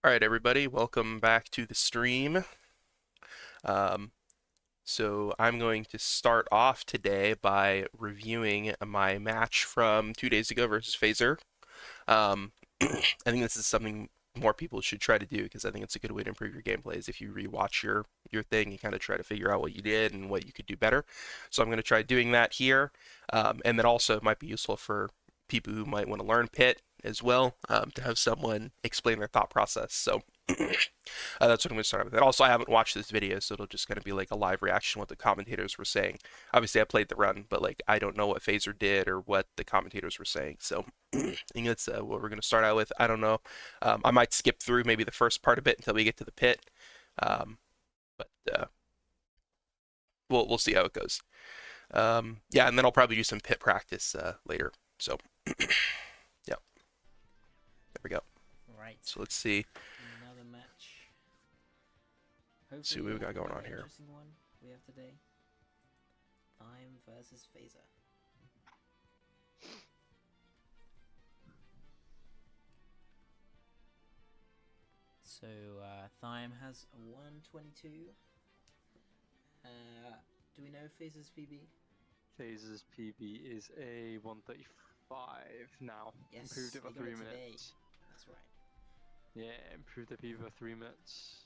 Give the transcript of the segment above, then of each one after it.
Alright, everybody, welcome back to the stream. Um, so I'm going to start off today by reviewing my match from 2 days ago versus Phazer. Um, I think this is something more people should try to do because I think it's a good way to improve your gameplay is if you rewatch your thing, you kind of try to figure out what you did and what you could do better. So I'm going to try doing that here. And then also it might be useful for people who might want to learn Pit as well, to have someone explain their thought process. So that's what I'm going to start with. And also, I haven't watched this video, so it'll just kind of be like a live reaction what the commentators were saying. Obviously, I played the run, but like I don't know what Phaser did or what the commentators were saying. So I think that's what we're going to start out with. I don't know. I might skip through maybe the first part of it until we get to the pit, um, but we'll see how it goes. Yeah, and then I'll probably do some pit practice later. So yeah, there we go. Right, So let's see. another match. See Hopefully what we got going on another here. interesting one we have today. Thyme versus Phaser. So Thyme has a 122. Do we know Phaser's PB? Phaser's PB is a 135 now. Yes, Improved it by he got 3 it today. minutes. That's right. Yeah, improved the PB by 3 minutes.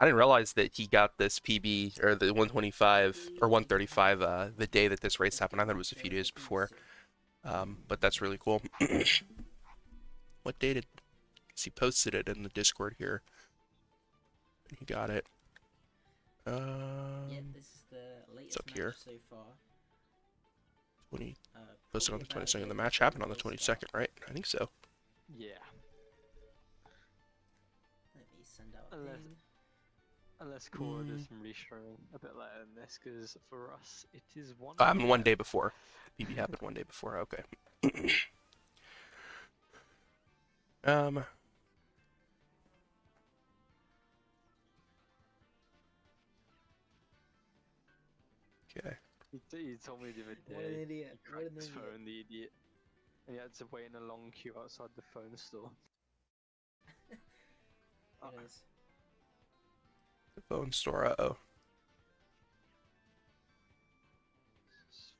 I didn't realize that he got this PB or the 125 or 135 the day that this race happened. I thought it was a few days before. But that's really cool. What day did he posted it in the Discord here? He got it. Yeah, this is the latest up match here. so far. When he posted on the 22nd, the match before happened on the the 22nd, right? I think so. Yeah. Let me send out Unless, in. unless Cora does some reshowing a bit later than this, because for us it is 1 One day before. The PB happened one day before. Okay. um. Okay. He told me the other day. What an idiot. He What cracked an his idiot. phone, the idiot. And he had to wait in a long queue outside the phone store. Who knows? The phone store. Uh-oh.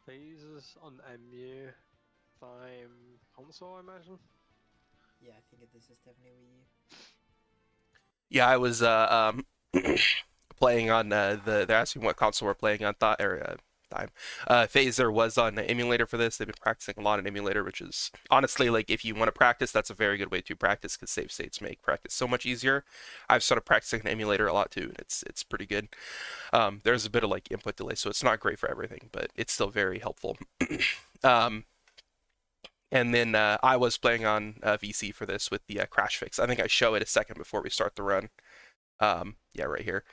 Phaser's on MU. Thyme console, I imagine. Yeah, I think this is definitely Wii U. Yeah, I was playing on they're asking what console we're playing on thought or time. Phaser was on the emulator for this. They've been practicing a lot on emulator, which is honestly like if you want to practice, that's a very good way to practice because save states make practice so much easier. I've started practicing an emulator a lot too, and it's pretty good. There's a bit of like input delay, so it's not great for everything, but it's still very helpful. um, and then I was playing on VC for this with the crash fix. I think I show it a second before we start the run. Yeah, right here.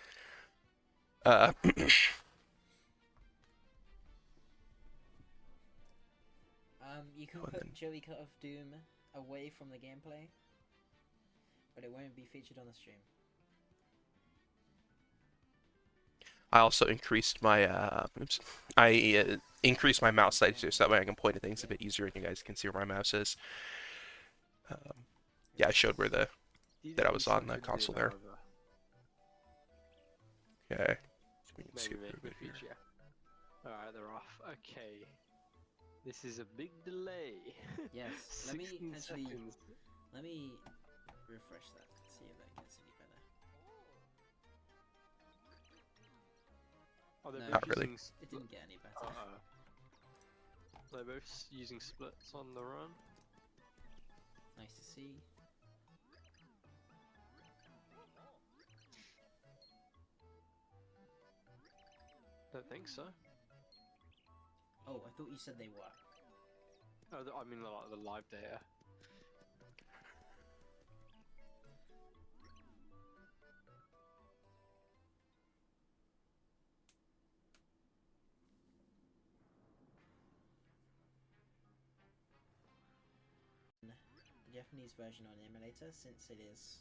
You can put Joey Cut of Doom away from the gameplay, but it won't be featured on the stream. I also increased my increased my mouse size so that way I can point at things a bit easier and you guys can see where my mouse is. Yeah, I showed where that I was on the console there. Okay. Maybe make the feature. Alright, they're off. Okay. This is a big delay. Yes, let me actually seconds. let me refresh that, see if that gets any better. Oh, they're No, both Not really. using it didn't get any better. They're both using splits on the run. Nice to see. Don't think so. Oh, I thought you said they were. Oh, I mean the live data. The Japanese version on emulator, since it is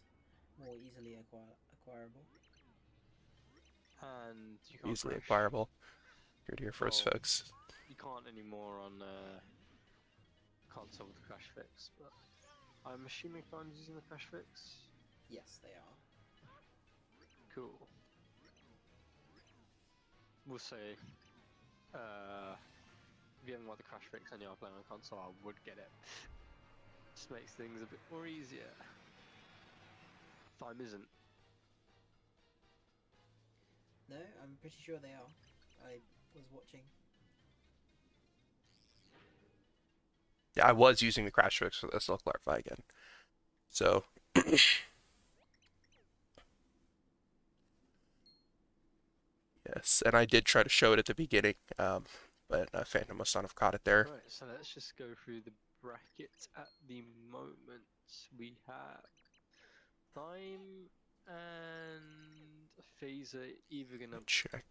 more easily acquirable. And you can't Easily crash. acquirable. Here to your first, Well, folks. You can't anymore on console with crash fix, but I'm assuming Farm's using the crash fix. Yes, they are. Cool. We'll say, if you haven't got the crash fix and you're playing on console, I would get it. Just makes things a bit more easier. Time isn't. No, I'm pretty sure they are. I was watching. Yeah, I was using the crash fix for this. I'll clarify again. So. Yes, and I did try to show it at the beginning, but Phantom must not have caught it there. Right, so let's just go through the brackets at the moment. We have Time and Phazer either gonna Check.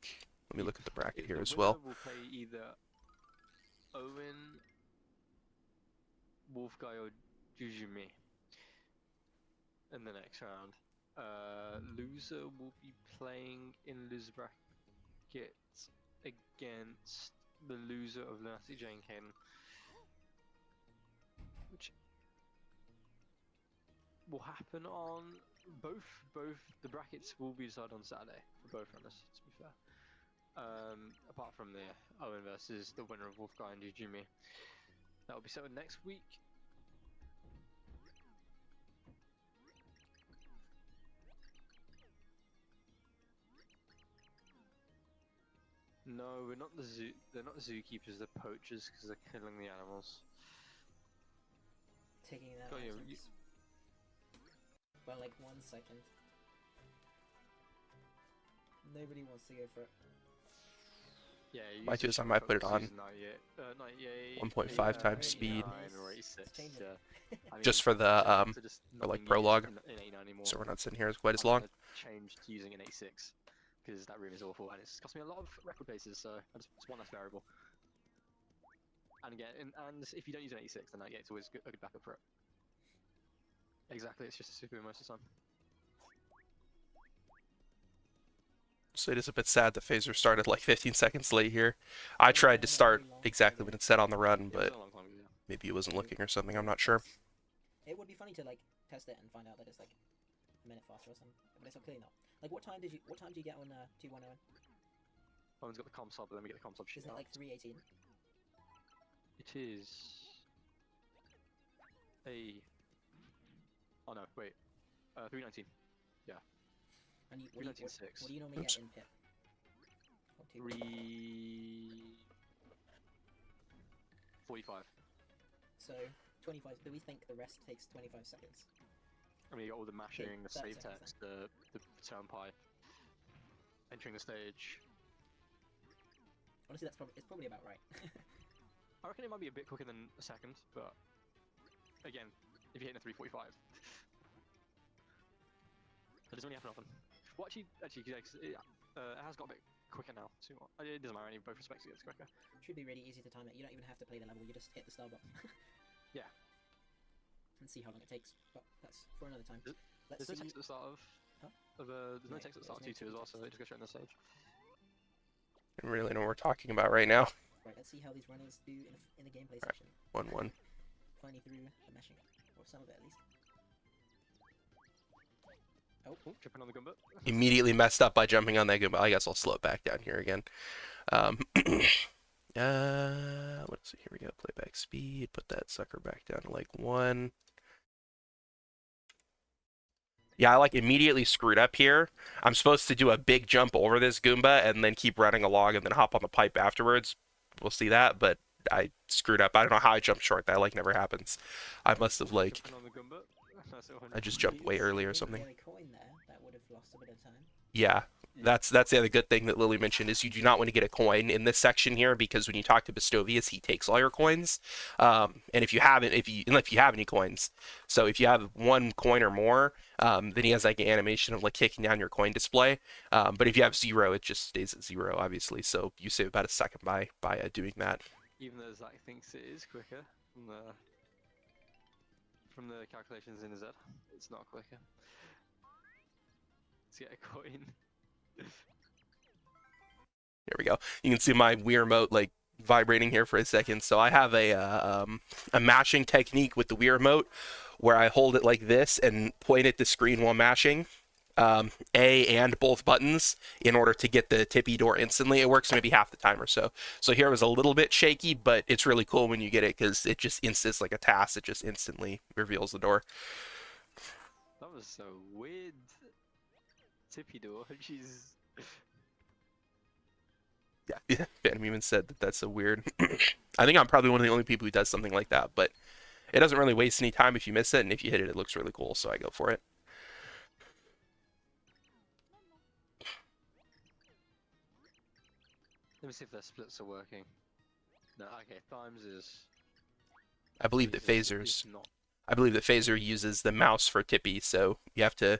Let me look at the bracket here the as winner well. will play either Owen, Wolfguy, or Jujumi in the next round. Loser will be playing in loser bracket against the loser of Lunatic Jane Caden, which will happen on both the brackets will be decided on Saturday for both runners, to be fair. Apart from the Owen versus the winner of Wolfguy and Jujumi. That will be settled next week. No, we're not the zoo. They're not the zookeepers. They're poachers because they're killing the animals. Taking their Got you, items. Well, like 1 second. Nobody wants to go for it. Yeah, you Might use do is I might put it on 98, 1.5 times 89, speed. or 86. Change it. Yeah. I mean, Just for the to just for like nothing prologue, used in 89 anymore. so we're not sitting here quite as I'm long. gonna change to using an 86 because that room is awful and it's cost me a lot of record bases, so I just want less variable. And again, and if you don't use an 86, then 98 is always a good backup for it. Exactly, it's just a super most of the time. So it is a bit sad that Phazer started like 15 seconds late here. I tried to start exactly when it said on the run, but maybe it wasn't looking or something. I'm not sure. It would be funny to like test it and find out that it's like a minute faster or something, but it's clearly not. Like, what time do you get on 210? Owen's got the comp sub, but let me get the comp sub sheet. Isn't it like 318? It is a. Oh no, wait. 319. Yeah. And what do you normally Oops. get in pit? 3:45. So 25. Do we think the rest takes 25 seconds? I mean, you got all the mashing, the 30 save seconds text, the turn pie, entering the stage. Honestly, it's probably about right. I reckon it might be a bit quicker than a second, but again, if you're hitting a 3:45, that doesn't really happen often. Well, actually, yeah, it has got a bit quicker now. So it doesn't matter in both respects; it gets quicker. Should be really easy to time it. You don't even have to play the level. You just hit the start button. Yeah. And see how long it takes. But that's for another time. There's no text at the start of. Huh? There's no text at the start of T2 as well, so it just goes straight on the stage. I don't really know what we're talking about right now. Right, let's see how these runners do in the gameplay Right. session. 1-1. Finally through the meshing, or some of it at least. Oh, tripping on the Gumbo. Immediately messed up by jumping on that Goomba. I guess I'll slow it back down here again. Let's see. Here we go. Playback speed. Put that sucker back down to like 1. Yeah, I like immediately screwed up here. I'm supposed to do a big jump over this Goomba and then keep running along and then hop on the pipe afterwards. We'll see that, but I screwed up. I don't know how I jumped short. That like never happens. I must have like I just jumped way early or something. Get a coin there, that would have lost a bit of time. Yeah. That's the other good thing that Lily mentioned is you do not want to get a coin in this section here because when you talk to Bestovius, he takes all your coins. And if you have any coins, so if you have 1 coin or more, then he has like an animation of like kicking down your coin display. But if you have 0, it just stays at 0, obviously. So you save about a second by doing that. Even though Zach thinks it is quicker from the calculations in Z, it's not quicker. Let's get a coin. Here we go. You can see my Wii remote like vibrating here for a second. So I have a mashing technique with the Wii remote where I hold it like this and point at the screen while mashing A and both buttons in order to get the tippy door instantly. It works maybe half the time or so. So here it was a little bit shaky, but it's really cool when you get it because it just instants like a task. It just instantly reveals the door. That was so weird. Tippy door, jeez. Yeah, Phantom even said that that's a weird. I think I'm probably one of the only people who does something like that, but it doesn't really waste any time if you miss it, and if you hit it, it looks really cool, so I go for it. Let me see if their splits are working. No, okay, Thimes is. I believe that Is not. I believe that Phazer uses the mouse for Tippy, so you have to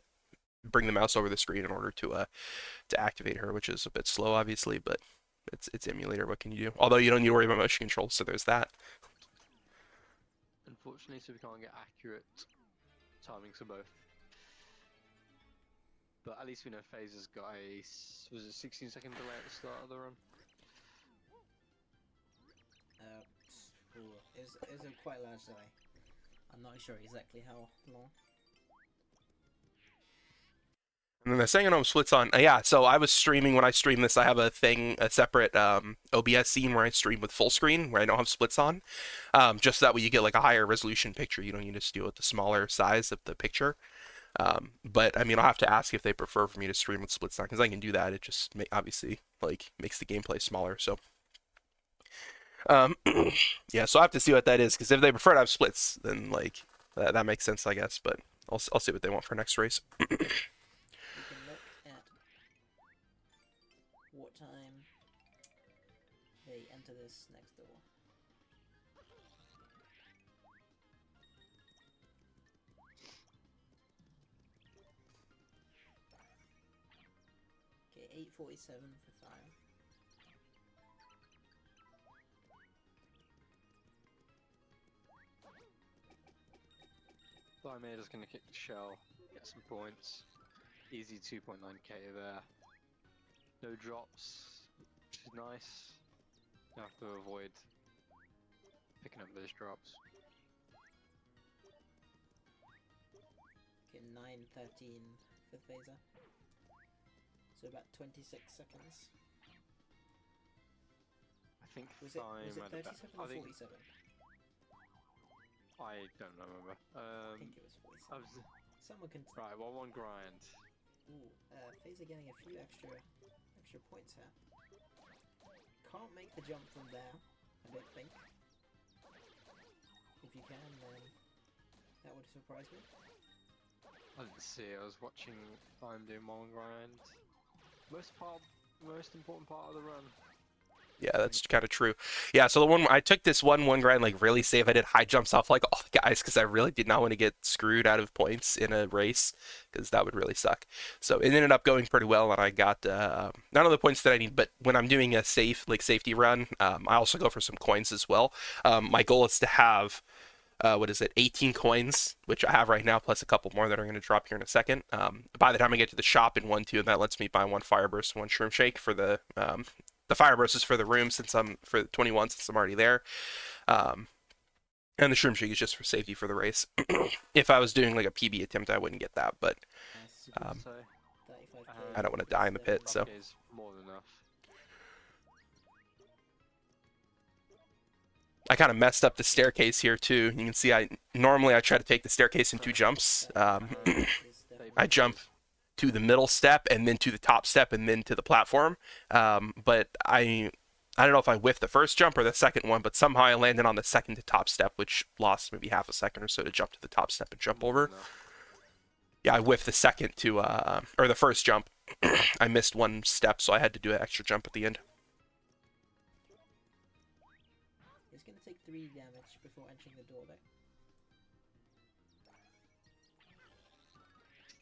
bring the mouse over the screen in order to activate her, which is a bit slow, obviously, but it's emulator. What can you do? Although you don't need to worry about motion control, so there's that. Unfortunately, so we can't get accurate timings for both. But at least we know Phazer's got a was it 16-second delay at the start of the run. It was a quite large delay. I'm not sure exactly how long. And then the second home splits on. Yeah, so I was streaming when I stream this. I have a separate OBS scene where I stream with full screen, where I don't have splits on, just so that way you get like a higher resolution picture. You don't need to deal with the smaller size of the picture. But I mean, I'll have to ask if they prefer for me to stream with splits on, because I can do that. It just obviously like makes the gameplay smaller. So, yeah, so I have to see what that is, because if they prefer to have splits, then like that makes sense, I guess. But I'll see what they want for next race. We can look at what time they enter this next door. Okay, 8:47 for Fire. Diomede is going to kick the shell, get some points. Easy 2.9k there. No drops, which is nice. You have to avoid picking up those drops. Okay, 9:13 for Phaser. So about 26 seconds. I think Was it time 37 or I think 47? I don't remember. I think it was 47. Someone can. Right, 1-1 grind. Ooh, Phaser getting a few extra points here. Can't make the jump from there, I don't think. If you can, then that would surprise me. I didn't see it. I was watching time doing 1-1 grind. Most important part of the run. Yeah, that's kind of true. Yeah, so the one I took this one grind like really safe. I did high jumps off like all the guys because I really did not want to get screwed out of points in a race, because that would really suck. So it ended up going pretty well, and I got none of the points that I need. But when I'm doing a safety run, I also go for some coins as well. My goal is to have 18 coins, which I have right now, plus a couple more that are going to drop here in a second. By the time I get to the shop in 1-2, and that lets me buy one Fire Burst and one Shroom Shake for the Fire Burst is for the room since I'm for 21 since I'm already there. And the Shroom Shake is just for safety for the race. If I was doing like a PB attempt, I wouldn't get that, but So 35k. I don't want to die in the pit, so. is more than enough. I kind of messed up the staircase here too. You can see I normally try to take the staircase in 2 jumps. I jump to the middle step and then to the top step and then to the platform. But I don't know if I whiffed the first jump or the second one, but somehow I landed on the second to top step, which lost maybe half a second or so to jump to the top step and jump over. Yeah, I whiffed the second to or the first jump. I missed one step, so I had to do an extra jump at the end. He's gonna take 3 damage before entering the door though.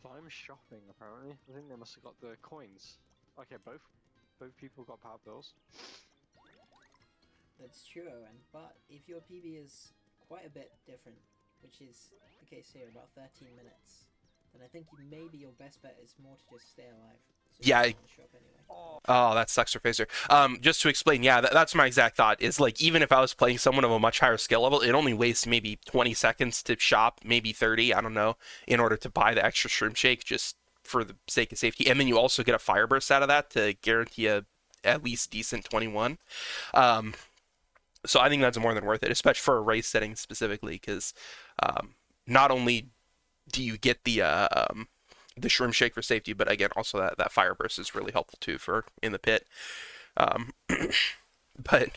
Time shopping apparently. I think they must have got the coins. Okay, both people got power pills. That's true, Owen, but if your PB is quite a bit different, which is the case here, about 13 minutes, then I I think maybe your best bet is more to just stay alive. So Yeah. you can't shop anyway. Oh, that sucks for Phaser. Just to explain, yeah, that's my exact thought. Is like even if I was playing someone of a much higher skill level, it only wastes maybe 20 seconds to shop, maybe 30, I don't know, in order to buy the extra shroom shake just for the sake of safety. And then you also get a fire burst out of that to guarantee a at least decent 21. Um, so I think that's more than worth it, especially for a race setting specifically, because not only do you get the shroom shake for safety, but again, also that fire burst is really helpful too for in the pit. Um, but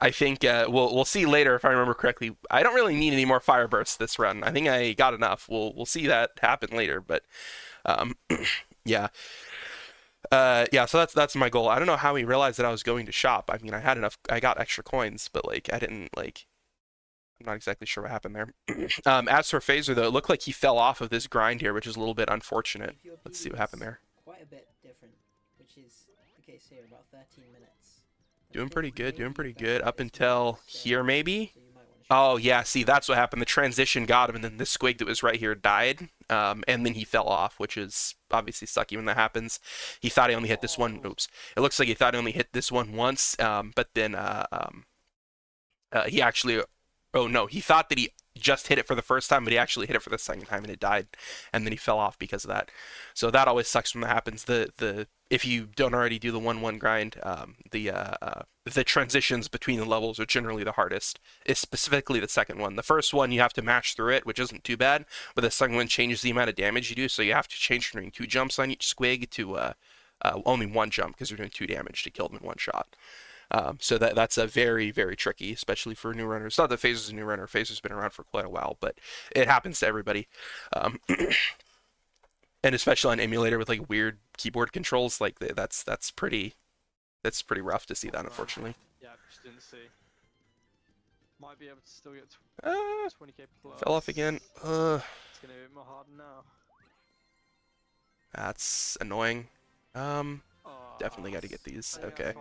I think we'll see later if I remember correctly. I don't really need any more fire bursts this run. I think I got enough. We'll see that happen later, but um, yeah. Yeah, so that's my goal. I don't know how he realized that I was going to shop. I mean, I had enough. I got extra coins, but like I didn't like. I'm not exactly sure what happened there. As for Phaser, though, it looked like he fell off of this grind here, which is a little bit unfortunate. Let's see what happened there. Quite a bit different, which is the case here, about 13 minutes. Doing pretty good, doing pretty good up until here, maybe. Oh yeah, see that's what happened. The transition got him, and then the squig that was right here died, and then he fell off, which is obviously sucky when that happens. He thought he only hit this one. Oops, it looks like he thought he only hit this one once, but then he actually. Oh no, he thought that he just hit it for the first time, but he actually hit it for the second time and it died, and then he fell off because of that. So that always sucks when that happens. The if you don't already do the 1-1 grind, the transitions between the levels are generally the hardest. It's specifically the second one. The first one you have to mash through it, which isn't too bad, but the second one changes the amount of damage you do, so you have to change from doing 2 jumps on each squig to only 1 jump because you're doing 2 damage to kill them in 1 shot. So that's a very, very tricky, especially for new runners. Not that Phazer's a new runner. Phazer's been around for quite a while, but it happens to everybody. And especially on emulator with like weird keyboard controls, like that's pretty rough to see that, unfortunately. Yeah, just didn't see. Might be able to still get 20k plus. Fell off again. It's gonna be a bit more hard now. That's annoying. Definitely got to get these. Okay.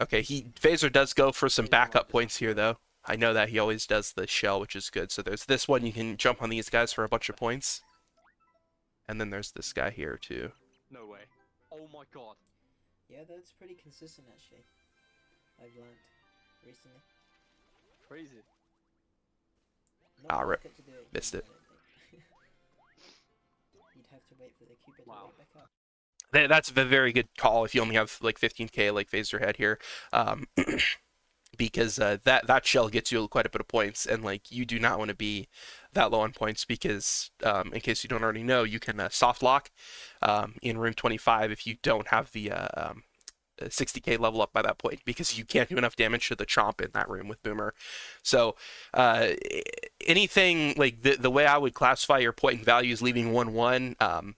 Okay, Phaser does go for some backup points here, though. I know that he always does the shell, which is good. So there's this one, you can jump on these guys for a bunch of points. And then there's this guy here, too. No way. Oh my god. Yeah, that's pretty consistent, actually. I've learned recently. Crazy. Rip. Missed it. You'd have to wait for the Cupid to wake back up. That's a very good call if you only have like 15k like Phaser had here, because that shell gets you quite a bit of points, and like you do not want to be that low on points because in case you don't already know, you can soft lock in room 25 if you don't have the 60k level up by that point, because you can't do enough damage to the chomp in that room with Boomer. So anything like the way I would classify your point value is leaving 1-1.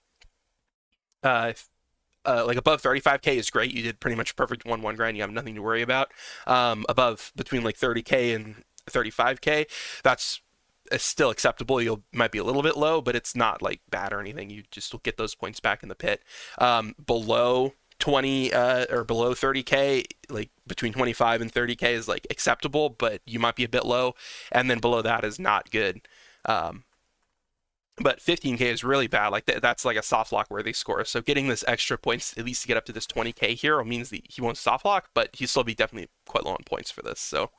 Like above 35k is great. You did pretty much perfect 1-1 grind. You have nothing to worry about. Above between like 30k and 35k, that's still acceptable. You might be a little bit low, but it's not like bad or anything. You just will get those points back in the pit. Below 20 or below 30k, like between 25 and 30k is like acceptable, but you might be a bit low. And then below that is not good. But 15k is really bad. Like that's like a soft lock worthy score. So getting this extra points at least to get up to this 20k hero means that he won't soft lock, but he'll still be definitely quite low on points for this. So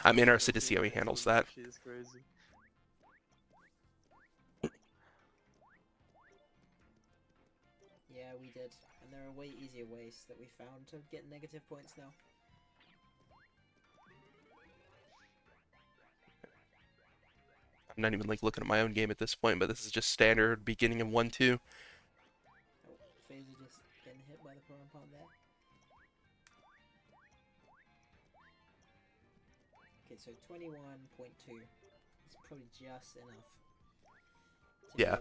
I'm interested to see how he handles that. Crazy. Yeah, we did, and there are way easier ways that we found to get negative points now. I'm not even like looking at my own game at this point, but this is just standard beginning of 1-2. Oh, Phazer just getting hit by the prawn pond there. Okay, so 21.2 is probably just enough. Yeah,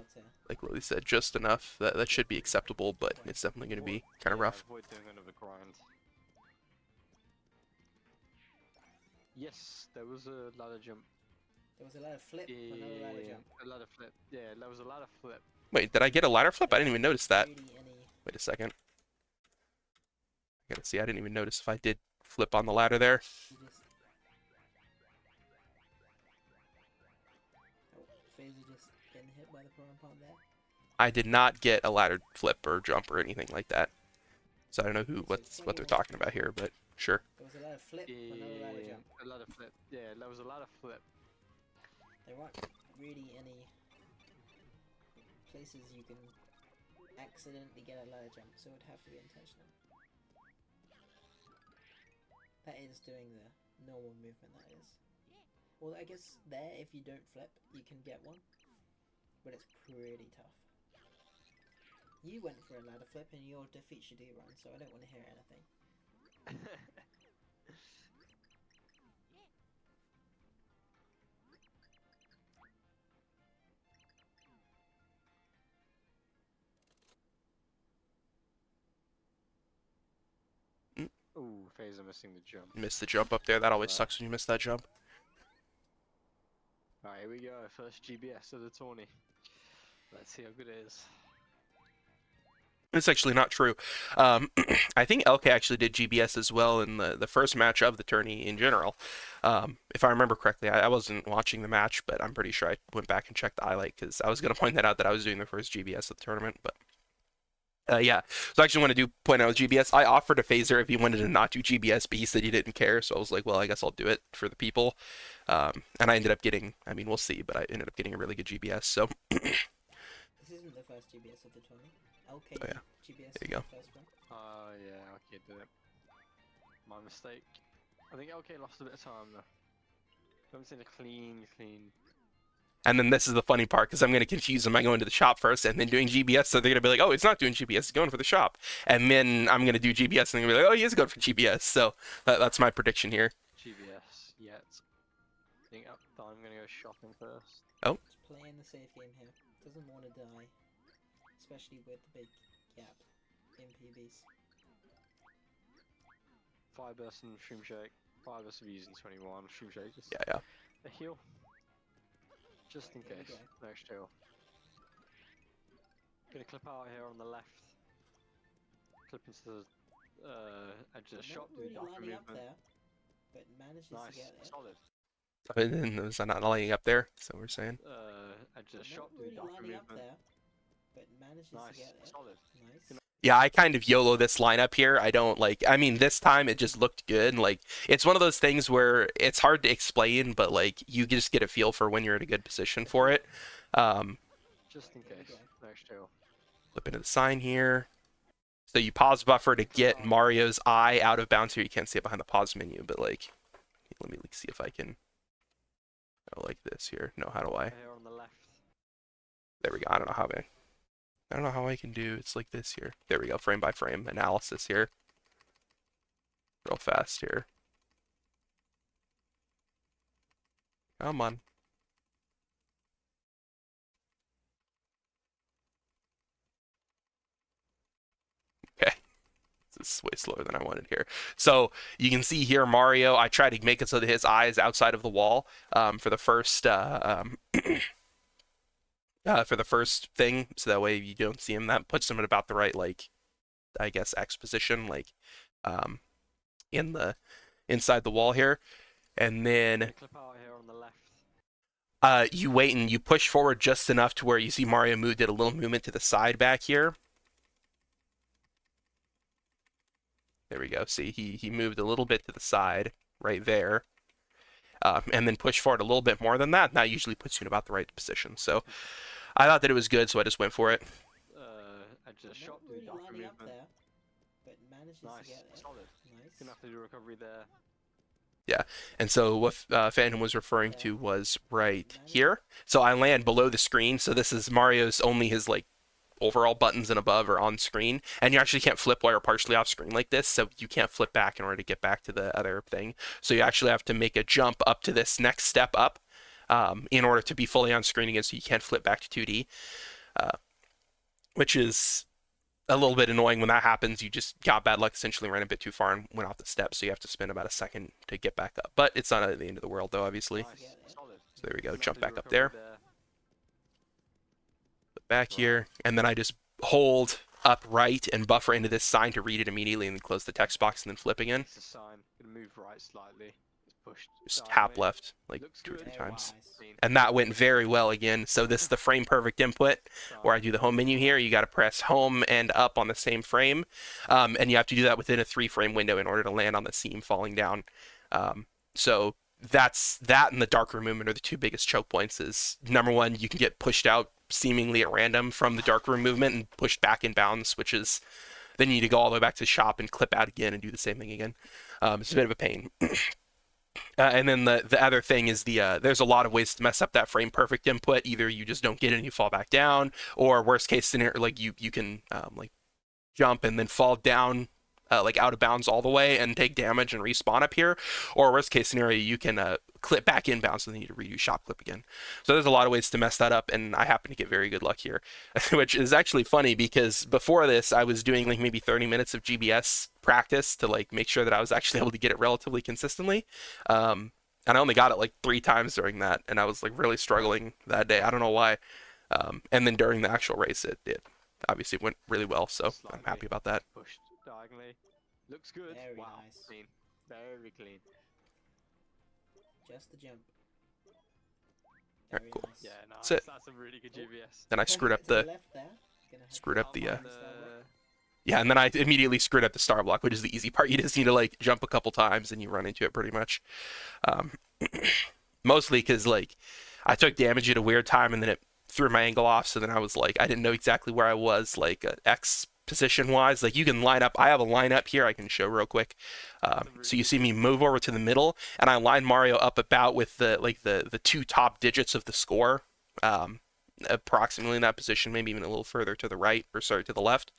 like Lily said, just enough. That should be acceptable, but it's definitely going to be kind of rough. Avoid doing another grind. Yes, there was a ladder jump. There was a ladder flip, but not a ladder jump. A ladder flip. Yeah, there was a ladder flip. Wait, did I get a ladder flip? I didn't even notice that. Really Wait a second. I gotta see, I didn't even notice if I did flip on the ladder there. Oh, Phazer just getting hit by the prawn upon there? I did not get a ladder flip or jump or anything like that. So I don't know what they're talking about here, but sure. There was a ladder flip, but not a ladder jump. A ladder flip. Yeah, there was a ladder flip. There aren't really any places you can accidentally get a ladder jump, so it would have to be intentional. That is doing the normal movement, that is. Well, I guess there, if you don't flip, you can get one, but it's pretty tough. You went for a ladder flip and your defeat should do run, so I don't want to hear anything. Ooh, Phazer missing the jump. Missed the jump up there. That always sucks when you miss that jump. Alright, here we go. First GBS of the tourney. Let's see how good it is. It's actually not true. I think LK actually did GBS as well in the first match of the tourney in general. If I remember correctly, I wasn't watching the match, but I'm pretty sure I went back and checked the highlight because I was going to point that out that I was doing the first GBS of the tournament. But yeah, so I actually want to point out with GBS. I offered to Phazer if he wanted to not do GBS, but he said he didn't care. So I was like, well, I guess I'll do it for the people. And I ended up getting, I mean, we'll see, but I ended up getting a really good GBS. So This isn't the first GBS of the tourney. Okay, oh, yeah. GBS There you go. First one. Oh, yeah, LK did it. My mistake. I think LK lost a bit of time though. I haven't seen a clean. And then this is the funny part because I'm going to confuse them by going to the shop first and then doing GBS. So they're going to be like, oh, it's not doing GBS, it's going for the shop. And then I'm going to do GBS and they're going to be like, oh, he is going for GBS. So that's my prediction here. GBS yet. I think I'm going to go shopping first. Oh. Just playing the safe game here. Doesn't want to die. Especially with the big gap in PBs. 5 bursts and Shroom Shake. 5 bursts of using 21. Shroom Shake just Yeah. a heal. Just in There we case. go. Next heal. Gonna clip out here on the left. Clip into the edge of the shop. Not Do really dark lining up movement. there, but manages Nice. to get it. Solid. And then was I not lining up there? So we're saying. Edge of the Not shop. Do really dark lining up movement. there, but manages Nice. to get it. Solid. Nice. Yeah, I kind of YOLO this lineup here. I don't like, I mean, this time it just looked good. Like, it's one of those things where it's hard to explain, but like, you just get a feel for when you're in a good position for it. Just in There we case. go. Next heal. Flip into the sign here. So you pause buffer to get Mario's eye out of bounds here. You can't see it behind the pause menu, but like, let me see if I can go like this here. No, how do I? Here on the left. There we go. I don't know how I can do. It's like this here. There we go. Frame by frame analysis here. Real fast here. Come on. Okay. This is way slower than I wanted here. So you can see here Mario, I try to make it so that his eye is outside of the wall for the first for the first thing, so that way you don't see him. That puts him at about the right, like, I guess, X position, like, in the inside the wall here. And then Clip out here on the left. you wait and you push forward just enough to where you see Mario did a little movement to the side back here. There we go. See, he moved a little bit to the side right there. And then push forward a little bit more than that. And that usually puts you in about the right position. So I thought that it was good, so I just went for it. Edge of the Not shop. Do really dark lining up movement. there, but manages Nice. to get it. Solid. Nice. Gonna have to do recovery there. Yeah, and so what Phantom was referring to was right here. So I land below the screen, so this is Mario's only his, like, overall buttons and above are on screen, and you actually can't flip while you're partially off screen like this, so you can't flip back in order to get back to the other thing. So you actually have to make a jump up to this next step up in order to be fully on screen again, so you can't flip back to 2D, which is a little bit annoying. When that happens, you just got bad luck, essentially ran a bit too far and went off the steps, so you have to spend about a second to get back up. But it's not at the end of the world, though, obviously. Nice. Solid. So there we go, Gonna have jump to do back up recovery there. Back here, and then I just hold up right and buffer into this sign to read it immediately, and then close the text box and then flip again. It's a sign. Gonna move right slightly. Just pushed just hap diagonally. left like Looks 2 or good. 3 Very times. nice. Clean. And that went very well again. So this is the frame perfect input where I do the home menu here. You got to press home and up on the same frame. And you have to do that within a 3 frame window in order to land on the seam falling down. So that's that and the dark room movement are the 2 biggest choke points. Is number one, you can get pushed out seemingly at random from the dark room movement and pushed back in bounds, which is then you need to go all the way back to the shop and clip out again and do the same thing again. It's a bit of a pain. And then the other thing is there's a lot of ways to mess up that frame perfect input. Either you just don't get it and you fall back down, or worst case scenario, like you can like jump and then fall down like out of bounds all the way and take damage and respawn up here, or worst case scenario you can clip back inbounds and then you need to redo shop clip again. So there's a lot of ways to mess that up, and I happen to get very good luck here, which is actually funny because before this I was doing like maybe 30 minutes of GBS practice to like make sure that I was actually able to get it relatively consistently. And I only got it like 3 times during that, and I was like really struggling that day. I don't know why. And then during the actual race, it obviously went really well, so I'm happy about that. Pushed diagonally. Looks good. Very Wow. nice. Clean. Very clean. Just the jump. Alright, Very cool. nice. Yeah, nice. That's it. That's a really good GBS. Then I Going screwed a up bit to the left there. Gonna have screwed to up the Can't find find Star Block. yeah, and then I immediately screwed up the star block, which is the easy part. You just need to like jump a couple times and you run into it pretty much. Um, Mostly because like I took damage at a weird time and then it threw my angle off. So then I was like, I didn't know exactly where I was, like X position wise. Like you can line up. I have a lineup here I can show real quick. So you see me move over to the middle, and I line Mario up about with the 2 top digits of the score. Approximately in that position, maybe even a little further to the right, or sorry, to the left.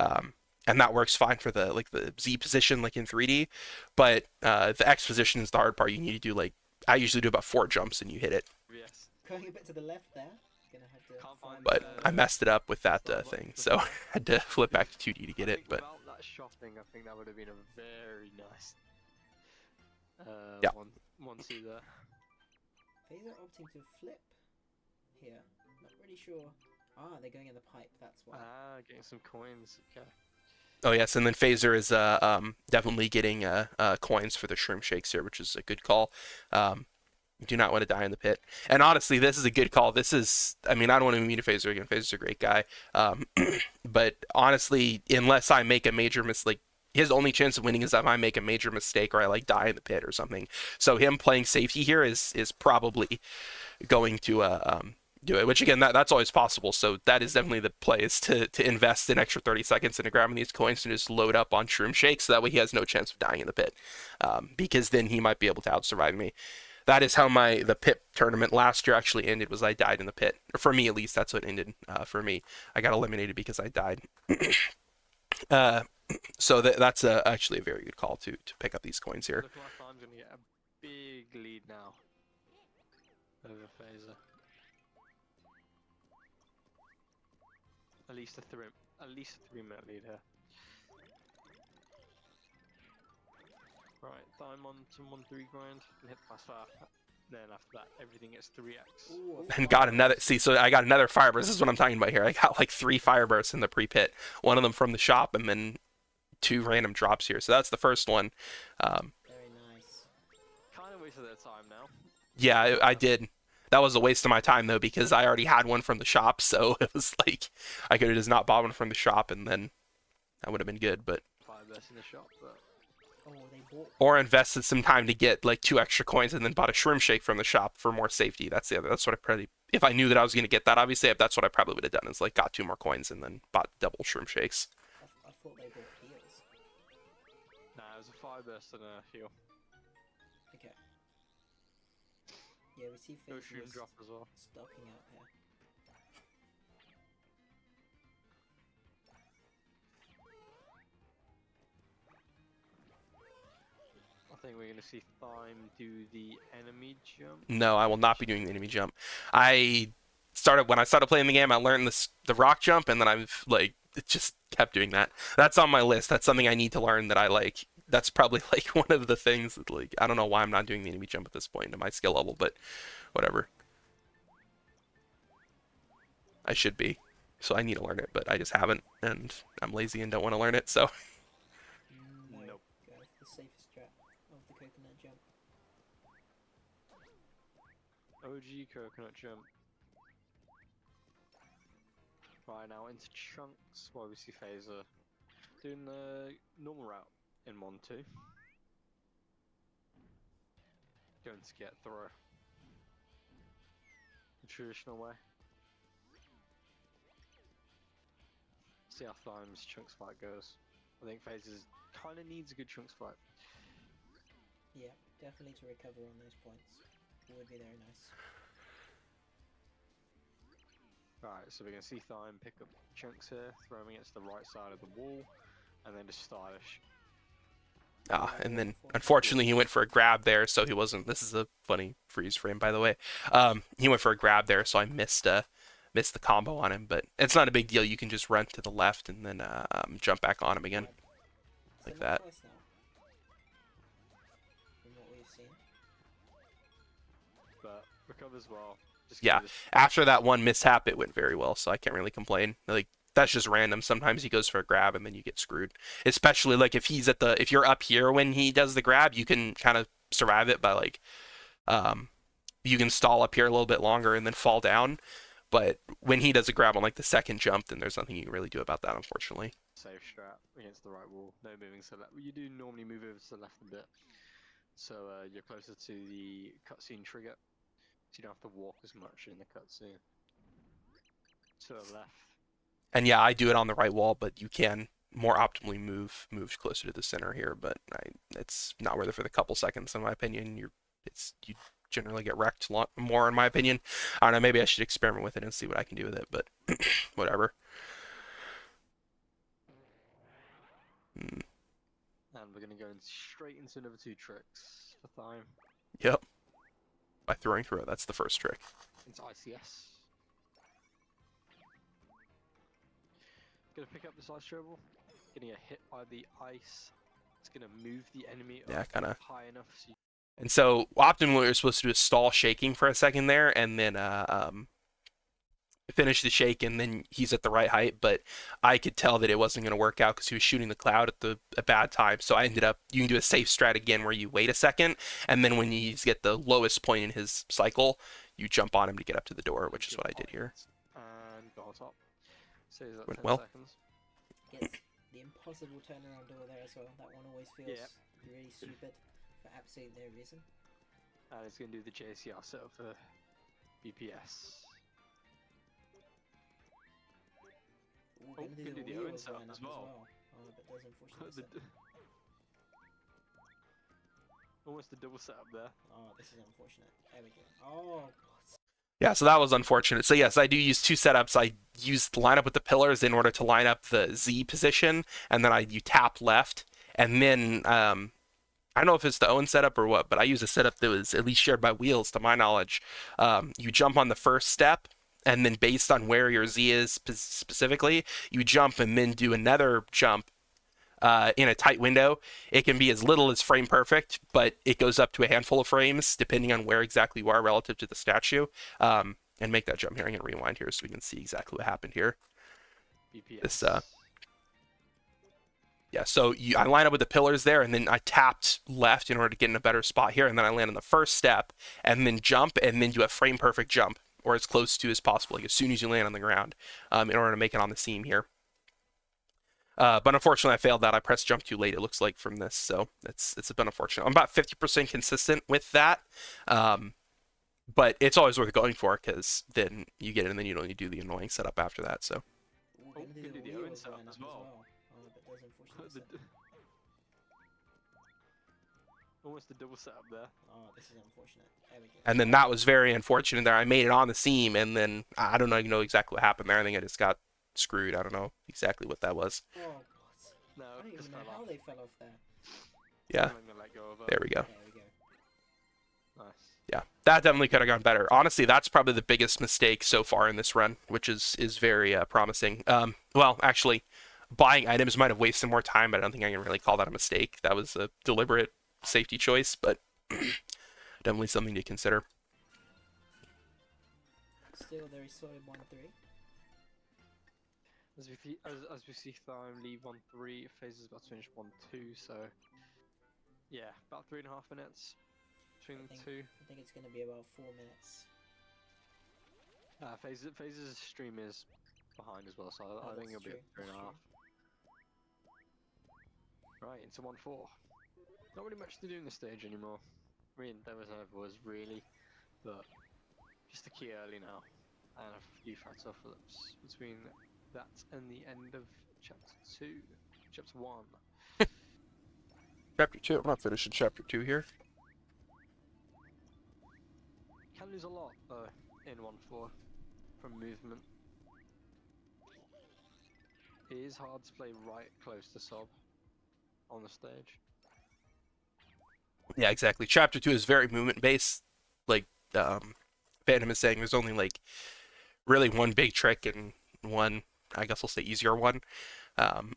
Um, and that works fine for the Z position, like in 3D. But the X position is the hard part. You need to do like I usually do about 4 jumps and you hit it. GBS. Going a bit to the left there. Gonna have to Can't find But I messed it up with that Star Block. thing, so I had to flip back to 2D to get I it. think But without that shopping, I think that would have been a very nice Yeah. one-two there. Phazer opting to flip here. Not really sure. Ah, they're going in the pipe. That's why. Getting some coins. Okay. oh yes, and then Phaser is definitely getting coins for the shroom shakes here, which is a good call. You do not want to die in the pit. And honestly, this is a good call. This is, I mean, I don't want to meet a Phaser again. Phaser's a great guy. But honestly, unless I make a major mistake, his only chance of winning is if I make a major mistake or I like die in the pit or something. So him playing safety here is probably going to do it. Which again, that's always possible. So that is definitely the play, is to invest an extra 30 seconds into grabbing these coins and just load up on shroom shakes. So that way he has no chance of dying in the pit, because then he might be able to out survive me. That is how the pit tournament last year actually ended. Was I died in the pit. Or for me, at least, that's what ended. For me, I got eliminated because I died. So that's actually a very good call to pick up these coins here. Looking like I'm gonna get a big lead now over Phaser. At least a 3-minute lead here. Right, time on to 1-3 grind and hit the fast fire. Then after that, everything gets 3x. Ooh, And got another. See, so I got another fire burst. This is what I'm talking about here. I got like 3 fire bursts in the pre-pit. One of them from the shop, and then 2 random drops here. So that's the first one. Very nice. Kind of wasted their time now. Yeah, I did. That was a waste of my time though, because I already had one from the shop. So it was like I could have just not bought one from the shop, and then that would have been good. But 5 best in the shop, but Oh, they bought. or invested some time to get like 2 extra coins, and then bought a shroom shake from the shop for more safety. That's the other. That's what I probably. If I knew that I was going to get that, obviously, that's what I probably would have done. Is like got 2 more coins and then bought double shroom shakes. I thought they bought heals. nah, it was a 5 burst and a heal. Okay. Yeah, we see No Phazer shroom was drop as well. stopping out here. I think we're gonna see Thyme do the enemy jump. No, I will not be doing the enemy jump. When I started playing the game, I learned the rock jump, and then I've like just kept doing that. That's on my list. That's something I need to learn that I like. That's probably like one of the things that like I don't know why I'm not doing the enemy jump at this point in my skill level, but whatever. I should be. So I need to learn it, but I just haven't, and I'm lazy and don't want to learn it. So No. Nope. Go for the safest strat of the coconut jump. OG coconut jump. Right, now into chunks, where we see Phazer doing the normal route in 1-2. Going to get throw. The traditional way. See how Thyme's chunks fight goes. I think Phazer's kind of needs a good chunks fight. Yeah, definitely to recover on those points. Would be very nice. Right, so we're going to see Thyme pick up chunks here, throw him against the right side of the wall, and then just stylish. And then unfortunately he went for a grab there, so he wasn't. This is a funny freeze frame, by the way. He went for a grab there, so I missed the combo on him, but it's not a big deal. You can just run to the left and then jump back on him again, like that. From what we've seen. But recovers well. Yeah, after that one mishap, it went very well, so I can't really complain. Like, that's just random. Sometimes he goes for a grab and then you get screwed. Especially like if you're up here when he does the grab, you can kind of survive it by like you can stall up here a little bit longer and then fall down. But when he does a grab on like the second jump, then there's nothing you can really do about that, unfortunately. Safe strat against the right wall. No moving to the left. You do normally move over to the left a bit, so you're closer to the cutscene trigger. So you don't have to walk as much in the cutscene. To the left. And yeah, I do it on the right wall, but you can more optimally move closer to the center here. But it's not worth it for the couple seconds, in my opinion. You generally get wrecked more, in my opinion. I don't know. Maybe I should experiment with it and see what I can do with it, but whatever. And we're gonna go straight into another 2 tricks for Thyme. Yep. By throwing through, that's the first trick. Into ICS. Gonna pick up this ice dribble. Getting a hit by the ice. It's gonna move the enemy up high enough. So and so optimally, what you're supposed to do is stall shaking for a second there, and then finish the shake, and then he's at the right height. But I could tell that it wasn't going to work out because he was shooting the cloud at a bad time. So I ended up, you can do a safe strat again where you wait a second, and then when he's at the lowest point in his cycle, you jump on him to get up to the door, which is what I did here. And go on top. Saves up Went 10 well. seconds. Gets the impossible turnaround door there as well. That one always feels really stupid for absolutely no reason. And it's going to do the JCR setup for BPS. Ooh, gonna do the Owen wheels setup line as up well. Oh, but does unfortunately. Almost a double setup there. Oh, this is unfortunate. There we go. Oh, God. Yeah, so that was unfortunate. So yes, I do use 2 setups. I use the line up with the pillars in order to line up the Z position, and then you tap left, and then I don't know if it's the Owen setup or what, but I use a setup that was at least shared by Wheels, to my knowledge. You jump on the first step, and then based on where your Z is specifically, you jump and then do another jump in a tight window. It can be as little as frame perfect, but it goes up to a handful of frames depending on where exactly you are relative to the statue. And make that jump here. I'm going to rewind here so we can see exactly what happened here. BPS. Yeah, so I line up with the pillars there, and then I tapped left in order to get in a better spot here, and then I land on the first step, and then jump, and then do a frame perfect jump, or as close to as possible, like as soon as you land on the ground, in order to make it on the seam here. But unfortunately, I failed that. I pressed jump too late, it looks like, from this, so it's been unfortunate. I'm about 50% consistent with that, but it's always worth going for, because then you get it, and then you don't need to do the annoying setup after that, so. Ooh, gonna do the wheels line up as well. Oh, but does unfortunately. Almost a double setup there. Oh, this is unfortunate. There we go. And then that was very unfortunate there. I made it on the seam, and then I don't know exactly what happened there. I think I just got screwed. I don't know exactly what that was. Oh, God. No, I don't even know how they fell off there. Yeah. There we go. There we go. Nice. Yeah, that definitely could have gone better. Honestly, that's probably the biggest mistake so far in this run, which is very promising. Well, actually, buying items might have wasted more time, but I don't think I can really call that a mistake. That was a deliberate safety choice, but definitely something to consider. Still very solid 1-3. As we see Thyme leave 1-3, Phazer's about to finish 1-2, so yeah, about 3.5 minutes between the two. I think it's going to be about 4 minutes. Phazer's stream is behind as well, so I think that's it'll be true. at 3.5. Right, into 1-4. Not really much to do in this stage anymore. I mean, there was really, but just a key early now, and a few fractal flips between that and the end of chapter 2, chapter 1. Chapter 2. I'm not finishing chapter 2 here. Can lose a lot though in 1-4 from movement. It is hard to play right close to Sob on the stage. Yeah, exactly. Chapter 2 is very movement based. Like, Phantom is saying, there's only like really one big trick and one, I guess we'll say, easier one. Um,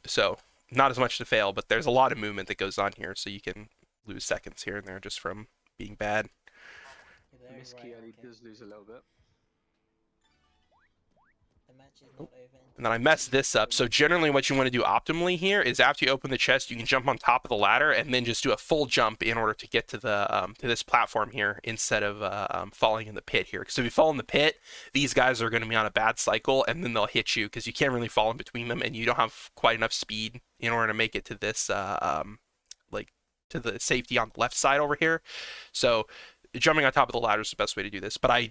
so not as much to fail, but there's a lot of movement that goes on here, so you can lose seconds here and there just from being bad. You're Miss right, Kieli okay. does lose a little bit. The match is not over until And then I you messed leave this up. the So generally what you want to do optimally here is after you open the chest, you can jump on top of the ladder and then just do a full jump in order to get to the to this platform here instead of falling in the pit here. Because if you fall in the pit, these guys are going to be on a bad cycle and then they'll hit you because you can't really fall in between them and you don't have quite enough speed in order to make it to this like to the safety on the left side over here. So jumping on top of the ladder is the best way to do this. But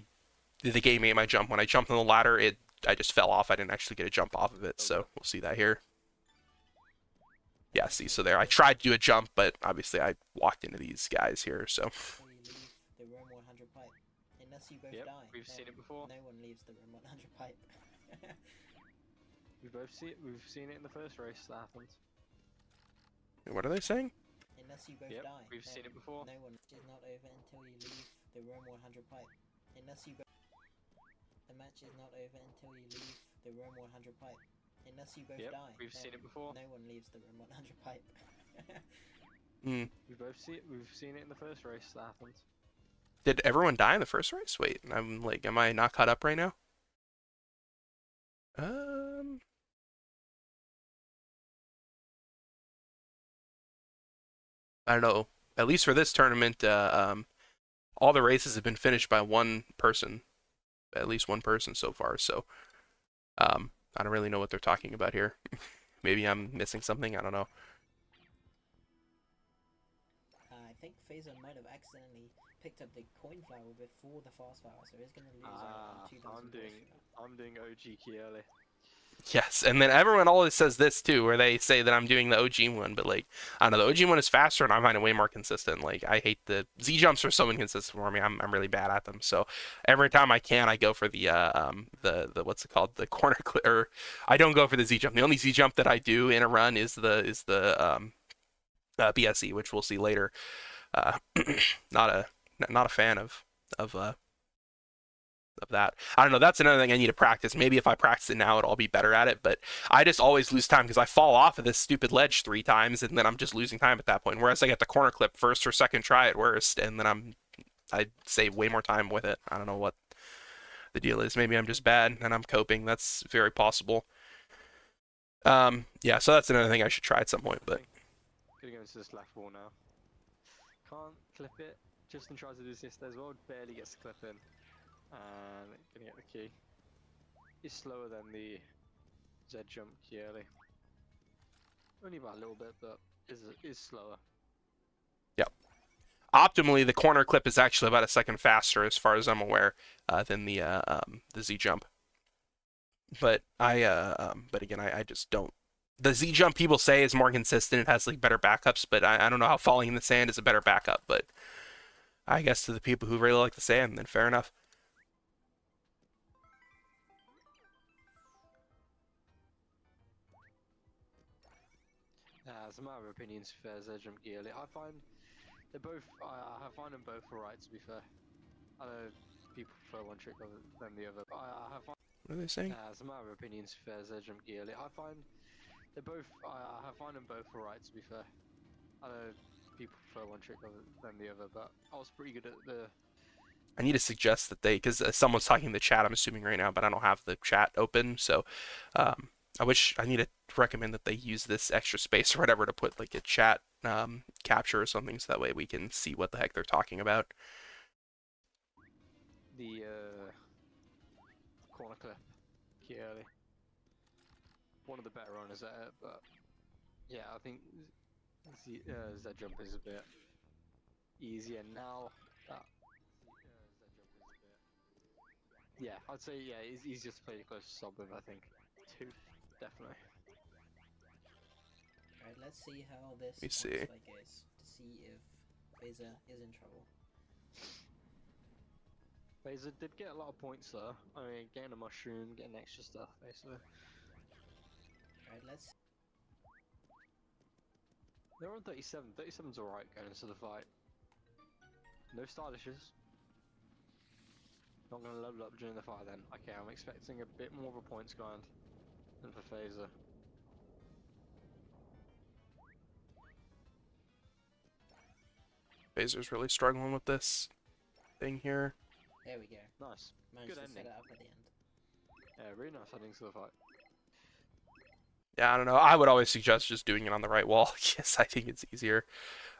the game ate my jump. When I jumped on the ladder, I just fell off. I didn't actually get a jump off of it, so we'll see that here. Yeah, see, so there. I tried to do a jump, but obviously I walked into these guys here, so. Until you leave the room 100 pipe. Unless you both Yep, die. we've seen it before. No one leaves the room 100 pipe. We've seen it in the first race that happened. What are they saying? Unless you both Yep, die. we've seen it before. No one is not over until you leave the room 100 pipe. Unless you both. The match is not over until you leave the room 100 pipe. Unless you both Yep, die. we've seen it before. No one leaves the room 100 pipe. We've seen it in the first race that happened. Did everyone die in the first race? Wait, I'm like, am I not caught up right now? I don't know. At least for this tournament, all the races have been finished by one person, at least one person so far. So, I don't really know what they're talking about here. Maybe I'm missing something. I don't know. I think Phazer might have accidentally picked up the coin flower before the fast flower, so he's going to lose out on 2,000 I'm doing OG Kieli. Yes, and then everyone always says this too, where they say that I'm doing the OG one, but like I don't know, the OG one is faster and I find it way more consistent. Like I hate the Z jumps are so inconsistent for me. I'm really bad at them. So every time I can, I go for the what's it called, the corner clip, or I don't go for the Z jump. The only Z jump that I do in a run is the BSE, which we'll see later. Uh, not a fan of that. I don't know. That's another thing I need to practice. Maybe if I practice it now, I'll be better at it. But I just always lose time because I fall off of this stupid ledge 3 times, and then I'm just losing time at that point. Whereas I get the corner clip first or second try at worst, and then I save way more time with it. I don't know what the deal is. Maybe I'm just bad and I'm coping. That's very possible. Yeah. So that's another thing I should try at some point. But Gonna go into this left wall now. Can't clip it. Justin tries to do this as well. Barely gets the clip in. And gonna get the key. It's slower than the Z jump Kieli. Only about a little bit, but is slower. yeah. Optimally, the corner clip is actually about a second faster, as far as I'm aware, than the Z jump. But but again, I just don't. The Z jump people say is more consistent. It has like better backups, but I don't know how falling in the sand is a better backup. But I guess to the people who really like the sand, then fair enough. As a matter of opinions, Phazer jump Kieli. I find they're both. I find them both alright. To be fair, I know people prefer one trick than the other. But I have. What are they saying? As a matter of opinions, Phazer jump Kieli. I find they're both. I find them both alright. To be fair, I know people prefer one trick than the other, but I was pretty good at the. I need to suggest that because someone's talking in the chat, I'm assuming right now, but I don't have the chat open, so I need to recommend that they use this extra space or whatever to put like a chat capture or something, so that way we can see what the heck they're talking about. The clip key early. One of the better runners at it, but yeah, I think Z jump is a bit easier now. That Z jump is a bit. Yeah, I'd say yeah, it's easier to play the close sub with. I think two, definitely. Alright, let's see how this Let me see. point fight goes to see if Phazer is in trouble. Phazer did get a lot of points though. I mean, getting a mushroom, getting extra stuff, basically. Alright, let's. They're on 37. 37's alright going into the fight. No stylishes. Not gonna level up during the fight then. Okay, I'm expecting a bit more of a points grind than for Phazer. Phazer's really struggling with this thing here. There we go. Nice. Managed Good to set ending. it up at the end. Yeah, really nice ending to the fight. Yeah, I don't know. I would always suggest just doing it on the right wall. Yes, I think it's easier.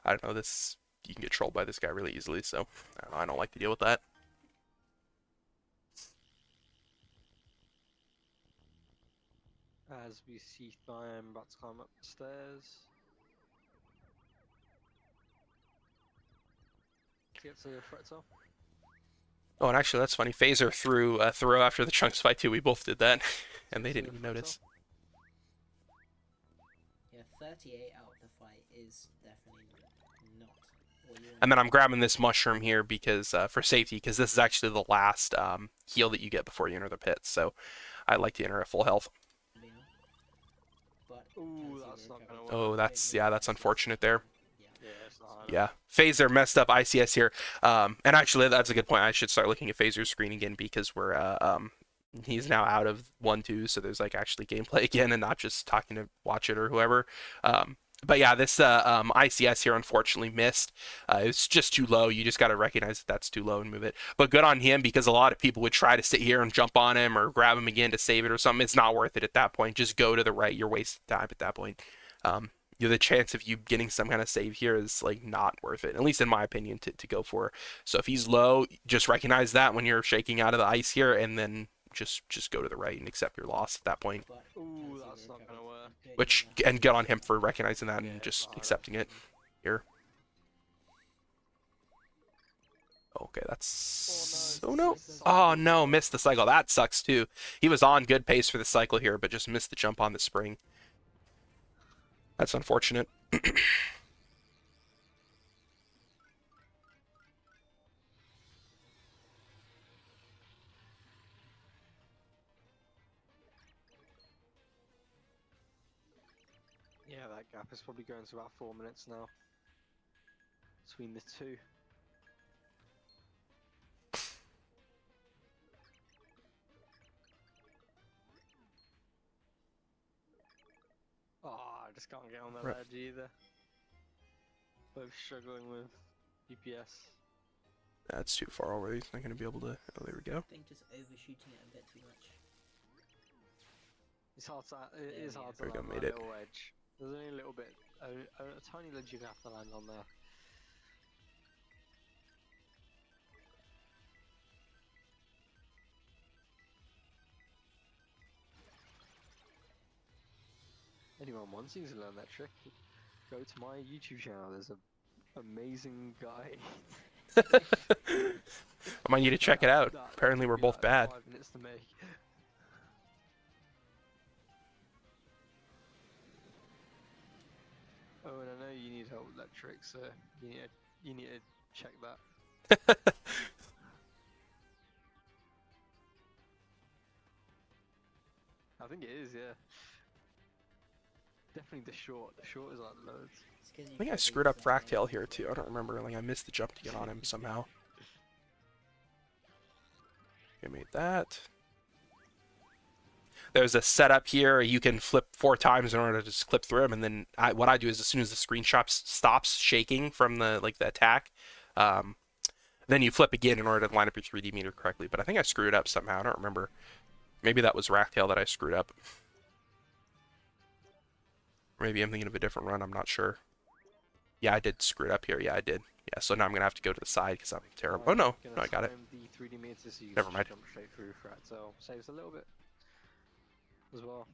I don't know. This you can get trolled by this guy really easily, so I don't know. I don't like to deal with that. As we see Thyme about to climb up the stairs. To get to the threat cell. Oh, and actually, that's funny. Phazer threw a throw after the Chunks fight too. We both did that, and they didn't even notice. Yeah, 38 out of the fight is definitely not what you want. And then I'm grabbing this mushroom here because for safety, because this is actually the last heal that you get before you enter the pit. So I like to enter at full health. But Ooh, that's not gonna work. Oh, that's unfortunate there. Yeah. Yeah, it's not. Yeah, Phazer messed up ICS here. And actually, that's a good point. I should start looking at Phazer's screen again because he's now out of 1-2, so there's like actually gameplay again and not just talking to watch it or whoever. But yeah, this ICS here unfortunately missed. It's just too low. You just got to recognize that that's too low and move it. But good on him because a lot of people would try to sit here and jump on him or grab him again to save it or something. It's not worth it at that point. Just go to the right. You're wasting time at that point. The chance of you getting some kind of save here is like not worth it, at least in my opinion, to go for. So if he's low, just recognize that when you're shaking out of the ice here, and then just go to the right and accept your loss at that point. Ooh, that's not gonna work. And get on him for recognizing that and just accepting it here. Okay, that's oh no. Oh no, missed the cycle. That sucks too. He was on good pace for the cycle here, but just missed the jump on the spring. That's unfortunate. Yeah, that gap is probably going to about 4 minutes now between the two. Oh, I just can't get on the Right. ledge either. Both struggling with DPS. That's too far already. He's not going to be able to... Oh, there we go. I think just overshooting it a bit too much. It's hard to, it is hard to There we go, land made that it. little edge. There's only a little bit, a tiny ledge you have to land on there. Anyone wanting to learn that trick, go to my YouTube channel. There's a amazing guy. I might need to check it out. That Apparently, took we're me both like bad. 5 minutes to make. Oh, and I know you need help with that trick, so you need to check that. I think it is, yeah. Definitely the short. The short is like loads. I think I screwed up Fractail here too. I don't remember. Like I missed the jump to get on him somehow. Okay, made that. There's a setup here. You can flip 4 times in order to just clip through him, and then what I do is as soon as the screen stops shaking from the attack, then you flip again in order to line up your 3D meter correctly. But I think I screwed it up somehow. I don't remember. Maybe that was Fractail that I screwed up. Maybe I'm thinking of a different run. I'm not sure. Yeah, I did screw it up here. Yeah, I did. Yeah, so now I'm gonna have to go to the side because I'm terrible. Oh I'm no, gonna no, I got it. time the 3D meters so you Never can mind. just jump straight through for it, so saves a little bit as well.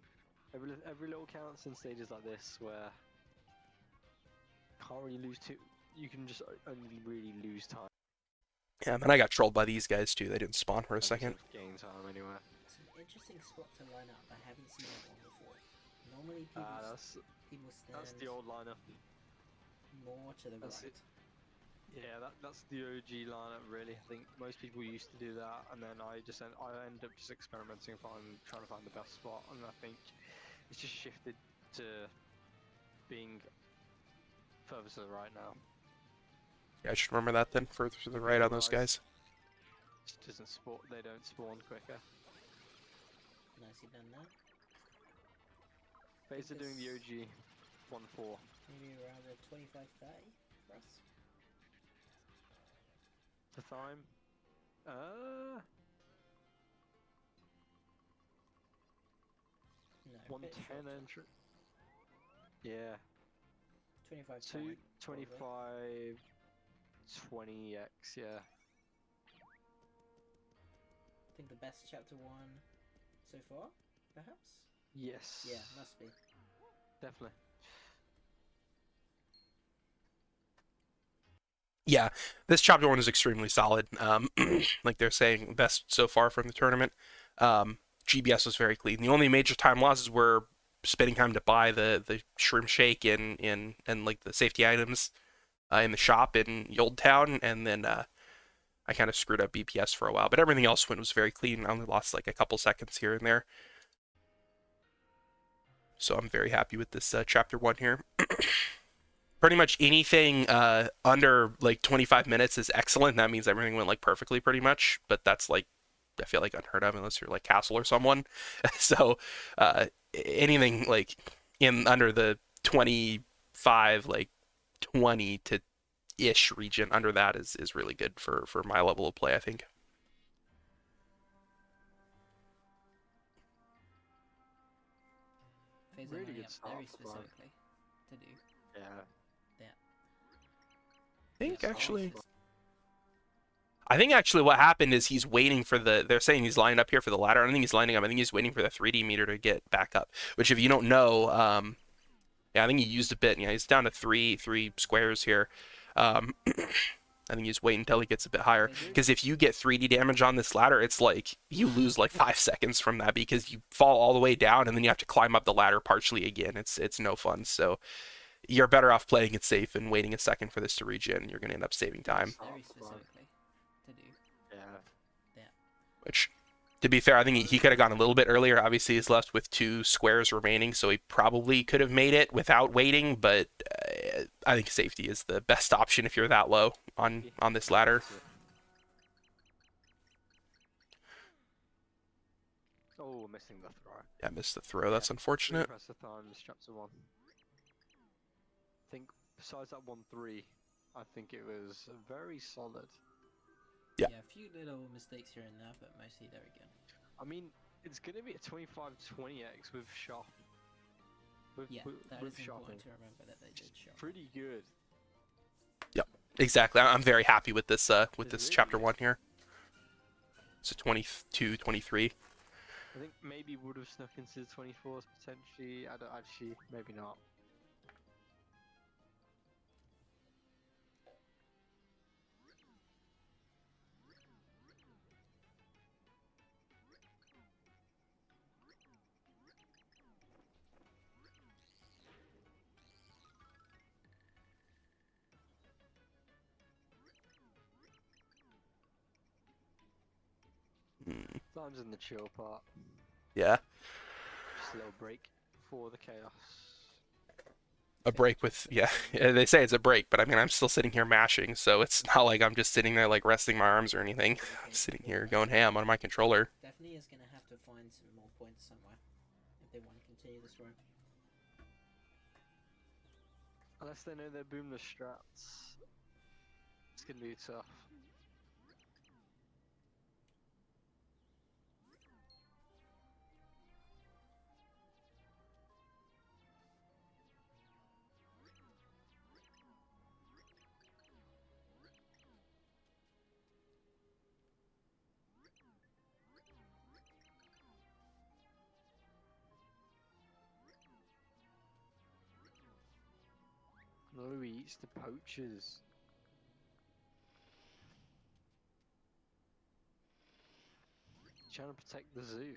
Every little counts in stages like this where can't really lose too. You can just only really lose time Yeah, and then I got trolled by these guys too. They didn't spawn for a instead second. of gain time anyway. It's an interesting spot to line up. I haven't seen that one before. Normally people That's stand the old lineup. more to the That's right. it. Yeah, that's the OG lineup really. I think most people used to do that, and then I end up just experimenting, trying to find the best spot, and I think it's just shifted to being further to the right now. Yeah, I should remember that then. Further to the right on those guys. Just doesn't spawn. They don't spawn quicker. Nicely done there. Phazer doing the OG 1-4. Maybe around a 25-30 for us. The time. No, 110 entry. Yeah. 25 25 20x, yeah. I think the best chapter 1 so far, perhaps? Yes. Yeah, must be. Definitely. Yeah, this chapter 1 is extremely solid. Like they're saying, best so far from the tournament. GBS was very clean. The only major time losses were spending time to buy the shroom shake and like the safety items in the shop in Old Town, and then I kind of screwed up BPS for a while. But everything else was very clean. I only lost like a couple seconds here and there. So I'm very happy with this chapter 1 here. Pretty much anything under like 25 minutes is excellent. That means everything went like perfectly pretty much, but that's like I feel like unheard of unless you're like Castle or someone. So anything like in under the 25 like 20 to ish region under that is really good for my level of play, I think. Phaser Really lining good up start very for Brian. specifically to do Yeah. that. I think Yes, actually awesome. I think actually what happened is he's waiting for they're saying he's lined up here for the ladder. I don't think he's lining up. I think he's waiting for the 3D meter to get back up, which if you don't know, yeah, I think he used a bit. Yeah, he's down to three squares here. I think he's waiting until he gets a bit higher. Because if you get 3D damage on this ladder, it's like you lose like 5 seconds from that because you fall all the way down and then you have to climb up the ladder partially again. It's no fun. So you're better off playing it safe and waiting a second for this to regen. You're gonna end up saving time. Very specifically to do Yeah. that. Which, to be fair, I think he could have gone a little bit earlier. Obviously, he's left with 2 squares remaining, so he probably could have made it without waiting. But I think safety is the best option if you're that low on this ladder. Oh, missing the throw. Yeah, missed the throw. That's Really unfortunate. impressive times, chapter 1. I think besides that 1-3, I think it was very solid. Yeah. A few little mistakes here and there, but mostly there again. I mean, it's going to be a 25-20x with shop. Yeah, that with is shopping. important to remember that they did shop. Pretty good. Yep. Exactly. I'm very happy with this It's really chapter good. 1 here. It's a 22, 23. I think maybe would have snuck into the 24s potentially. I don't actually, maybe not. Time's in the chill part. Yeah. Just a little break before the chaos. A break with, yeah. They say it's a break, but I mean, I'm still sitting here mashing, so it's not like I'm just sitting there like resting my arms or anything. I'm sitting here going ham on my controller. Definitely is going to have to find some more points somewhere if they want to continue this run. Unless they know their boomless strats, it's gonna be tough. No, he eats the poachers. Trying to protect the zoo.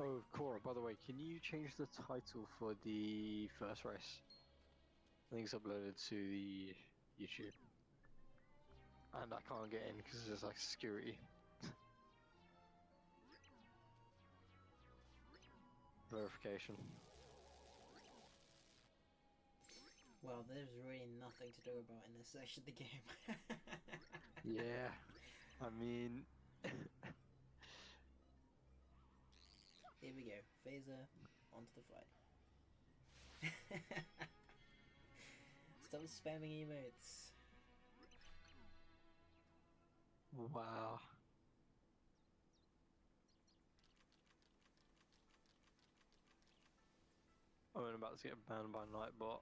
Oh, Cora, by the way, can you change the title for the first race? I think it's uploaded to the YouTube. And I can't get in because there's like security. Verification. Well, there's really nothing to do about in this section of the game. Yeah, I mean... Here we go. Phaser onto the flight. Stop spamming emotes. Wow. I'm about to get banned by Nightbot.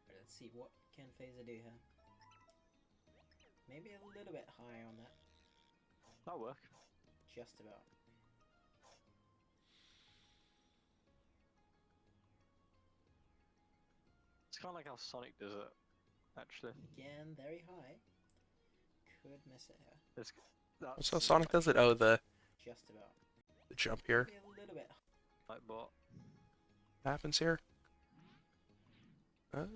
Let's see, what can Phaser do here? Maybe a little bit higher on that. That'll work. Just about. It's kind of like how Sonic does it, actually. Again, very high. Could miss it here. That's So Sonic does it. Oh, the Just about. jump here. Maybe a little bit. Nightbot. What happens here? Let's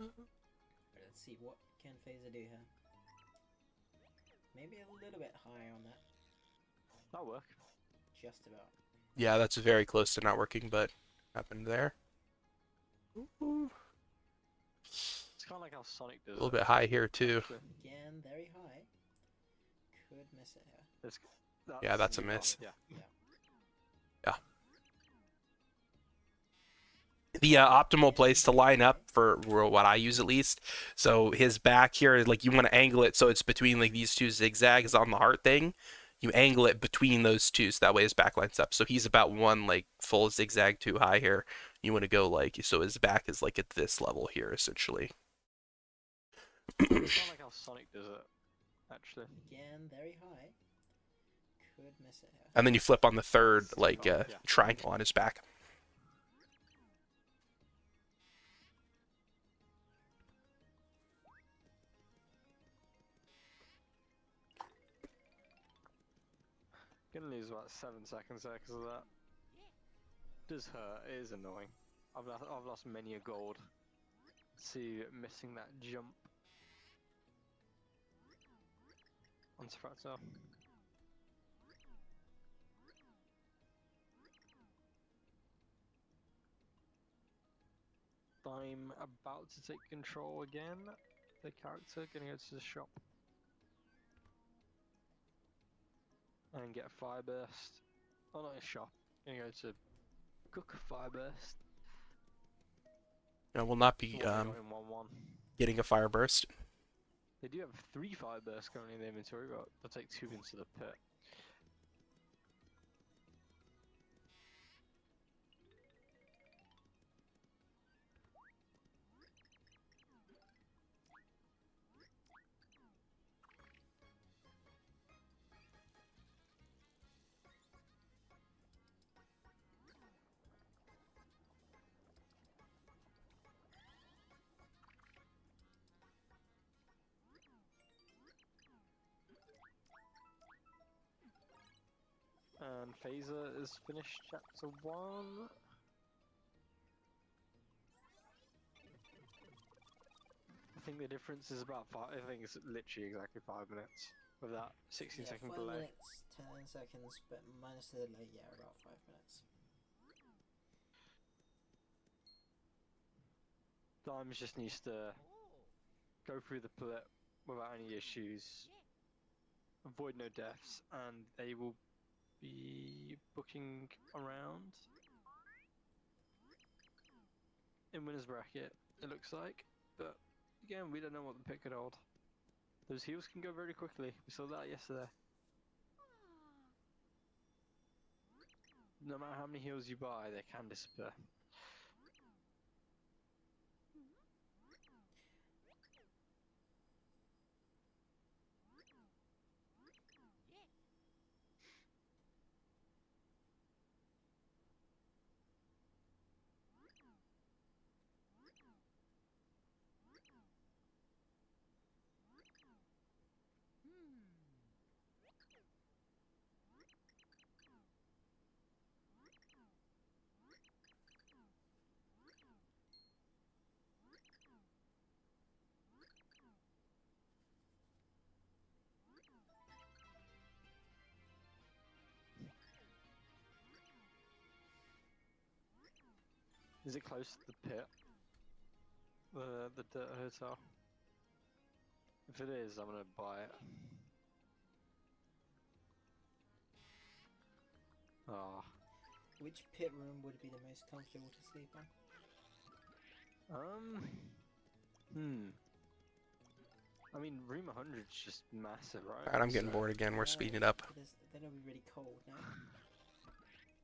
see, what can Phaser do here? Maybe a little bit higher on that. That'll work. Just about. Yeah, that's very close to not working, but happened there. Ooh. It's kind of like how Sonic does A little it. bit high here too. Actually. Again, very high. Could miss it here. Yeah, that's a miss. Yeah. Yeah. The optimal place to line up for what I use at least. So his back here, like you want to angle it so it's between like these two zigzags on the heart thing. You angle it between those two, so that way his back lines up. So he's about one like full zigzag too high here. You want to go like so his back is like at this level here essentially. It's kind of like how Sonic does it. Actually. Again, very high. Could miss it here. And then you flip on the third like Yeah. triangle on his back. Gonna lose about 7 seconds there because of that. Does hurt, it is annoying. I've lost many a gold to missing that jump onto Fractal. I'm about to take control again. The character gonna go to the shop and get a fire burst. Oh, not a shop. Gonna go to cook a fire burst. Will not be In 1-1. getting a fire burst. They do have 3 fire bursts currently in the inventory, but they'll take 2 into the pit. And Phazer is finished chapter 1. I think the difference is about 5. I think it's literally exactly 5 minutes. with that 16-second 5 delay. minutes, 10 seconds, but minus the delay, yeah, about 5 minutes. Dimes just needs to go through the split without any issues, avoid no deaths, and they will be booking around in winner's bracket, it looks like. But again, we don't know what the pick could hold. Those heals can go very quickly. We saw that yesterday. No matter how many heals you buy, they can disappear. Is it close to the pit? The dirt hotel? If it is, I'm gonna buy it. Ah. Which pit room would be the most comfortable to sleep on? I mean, room 100's just massive, right? Alright, I'm getting So, bored again. We're speeding it up. Then it'll be really cold, no?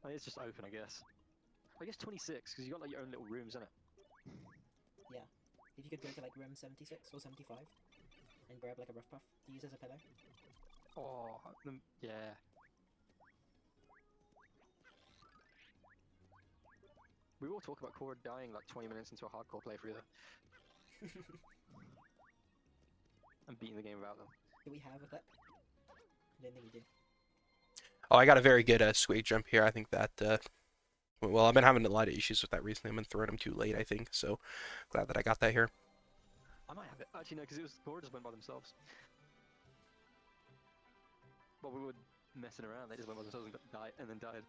I mean, it's just open, I guess. I guess 26, because you got like your own little rooms, innit? Yeah. If you could go to like room 76 or 75 and grab like a rough puff to use as a pillow. Oh, yeah. We will talk about Cora dying like 20 minutes into a hardcore playthrough though, and beating the game without them. Do we have a clip? I don't think we do. Oh, I got a very good squig jump here. I think that, well, I've been having a lot of issues with that recently. I've been throwing them too late, I think. So glad that I got that here. I might have it. Actually, no, because it was Cora just went by themselves. Well, we were messing around. They just went by themselves and died, and then died.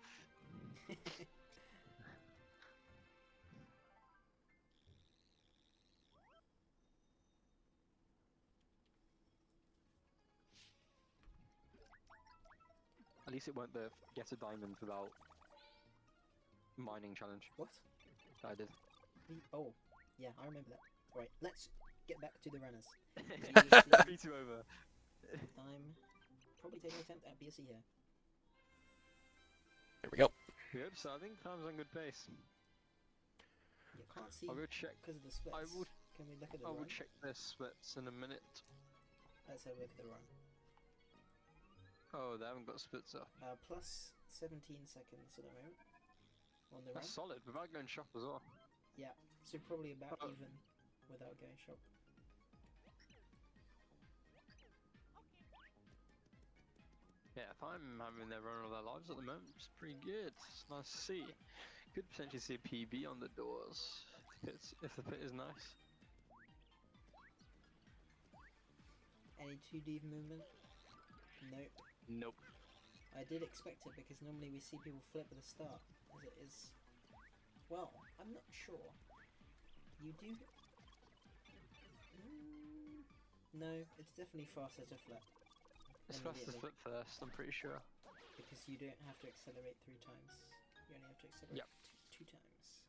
At least it weren't the get a diamond without mining challenge. What? I did. Oh, yeah, I remember that. Alright, let's get back to the runners. 3-2 over. I'm probably taking an attempt at BSC here. There we go. We hope so. I think time's on good pace. You can't see I'll go check. because of the splits. I will. Can we look at the I run? will check their splits in a minute. Let's have a look at the run. Oh, they haven't got splits up. Plus 17 seconds at the moment on the run. That's solid without going shop as well. Yeah, so probably about Oh. even without going shop. Yeah, if I'm having their run of their lives at the moment, it's pretty good. It's nice to see. Could potentially see a PB on the doors if the pit is nice. Any 2D movement? Nope. Nope. I did expect it because normally we see people flip at the start, as it is. Well, I'm not sure. You do. No, it's definitely faster to flip. It's faster to flip first, I'm pretty sure. Because you don't have to accelerate 3 times. You only have to accelerate Yep. two times.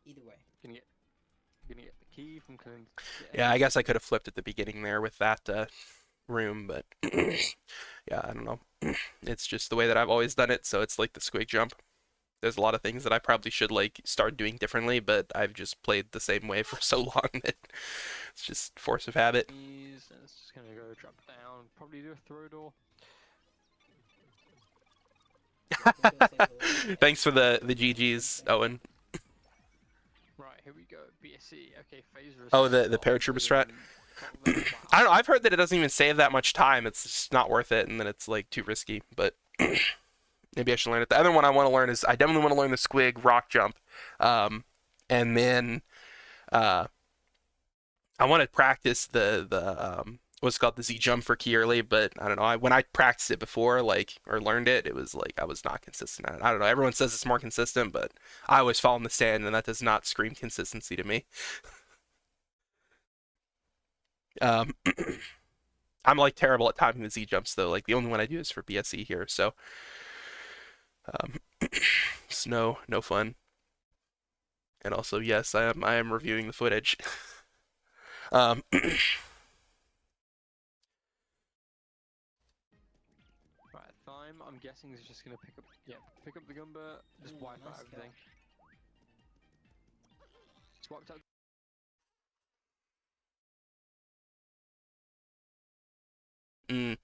Either way. Gonna get the key from Clint. Yeah, I guess I could have flipped at the beginning there with that room, but yeah, I don't know. It's just the way that I've always done it, so it's like the squig jump. There's a lot of things that I probably should like start doing differently, but I've just played the same way for so long that it's just force of habit. It's just gonna go drop down, probably do a throw door. Thanks for the GGs, Owen. Right, here we go. BSC. Okay, Phazer. Oh, the paratrooper strat. I don't know. I've heard that it doesn't even save that much time. It's just not worth it, and then it's like too risky. But maybe I should learn it. The other one I want to learn is I definitely want to learn the squig rock jump, and then I want to practice the what's called the Z jump for key early, but I don't know. When I practiced it before, like or learned it, it was like I was not consistent at it. I don't know. Everyone says it's more consistent, but I always fall in the sand, and that does not scream consistency to me. Um, I'm like terrible at timing the Z jumps though. Like the only one I do is for BSE here, so um, it's no fun. And also, yes, I am reviewing the footage. um, Right, Thyme, I'm guessing is just gonna pick up the Goomba, just Ooh, wipe out nice everything. kill. Just wiped out. mm,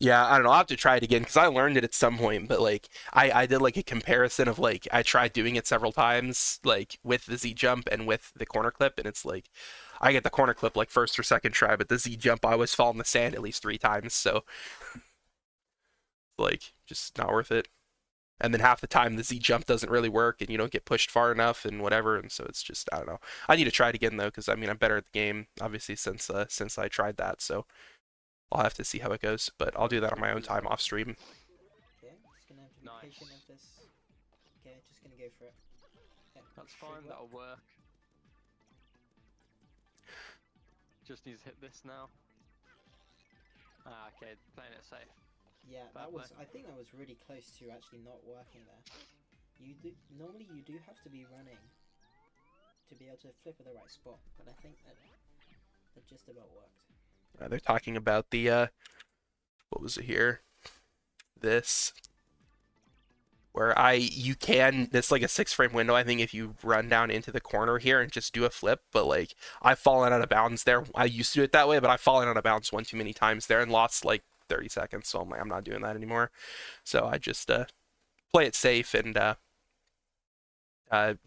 Yeah, I don't know. I'll have to try it again because I learned it at some point, but like I did like a comparison of like I tried doing it several times, like with the Z jump and with the corner clip, and it's like I get the corner clip like first or second try, but the Z jump I always fall in the sand at least 3 times, so like just not worth it. And then half the time the Z jump doesn't really work, and you don't get pushed far enough and whatever, and so it's just I don't know. I need to try it again though, because I mean I'm better at the game obviously since I tried that, so I'll have to see how it goes, but I'll do that on my own time off stream. Okay, just gonna have to be patient Nice. with this. Okay, just gonna go for it. Yep, That's should fine. work. That'll work. Just needs to hit this now. Ah, okay, playing it safe. Yeah, Fair that play. was. I think that was really close to actually not working there. You do normally you do have to be running to be able to flip at the right spot, but I think that just about worked. They're talking about the what was it here? This where I you can it's like a 6 frame window I think if you run down into the corner here and just do a flip, but like I've fallen out of bounds there. I used to do it that way, but I've fallen out of bounds one too many times there and lost like 30 seconds. So I'm like I'm not doing that anymore. So I just play it safe and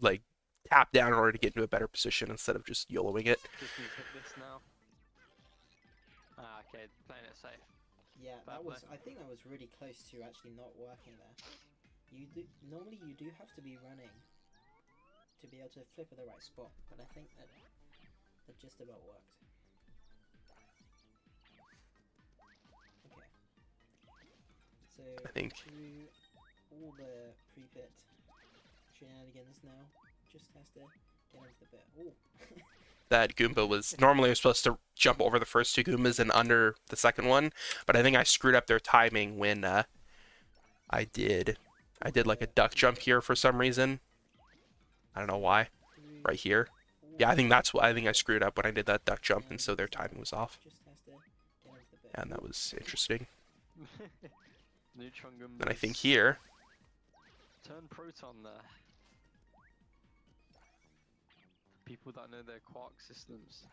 like tap down in order to get into a better position instead of just YOLOing it. Just needs to hit this now. Ah, okay, playing it safe. Yeah, Fair that play. was. I think that was really close to actually not working there. You do normally you do have to be running to be able to flip at the right spot, but I think that just about worked. Okay. So I think through all the pre-pit shenanigans now, just has to get into the bit. Oh. that Goomba was normally I was supposed to jump over the first two Goombas and under the second one, but I think I screwed up their timing when I did I did like a duck jump here for some reason. I don't know why. Right here. Yeah, I think that's what I think I screwed up when I did that duck jump, and so their timing was off. Just has to get into the bit. And that was interesting. Neutron And I think Goombas. here, Turn Proton there. People that know their quark systems.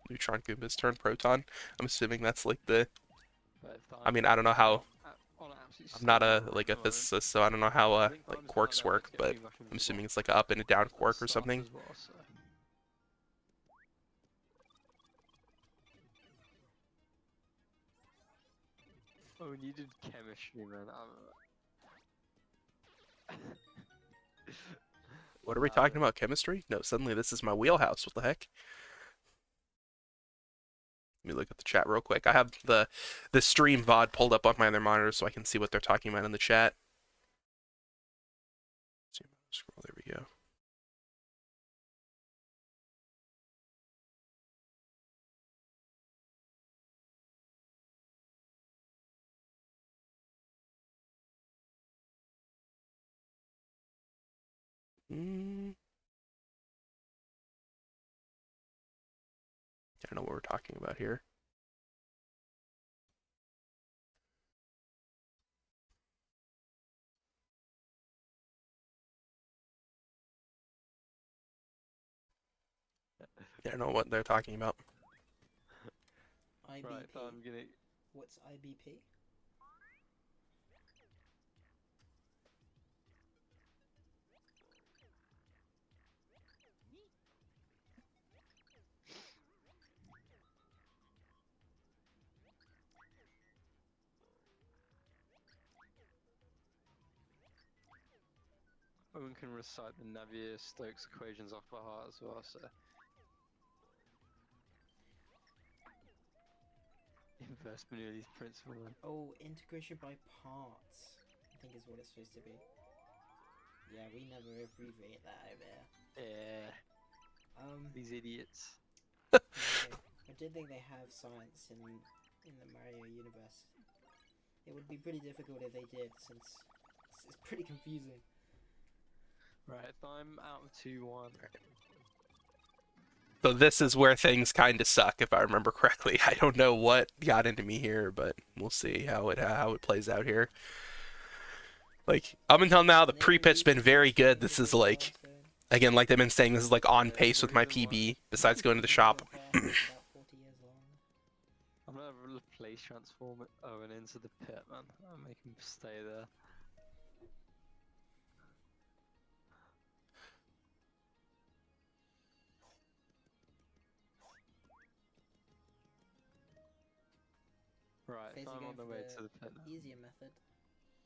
Neutron Goombas turn Proton. I'm assuming that's like the. But I mean, I don't know how. on an absolute I'm not stinker a run like at a the moment. physicist, so I don't know how I think like Thyme's gone out quarks there and work, to get a but few mushrooms I'm as well. assuming it's like a up and a down And quark or start something. as well, so. Oh, and you did chemistry, man. What are we talking about? Chemistry? No, suddenly this is my wheelhouse. What the heck? Let me look at the chat real quick. I have the stream VOD pulled up on my other monitor so I can see what they're talking about in the chat. Scroll, there we go. I don't know what we're talking about here. I don't know what they're talking about. IBP. Right, I'm gonna. What's IBP? Owen can recite the Navier-Stokes equations off by heart as well, so... Inverse Bernoulli's principle. Oh, integration by parts, I think is what it's supposed to be. Yeah, we never abbreviate that over here. Yeah, these idiots. No, I did think they have science in the Mario universe. It would be pretty difficult if they did, since it's pretty confusing. Right, if I'm out of 2-1. So this is where things kind of suck, if I remember correctly. I don't know what got into me here, but we'll see how it plays out here. Like up until now, the And they pre-pit's been released very good. the This is Game like Pass, so again, like they've been saying, this is like on pace the with my reason why- PB. Besides going to the the shop. Game Pass is about 40 years long. I'm gonna place transform Owen into the pit, man. I'll make him stay there. Right, if Phazer I'm going on the for way the to the pit now. easier method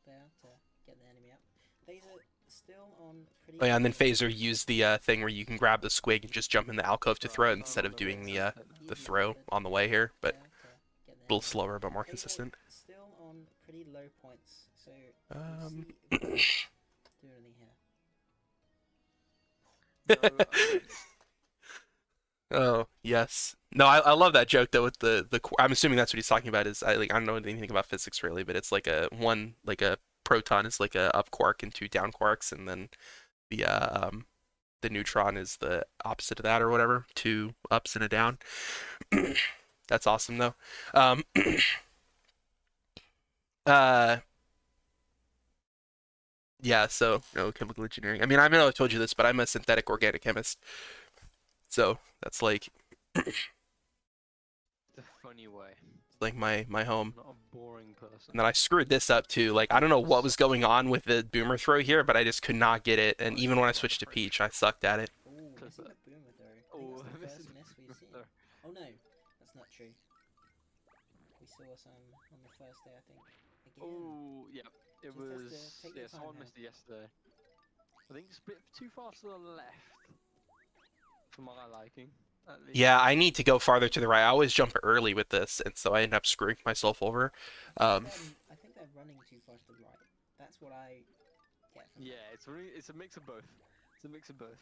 there to get the enemy up. Phazer still on pretty. Oh yeah, and then low. Phazer used the thing where you can grab the squig and just jump in the alcove to Right, throw it if I'm instead on of the way doing to the the pit now. the Easier throw method on the way here, but there to get the a little enemy up. slower but more Phazer consistent. still on pretty low points, so we'll Um, see if we can do anything here. No, Oh yes. No, I love that joke though with the I'm assuming that's what he's talking about. Is I don't know anything about physics really, but it's like a proton is like a up quark and two down quarks, and then the neutron is the opposite of that or whatever, two ups and a down. That's awesome though. Um, uh, yeah. So no chemical engineering. I mean, I know I told you this, but I'm a synthetic organic chemist. So that's the funny way. like my home. I'm not a boring person. And then I screwed this up too. Like I don't know what was going on with the boomer throw here, but I just could not get it. And even when I switched to Peach, I sucked at it. Oh, Clip missing it. the boomer throw. I Oh, think that's this the is first miss we've seen. throw. Oh no, that's not true. We saw some on the first day, I think. Again. Oh, yeah. It Just have to was. take your Yeah, time someone now. missed it yesterday. I think it's a bit too far to the left. For my liking, at least. Yeah, I need to go farther to the right. I always jump early with this, and so I end up screwing myself over. I think they're running too far to the right. That's what I get from Yeah, it's a mix of both. It's a mix of both.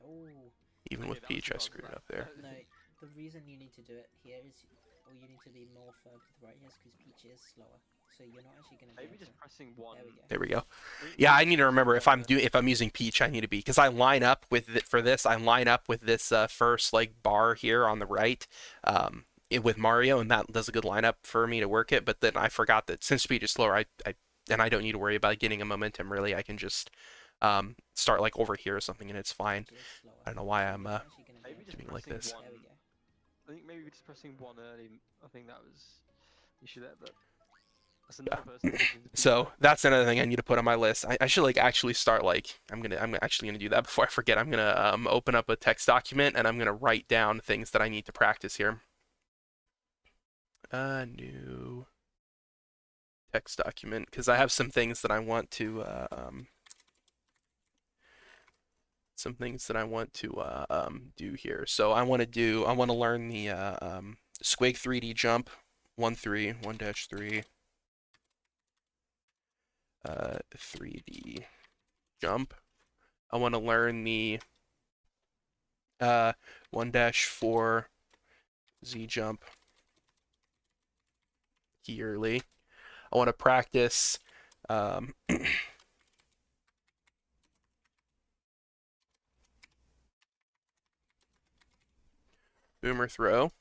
that. Oh, Even Okay, with that was Peach, too I far to screwed the it up left. there. no, the reason you need to do it here is, or you need to be more further to the right here is because Peach is slower. So you're not actually going to be Maybe able just to... pressing one. There we go. There we go. Maybe Yeah, I just need to pressing remember one, if I'm using Peach, I need to be because I line up with it for this. I line up with this first like bar here on the right, with Mario, and that does a good lineup for me to work it. But then I forgot that since Peach is slower, I don't need to worry about getting a momentum. Really, I can just start like over here or something, and it's fine. Peach is slower. I don't know why So I'm you're not actually going to be Maybe able just doing like pressing this. one. There we go. I think maybe just pressing one early. I think that was the issue there, but that's another person. So that's another thing I need to put on my list. I should like actually start like I'm actually gonna do that before I forget. I'm gonna open up a text document and I'm gonna write down things that I need to practice here. New text document because I have some things that I want to do here. So I want to learn the Squig 3D jump 1-3 1-3 3D jump. I want to learn the 1-4 Z jump yearly. I want to practice boomer throw.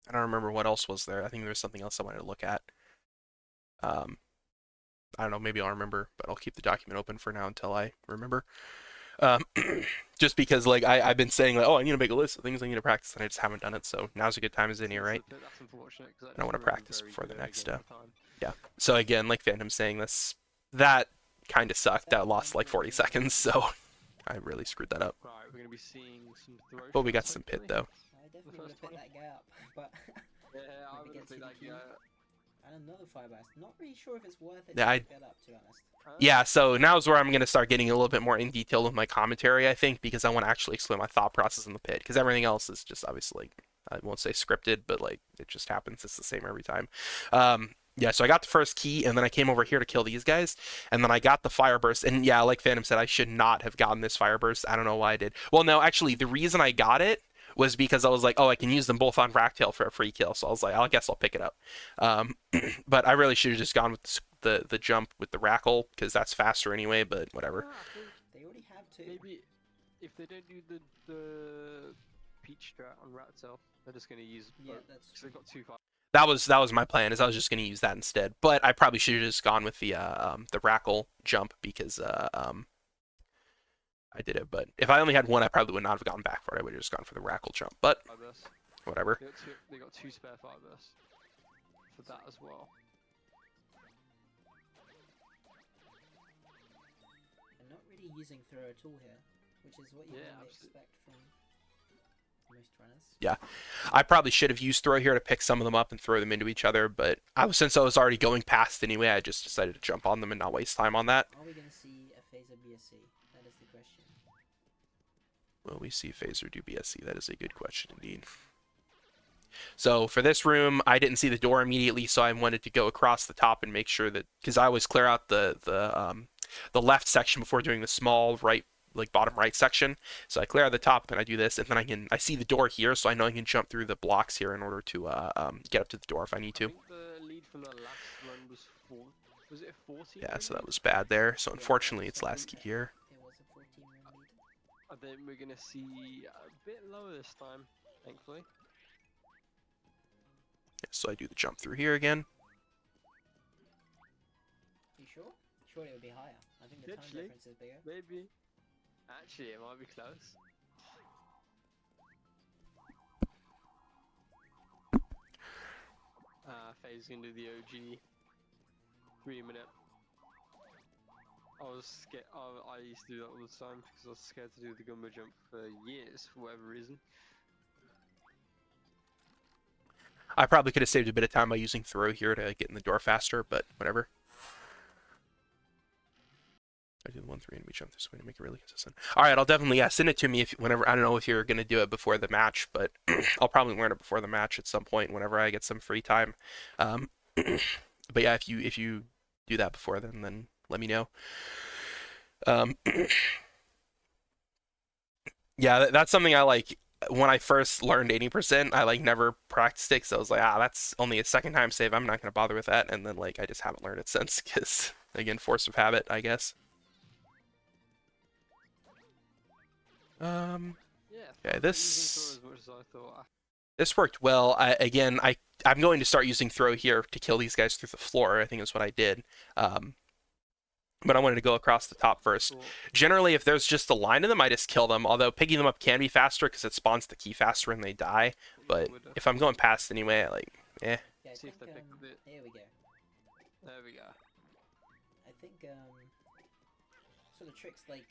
I don't remember what else was there. I think there was something else I wanted to look at. I don't know, maybe I'll remember, but I'll keep the document open for now until I remember. Um, just because like I've been saying like, oh, I need to make a list of things I need to practice, and I just haven't done it. So now's a good time as any, right? That's unfortunate. And I want to practice before the next. Yeah. So again, like Phantom's saying, that kind of sucked. That lost like 40 seconds, so I really screwed that up. Right, we're gonna be seeing some throw But we got shots, some pit hopefully. though. I definitely would have picked that guy up, but Yeah, I we would get have picked that TDQ. guy. and another fire burst. Not really sure if it's worth it Yeah, to I pick that up, to be honest. Yeah, so now's where I'm going to start getting a little bit more in detail with my commentary, I think, because I want to actually explain my thought process in the pit, because everything else is just obviously, like, I won't say scripted, but like it just happens. It's the same every time. Yeah, so I got the first key, and then I came over here to kill these guys, and then I got the fire burst. And yeah, like Phantom said, I should not have gotten this fire burst. I don't know why I did. Well, no, actually, the reason I got it was because I was like, oh, I can use them both on Ractail for a free kill. So I was like, I guess I'll pick it up. Um, but I really should have just gone with the jump with the Rackle because that's faster anyway. But whatever. I think They already have two. maybe if they don't do the peach strat on Ratzel, they're just gonna use Yeah, both. that's 'Cause true. they've got two fire. That was my plan. Is I was just going to use that instead. But I probably should have just gone with the Rackle jump because I did it. But if I only had one, I probably would not have gone back for it. I would have just gone for the Rackle jump. But Fire burst. whatever. They got two spare fire bursts for that as well. And not really using throw at all here, which is what you Yeah, normally absolutely. expect from most runners. Yeah, I probably should have used throw here to pick some of them up and throw them into each other. But since I was already going past anyway, I just decided to jump on them and not waste time on that. Are we going to see a Phazer BSC? That is the question. Will we see Phazer do BSC? That is a good question indeed. So for this room, I didn't see the door immediately, so I wanted to go across the top and make sure that because I always clear out the left section before doing the small right, like bottom right section. So I clear out the top, and I do this, and then I see the door here, so I know I can jump through the blocks here in order to get up to the door if I need I to. think the lead from the last run was was it 14? Yeah, so maybe? that was bad there. So Yeah, unfortunately, it's I last key think here. It was a 14 run lead. I think we're gonna see a bit lower this time, thankfully. Yeah, so I do the jump through here again. You sure? Surely it would be higher. I think the time Actually. difference is bigger. Maybe. Actually, it might be close. Phaze gonna do the OG 3-minute. I was scared. I used to do that all the time because I was scared to do the Gumbo jump for years for whatever reason. I probably could have saved a bit of time by using throw here to get in the door faster, but whatever. I do the 1-3 and we jump this way to make it really consistent. All right, I'll definitely send it to me if whenever. I don't know if you're gonna do it before the match, but I'll probably learn it before the match at some point whenever I get some free time. But yeah, if you do that before then let me know. Yeah, that's something I like. When I first learned 80%, I like never practiced it, so I was like, that's only a second time save. I'm not gonna bother with that, and then like I just haven't learned it since, because again, force of habit, I guess. Yeah. Okay, Using throw as much as I thought. this worked well. I'm going to start using throw here to kill these guys through the floor. I think is what I did. But I wanted to go across the top first. Generally, if there's just a line of them, I just kill them. Although picking them up can be faster because it spawns the key faster when they die. But if I'm going past anyway, Yeah, I See if think, they pick up it. here we go. There we go. I think sort of tricks like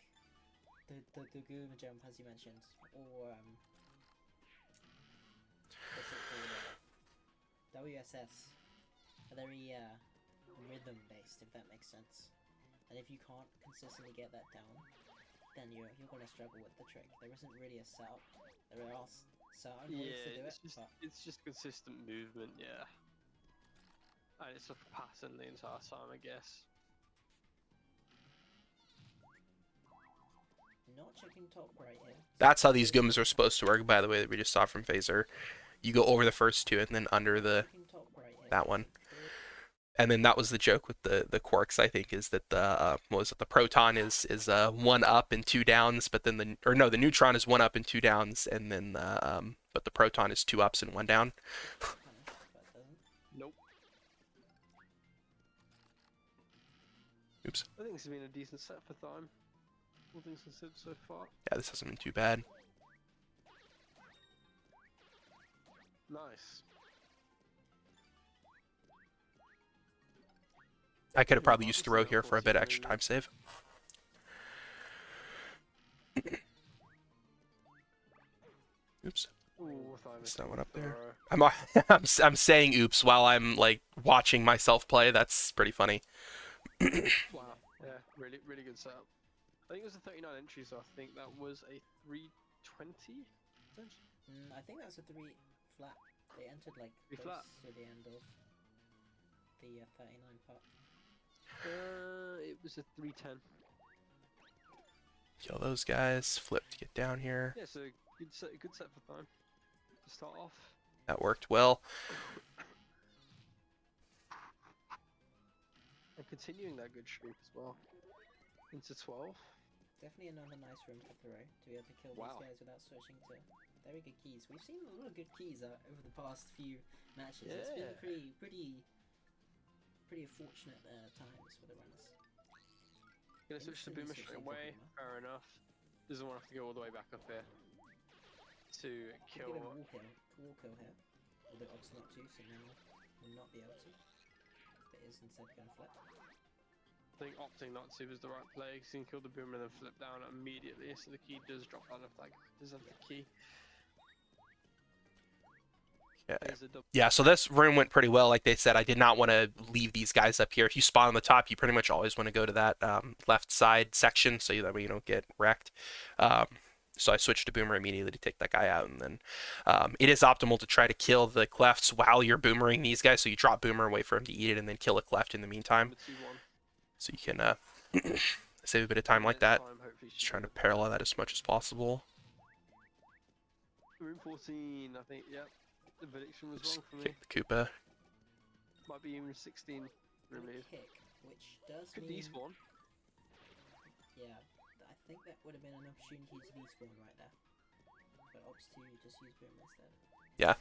the Goom jump as you mentioned, or what's it called? WSS are very rhythm based, if that makes sense. And if you can't consistently get that down, then you're gonna struggle with the trick. There isn't really a setup. There are certain ways to do it, but it's just consistent movement, yeah. And it's a pattern the entire time, I guess. not checking top right here. that's how these gooms are supposed to work. By the way, that we just saw from Phazer. You go over the first two and then under Checking top right here. that one. And then that was the joke with the quirks, I think, is that the what was it? The proton is 1 up and 2 downs, but then the neutron is 1 up and 2 downs, and then but the proton is 2 ups and 1 down. Punished, but it doesn't. Nope. Oops. I think this has been a decent set for time. All things considered so far. Yeah, this hasn't been too bad. Nice. I could have probably Yeah, used obviously throw not here for a bit 14 extra maybe. time save. Oops. Ooh, Ooh, I thought I Is missed that one one up for the there? row. I'm saying oops while I'm like watching myself play. That's pretty funny. Wow. Yeah, really, really good setup. I think it was a 39 entry, so I think that was a 320. I think that's a 3 flat. They entered like Three close flat. to the end of the 39 part. It was a 310. Kill those guys. Flip to get down here. Yeah, so good set for time to start off. That worked well. And continuing that good streak as well. Into 12. Definitely another nice room for Thoreau to be able to kill Wow. these guys without switching to very good keys. We've seen a lot of good keys over the past few matches. It's been Yeah. pretty fortunate times for the runners. Gonna switch to Instantly Boomer switching straight to away. Boomer. Fair enough. Doesn't want to have to go all the way back up here to Could kill. get a wall kill here, although opts not to, so now will not be able to. But is instead going to flip. I think opting not to was the right play because he can kill the Boomer and then flip down immediately. So the key does drop out of that. Does have the key. Yeah. There's a double. Yeah, so this room went pretty well. Like they said, I did not want to leave these guys up here. If you spawn on the top, you pretty much always want to go to that left side section so that way you don't get wrecked. So I switched to Boomer immediately to take that guy out. And then it is optimal to try to kill the clefts while you're boomering these guys. So you drop Boomer, wait for him to eat it, and then kill a cleft in the meantime. Number 2-1. So you can save a bit of time like that. Hopefully Just trying to parallel that as much as possible. Room 14, I think. Yep. The prediction was Just wrong for me. kick the Koopa. Might be even 16 room Gonna lead. kick, which does Could mean despawn. yeah, I think that would have been an opportunity to despawn right there. But opts to just use Boomer instead. Yeah,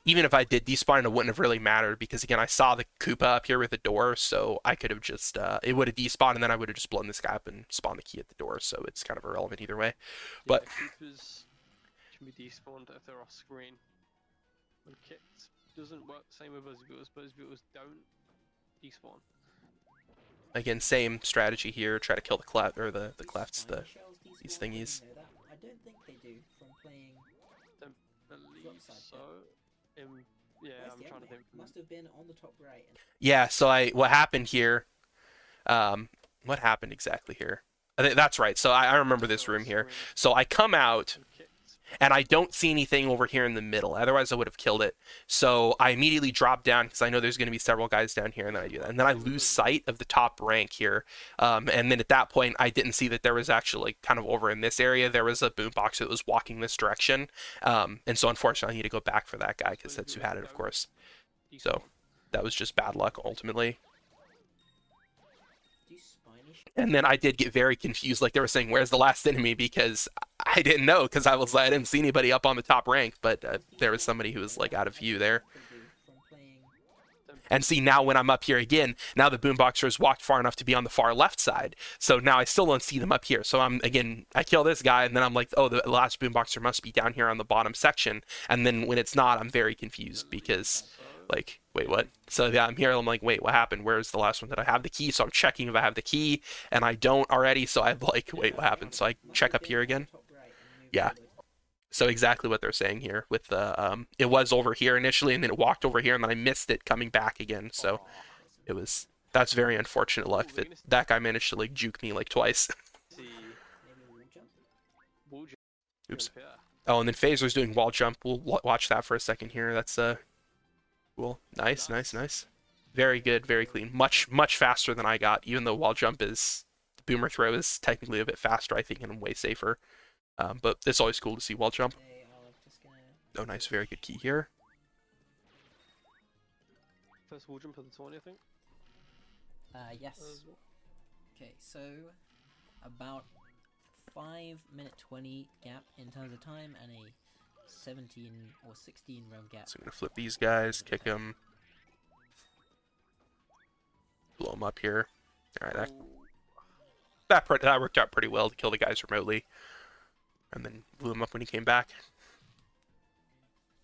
even if I did despawn, it wouldn't have really mattered because again, I saw the Koopa up here with the door, so I could have just it would have despawned and then I would have just blown this guy up and spawned the key at the door. So it's kind of irrelevant either way. But yeah, Coopers can be despawned if they're off screen. When kicked, doesn't work the same with Buzzy Beetles. Buzzy Beetles don't despawn. again, same strategy here. Try to kill the cleft or the clefts, Spiny shells these despawn? I thingies. didn't know that. I don't think they do from playing. Don't believe Flopside so. Yeah, Where's I'm the trying to enemy? think. Must have been on the top right. Yeah. So what happened here? What happened exactly here? I think that's right. So I remember this room here. So I come out. And kicked. And I don't see anything over here in the middle. Otherwise, I would have killed it. So I immediately drop down because I know there's going to be several guys down here, and then I do that. And then I lose sight of the top rank here. And then at that point, I didn't see that there was actually kind of over in this area, there was a boombox that was walking this direction. And so unfortunately, I need to go back for that guy because that's who had it, of course. So that was just bad luck ultimately. Do spiny shells? And then I did get very confused, like they were saying, "Where's the last enemy?" Because I didn't know, because I didn't see anybody up on the top rank, but there was somebody who was like out of view there. From playing. And see, now when I'm up here again, now the boomboxer has walked far enough to be on the far left side. So now I still don't see them up here. So I kill this guy, and then I'm like, oh, the last boomboxer must be down here on the bottom section. And then when it's not, I'm very confused because, like, wait, what? So yeah, I'm here. I'm like, wait, what happened? Where's the last one? Did I have the key? So I'm checking if I have the key, and I don't already. So I'm like, wait, what happened? So I check up here again. Yeah. So exactly what they're saying here with the it was over here initially, and then it walked over here, and then I missed it coming back again. So that's very unfortunate luck that guy managed to like juke me like twice. See. Oops. Oh, and then Phazer's doing wall jump. We'll watch that for a second here. That's cool. Nice. Very good, very clean. Much faster than I got. Even though wall jump is the boomer throw is technically a bit faster, I think, and way safer. But it's always cool to see wall jump. Oh, nice, very good key here. First wall jump of the tourney, I think. Yes. Okay, so about 5-minute 20 gap in terms of time and a 17 or 16 round gap. So I'm gonna flip these guys, kick them, blow them up here. All right, that worked out pretty well to kill the guys remotely, and then blew him up when he came back.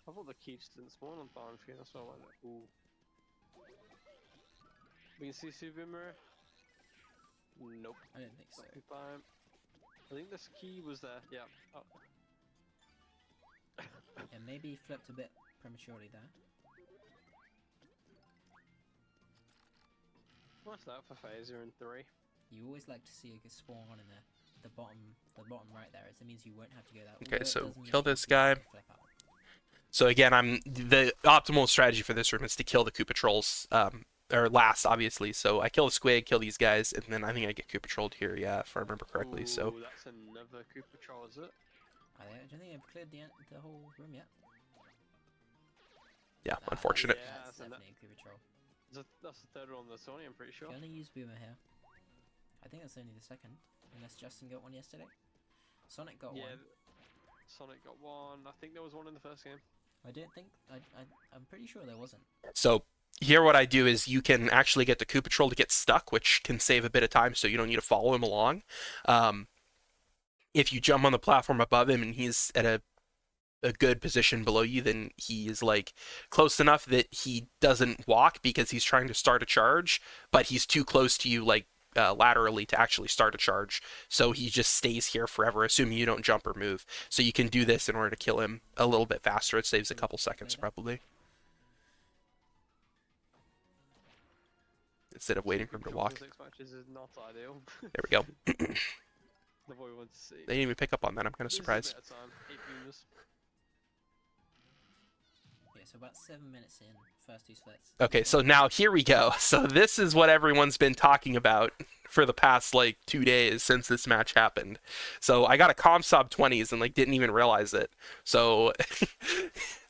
I thought the key just didn't spawn on time screen, that's why I went like, ooh. We can see Super Mirror. Nope. I don't think so. Time. I think this key was there, yeah. Oh. Yeah, maybe flipped a bit prematurely there. What's that for Phazer in 3? You always like to see a good spawn in the bottom right there. It means you won't have to go that. Okay, Although it so does mean kill you this do have guy. to flip out. So again, the optimal strategy for this room is to kill the Koopa trolls, or last, obviously. So I kill the squid, kill these guys, and then I think I get Koopa trolled here, yeah, if I remember correctly. So Ooh, that's another Koopa troll, is it? I don't think I've cleared the whole room yet. yeah, Nah, unfortunate. Yeah, That's so that- definitely a Koopa troll. That's the third one on the Sony, I'm pretty sure. Can only use Boomer here. I think that's only the second, unless Justin got one yesterday. Sonic got Yeah, one. Sonic got one. I think there was one in the first game. I don't think I'm pretty sure there wasn't. So here, what I do is you can actually get the Koopa troll to get stuck, which can save a bit of time, so you don't need to follow him along. If you jump on the platform above him and he's at a good position below you, then he is like close enough that he doesn't walk because he's trying to start a charge, but he's too close to you, like laterally, to actually start a charge. So he just stays here forever, assuming you don't jump or move. So you can do this in order to kill him a little bit faster. It saves a couple seconds probably, instead of waiting for him to walk. 6 matches is not ideal. There we go. The boy wants to see. They didn't even pick up on that. I'm kind of This is a surprised. bit of time. 8 boomers. Yeah, so about 7 minutes in, first 2 splits. Okay, so now here we go. So this is what everyone's been talking about for the past like 2 days since this match happened. So I got a ComSob 20s and like didn't even realize it. So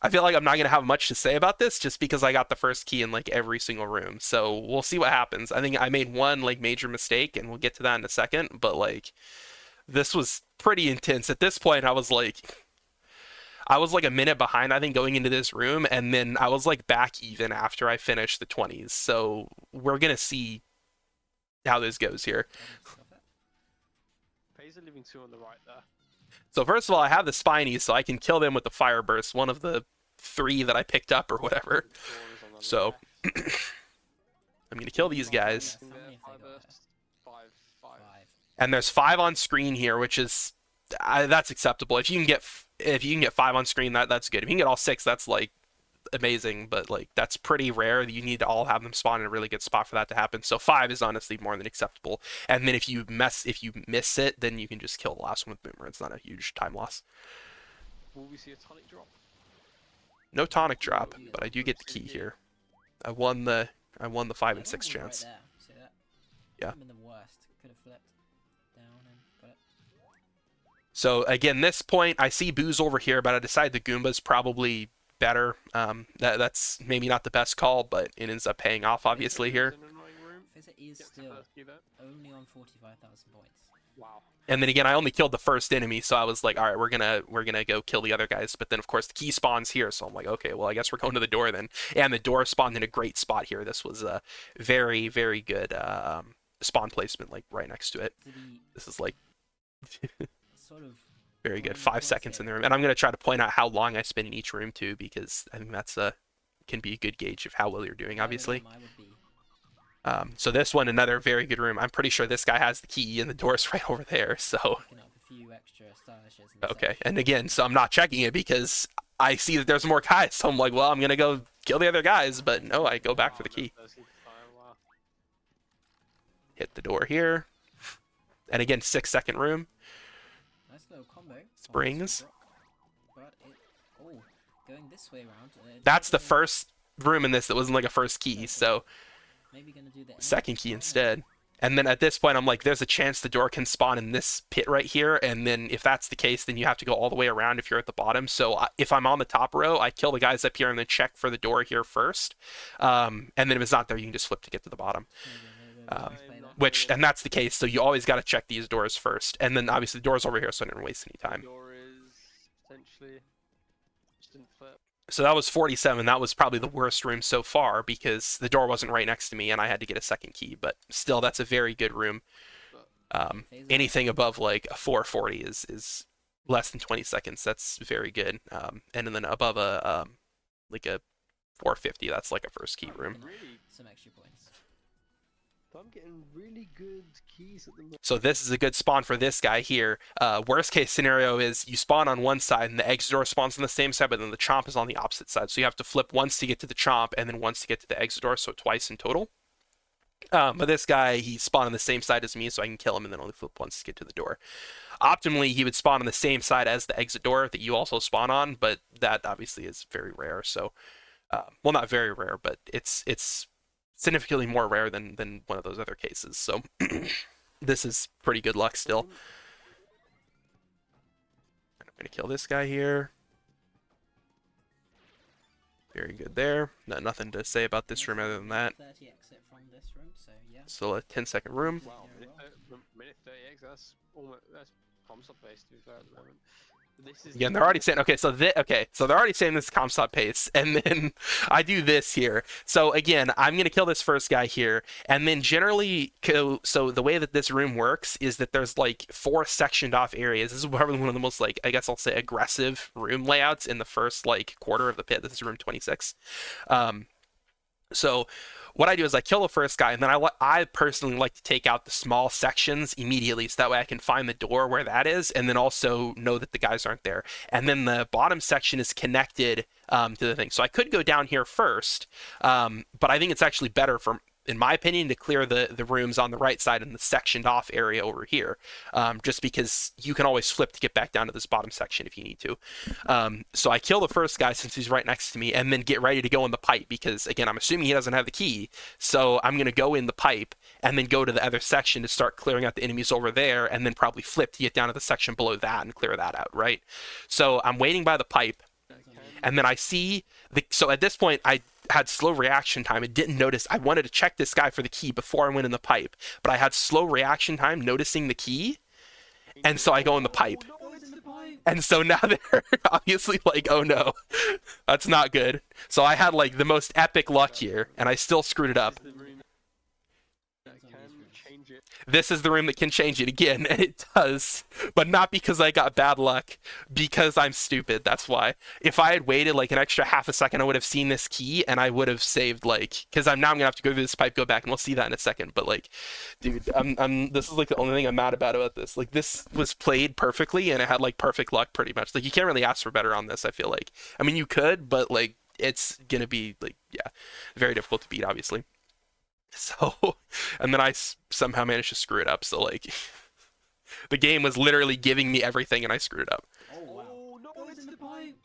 I feel like I'm not gonna have much to say about this just because I got the first key in like every single room. So we'll see what happens. I think I made one like major mistake and we'll get to that in a second, but like this was pretty intense. At this point I was like a minute behind, I think, going into this room, and then I was like back even after I finished the 20s. So we're gonna see how this goes here. Phazer leaving 2 on the right there. So first of all, I have the spinies, so I can kill them with the fire burst, one of the 3 that I picked up or whatever. Dawn is on the So left. I'm gonna kill these guys, How many have they got Five here? bursts. 5. 5. and there's 5 on screen here, which is that's acceptable. If you can get 5 on screen, that's good. If you can get all 6, that's like amazing, but like that's pretty rare. You need to all have them spawn in a really good spot for that to happen. So 5 is honestly more than acceptable. And then if you miss it, then you can just kill the last one with Boomer. It's not a huge time loss. Will we see a tonic drop? No tonic drop, but I do get the key here. I won the 5 and 6 Everyone chance. was right there. See that? Yeah. Could've been the worst. Could have flipped down and got it. So again, this point I see Booze over here, but I decide the Goomba's probably better. That's maybe not the best call, but it ends up paying off obviously here. It's an annoying room. Phazer is Gets the still first key there. only on 45,000 points. Wow. And then again, I only killed the first enemy, so I was like, all right, we're gonna go kill the other guys. But then of course the key spawns here, so I'm like, okay, well I guess we're going to the door then. And the door spawned in a great spot here. This was a very, very good spawn placement, like right next to it. Did he This is like sort of very good. 5 seconds in the room, and I'm gonna try to point out how long I spend in each room too, because I think that's can be a good gauge of how well you're doing, obviously. I would be. So this one, another very good room. I'm pretty sure this guy has the key and the door's right over there. So Picking up a few extra stylishes and okay, such. and again, so I'm not checking it because I see that there's more guys. So I'm like, well, I'm gonna go kill the other guys, but no, I go back for the key. First key time, wow. Hit the door here, and again, 6-second room. Nice little combo. Springs. But it. Oh, going this way around. That's the first room in this that wasn't like a first key, so Maybe gonna do the second key instead. And then at this point, I'm like, there's a chance the door can spawn in this pit right here. And then if that's the case, then you have to go all the way around if you're at the bottom. So if I'm on the top row, I kill the guys up here and then check for the door here first. And then if it's not there, you can just flip to get to the bottom. And that's the case. So you always got to check these doors first. And then obviously the door's over here, so I didn't waste any time. Door is potentially just didn't flip. So that was 47. That was probably the worst room so far because the door wasn't right next to me and I had to get a second key. But still, that's a very good room. Anything above like a 440 is less than 20 seconds. That's very good. And then above a like a 450, that's like a first key room. Really? Some extra points. But I'm getting really good keys at the moment. So this is a good spawn for this guy here. Worst case scenario is you spawn on one side and the exit door spawns on the same side, but then the chomp is on the opposite side. So you have to flip once to get to the chomp and then once to get to the exit door, so twice in total. But this guy, he spawned on the same side as me, so I can kill him and then only flip once to get to the door. Optimally, he would spawn on the same side as the exit door that you also spawn on, but that obviously is very rare. So, well, not very rare, but it's significantly more rare than one of those other cases. So this is pretty good luck still. I'm gonna kill this guy here. Very good there. Nothing to say about this room other than that. 30 exit from this room, so yeah. Still a 10-second room. Wow, minute 30x, that's almost, that's comms up base to be fair at the moment. This is Again, they're already saying so they're already saying this is Comstock pace, and then I do this here. So again, I'm gonna kill this first guy here, and then generally, so the way that this room works is that there's like 4 sectioned off areas. This is probably one of the most, like, I guess I'll say, aggressive room layouts in the first like quarter of the pit. This is room 26. So what I do is I kill the first guy, and then I personally like to take out the small sections immediately, so that way I can find the door where that is, and then also know that the guys aren't there. And then the bottom section is connected to the thing. So I could go down here first, but I think it's actually better in my opinion, to clear the rooms on the right side and the sectioned off area over here, just because you can always flip to get back down to this bottom section if you need to. So I kill the first guy since he's right next to me, and then get ready to go in the pipe, because again, I'm assuming he doesn't have the key, so I'm going to go in the pipe and then go to the other section to start clearing out the enemies over there, and then probably flip to get down to the section below that and clear that out, right? So I'm waiting by the pipe, and then I see so at this point I had slow reaction time and didn't notice. I wanted to check this guy for the key before I went in the pipe, but I had slow reaction time noticing the key, and so I go in the pipe. And so now they're obviously like, oh no, that's not good. So I had like the most epic luck here, and I still screwed it up. This is the room that can change it again, and it does, but not because I got bad luck, because I'm stupid. That's why. If I had waited like an extra half a second, I would have seen this key, and I would have saved, like, because I'm gonna have to go through this pipe, go back, and we'll see that in a second. But like, dude, this is like the only thing I'm mad about this. Like, this was played perfectly, and it had like perfect luck pretty much. Like, you can't really ask for better on this. I feel like. I mean, you could, but like, it's gonna be like, yeah, very difficult to beat, obviously. So, and then I somehow managed to screw it up. So like, the game was literally giving me everything, and I screwed it up. Oh wow! no, Goes in the pipe.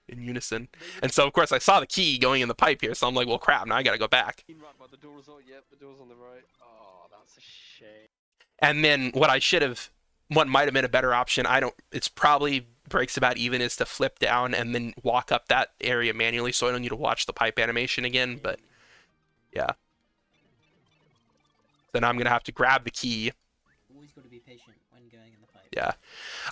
In unison. And so of course I saw the key going in the pipe here, so I'm like, well crap, now I gotta go back. Right by the doors. Yep, the door's on the right. Oh, that's a shame. And then what might have been a better option, it's probably breaks about even, is to flip down and then walk up that area manually, so I don't need to watch the pipe animation again. But yeah. Then I'm gonna have to grab the key. Always got to be patient when going in the pipe. Yeah,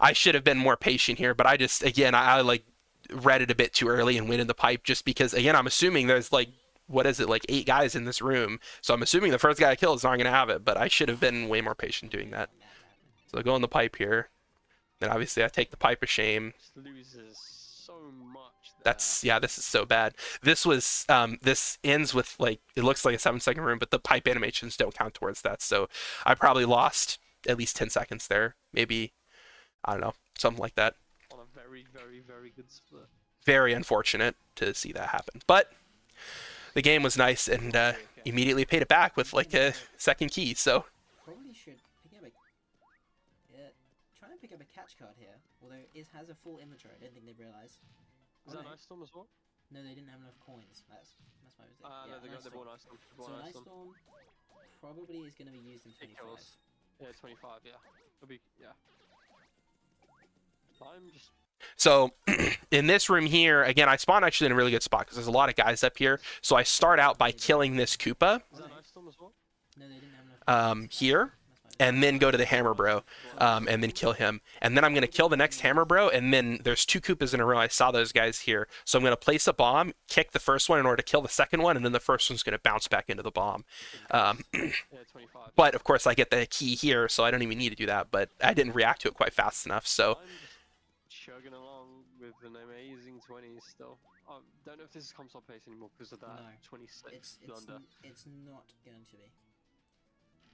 I should have been more patient here, but I like read it a bit too early and went in the pipe, just because again, I'm assuming there's like, what is it, like 8 guys in this room, so I'm assuming the first guy I kill is not gonna have it, but I should have been way more patient doing that. So I go in the pipe here, then obviously I take the pipe of shame. Loses so much. Yeah, this is so bad. This ends with, like, it looks like a 7-second room, but the pipe animations don't count towards that. So I probably lost at least 10 seconds there. Maybe, I don't know, something like that. On a very, very, very good split. Very unfortunate to see that happen. But the game was nice, and immediately paid it back with like a second key. So Probably should pick up trying to pick up a catch card here, although it has a full inventory. I don't think they realised. Is that an ice storm as well? No, they didn't have enough coins. That's my mistake. No, they bought an ice storm. So an ice storm probably is going to be used in 25. Yeah, 25. Yeah, it'll be I'm just. So in this room here, again, I spawn actually in a really good spot because there's a lot of guys up here. So I start out by killing this Koopa. Is that an ice storm as well? No, they didn't have enough. Here, and then go to the Hammer Bro, and then kill him. And then I'm gonna kill the next Hammer Bro, and then there's 2 Koopas in a row. I saw those guys here, so I'm gonna place a bomb, kick the first one in order to kill the second one, and then the first one's gonna bounce back into the bomb. Yeah, 25. But of course, I get the key here, so I don't even need to do that. But I didn't react to it quite fast enough, so. I'm just chugging along with an amazing 20s still. I don't know if this is console pace anymore because of that No. 26 It's blunder. not going to be.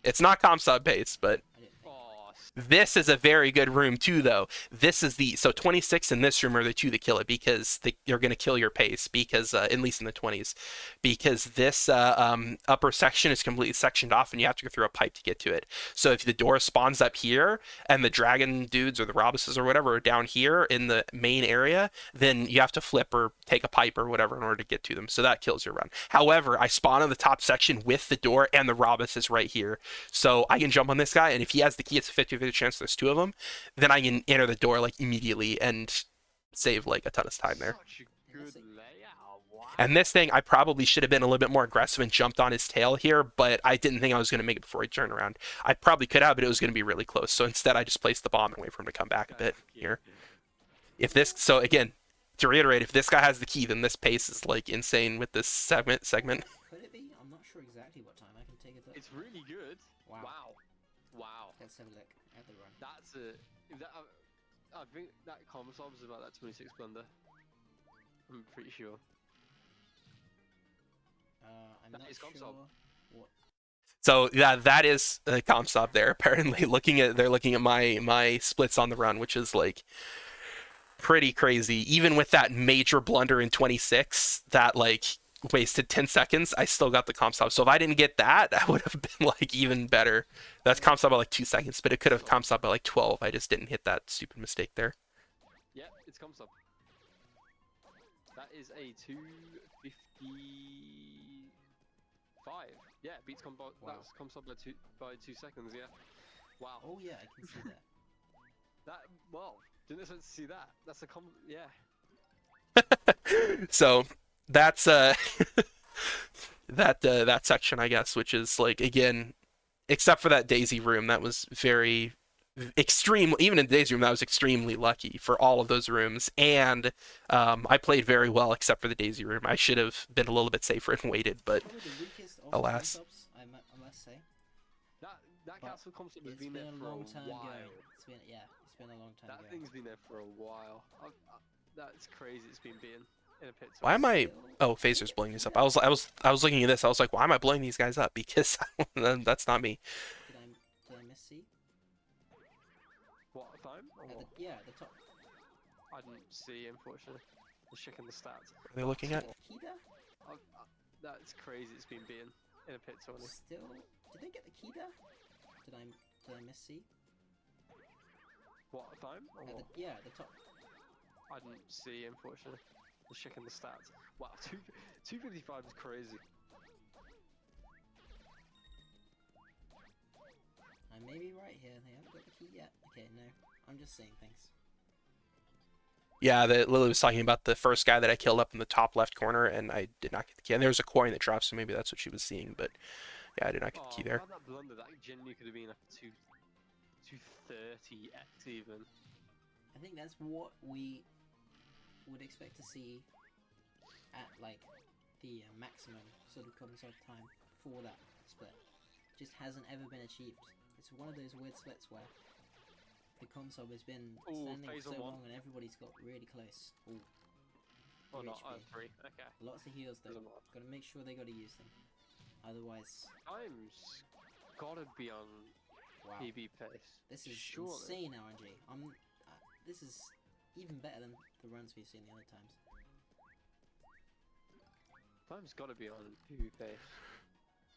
It's not comp sub based, but I didn't think. Oh, this is a very good room too, though. This is so 26 in this room are the two that kill it because you're going to kill your pace because at least in the 20s, because this upper section is completely sectioned off and you have to go through a pipe to get to it. So if the door spawns up here and the dragon dudes or the Robuses or whatever are down here in the main area, then you have to flip or take a pipe or whatever in order to get to them. So that kills your run. However, I spawn on the top section with the door and the Robus is right here. So I can jump on this guy, and if he has the key, it's a 50-50 chance there's two of them. Then I can enter the door like immediately and save like a ton of time there. such a good layout. Wow. And this thing, I probably should have been a little bit more aggressive and jumped on his tail here, but I didn't think I was going to make it before he turned around. I probably could have, but it was going to be really close. So instead, I just placed the bomb and wait for him to come back a bit here. If this, so again, to reiterate, if this guy has the key, then this pace is like insane with this segment. Could it be? I'm not sure exactly what time. I can take a look. It's really good. Wow. Wow. Wow. Let's have a look at the run. That's a. If that, I think that combo solve is about that 26 blunder. I'm pretty sure. I'm That not is sure console. what. So yeah, that is a comp stop there. Apparently, they're looking at my splits on the run, which is like pretty crazy. Even with that major blunder in 26, that like wasted 10 seconds, I still got the comp stop. So if I didn't get that, that would have been like even better. That's comp stop by like 2 seconds, but it could have comp stop by like 12. I just didn't hit that stupid mistake there. Yeah, it's combo sub. That is a 255. Yeah, beats combo. Wow. That's combo sub by 2 seconds. Yeah. Wow. Oh yeah, I can see that. That well, didn't expect to see that. That's a yeah. So that's that section, I guess, which is like again, except for that Daisy room, that was very extreme. Even in the Daisy room, that was extremely lucky for all of those rooms. And I played very well, except for the Daisy room. I should have been a little bit safer and waited, but Probably the weakest of alas. the subs, I must say. That But castle combo sub has It's been been there a for long a time while. going. It's been a long time That going. thing's been there for a while. That's crazy. It's been beaten in a pit. Why am I? Still- Oh, Phazer's blowing these up. I was looking at this. I was like, why am I blowing these guys up? Because that's not me. Did I miss C? What time? Or what? Yeah, at the top. I didn't see, unfortunately. I'm checking the stats. What are they looking at? Key there? That's crazy. It's been beaten in a pit, Tony. Still, did they get the key there? Did I miss C? What time? Or what? Yeah, at the top. I didn't see, unfortunately. I'm checking the stats. Wow, 255 is crazy. I may be right here. They haven't got the key yet. Okay, no. I'm just saying things. Yeah, Lily was talking about the first guy that I killed up in the top left corner, and I did not get the key. And there was a coin that dropped, so maybe that's what she was seeing. But yeah, I did not get the key there. That blunder, that genuinely could have been like a 230x even. I think that's what we would expect to see at like the maximum sort of console time for that split. Just hasn't ever been achieved. It's one of those weird splits where the console has been standing for Phazer so one. long and everybody's got really close. Ooh, Oh, not HP. 3. Okay. lots of heals though. Doesn't matter. Gotta make sure they gotta use them. Otherwise, Time's gotta be on wow. PB pace. This is Surely. insane RNG. This is even better than the runs we've seen the other times. Time's gotta be on PB pace.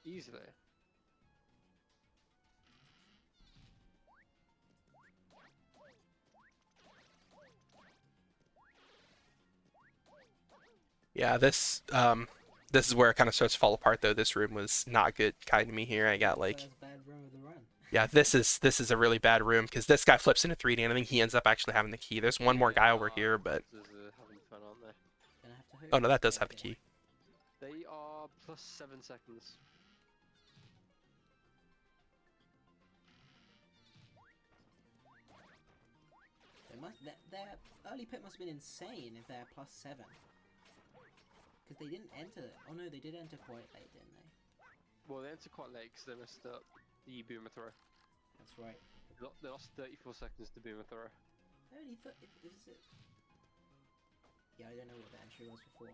Easily. Yeah, this is where it kind of starts to fall apart though. This room was not good kind to me here. I got like First bad run of the run. yeah, this is a really bad room because this guy flips into 3D and I think he ends up actually having the key. There's one more guy over here, but This is, having fun, aren't they? Gonna have to hope. oh no, that does have the Okay. key. They are plus 7 seconds. Their early pit must have been insane if they're plus 7. Because they didn't enter. Oh no, they did enter quite late, didn't they? Well, they entered quite late because they messed up the boomer throw. That's right. They lost 34 seconds to boomer throw. I only thought. Is it? Yeah, I don't know what the entry was before.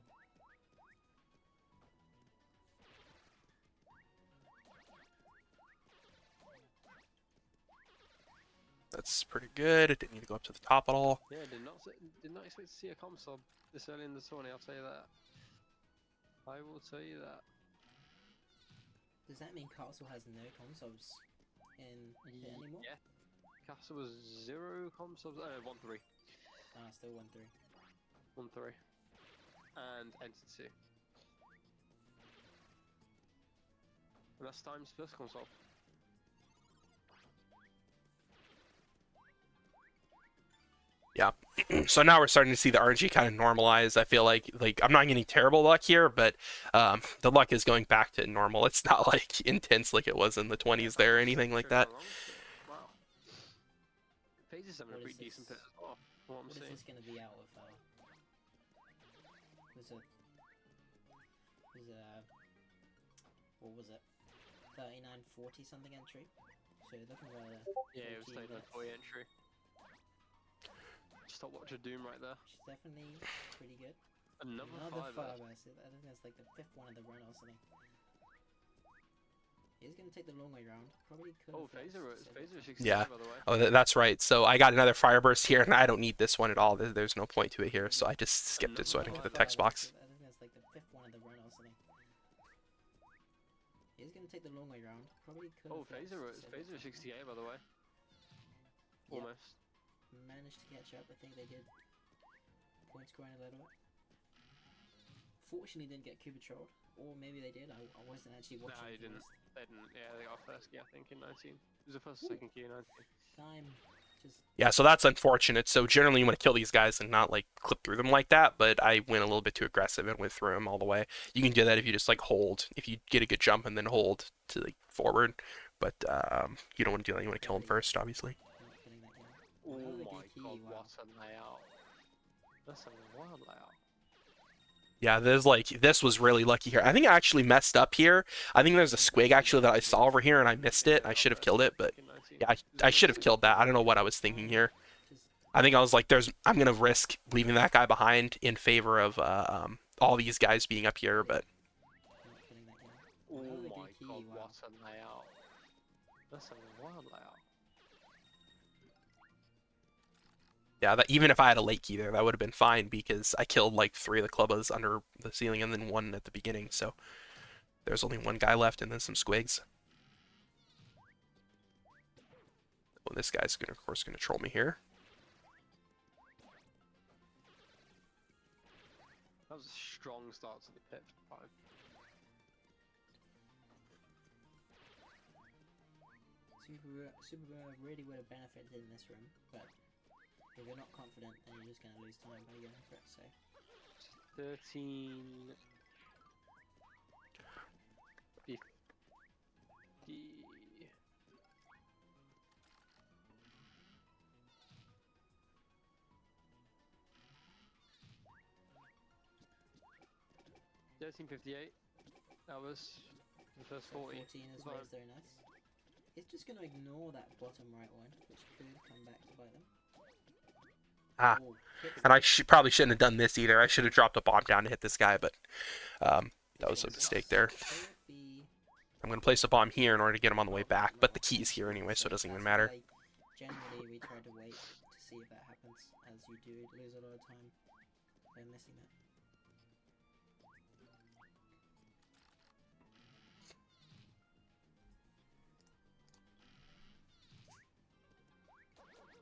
That's pretty good. It didn't need to go up to the top at all. Yeah, did not expect to see a com sub this early in the tourney. I'll tell you that. I will tell you that. Does that mean Castle has no consoles in it anymore? Yeah. Castle was 0 com subs. 1-3. Ah, still 1-3. 1-3. And Entity. And that's Time's first console. Yeah. So now we're starting to see the RNG kind of normalize. I feel like I'm not getting terrible luck here, but the luck is going back to normal. It's not like intense like it was in the 20s there or anything like that. Wow. Phazer's having a pretty decent pit as well. What What is this going to be out of? What was it? 3940 something entry. So looking at yeah, it was 3940 entry. Stop watch of Doom right there. She's definitely pretty good. Another five. five. I think that's like the 5th one of the run or something. He's gonna take the long way round. Probably could. Oh, Phazer 60 Yeah. by the way. Oh, that's right. So I got another fire burst here, and I don't need this one at all. There's no point to it here, so I just skipped it so I didn't get the text box. I think that's like the 5th one of the run or something. He's gonna take the long way round. Probably could. Oh, Phazer 60 by the way. Yep. Almost. Managed to catch up. I think they did point scoring a little bit. Fortunately, didn't get Cuba trolled, or maybe they did. I wasn't actually watching. No, you didn't. They didn't. Yeah, they got first key, I think, in 19. It was the first, second key in 19. Time. Just Yeah, so that's unfortunate. So generally you want to kill these guys and not like clip through them like that, but I went a little bit too aggressive and went through them all the way. You can do that if you just like hold, if you get a good jump and then hold to like forward, but you don't want to do that. You want to kill them first, obviously. not getting that game. Oh Another my good key, god, wow. what a layout. That's a wild layout. Yeah, this was really lucky here. I think I actually messed up here. I think there's a squig actually that I saw over here and I missed it. I should have killed it, but yeah, I should have killed that. I don't know what I was thinking here. Just I think I was like, I'm gonna risk leaving that guy behind in favor of all these guys being up here, but not getting that game. Oh Another my good key, god, wow. what a layout. That's a wild layout. yeah, that even if I had a late key there, that would have been fine because I killed like 3 of the clubbas under the ceiling and then 1 at the beginning. So there's only 1 guy left and then some squigs. Well, this guy's gonna, of course, gonna troll me here. That was a strong start to the pit. Super really would have benefited in this room, but if you're not confident, then you're just going to lose time by going for it, so... 13... 50... 1358. That was the first So 40. 14 is Fine. very nice. It's just going to ignore that bottom right one, which could come back to bite them. Ah, Oh, hit and I probably shouldn't have done this either. I should have dropped a bomb down to hit this guy, but that was a mistake there. I'm gonna place a bomb here in order to get him on the way back, but the key's here anyway, so it doesn't even matter. Generally, we try to wait to see if that happens, as you do lose a lot of time by missing that.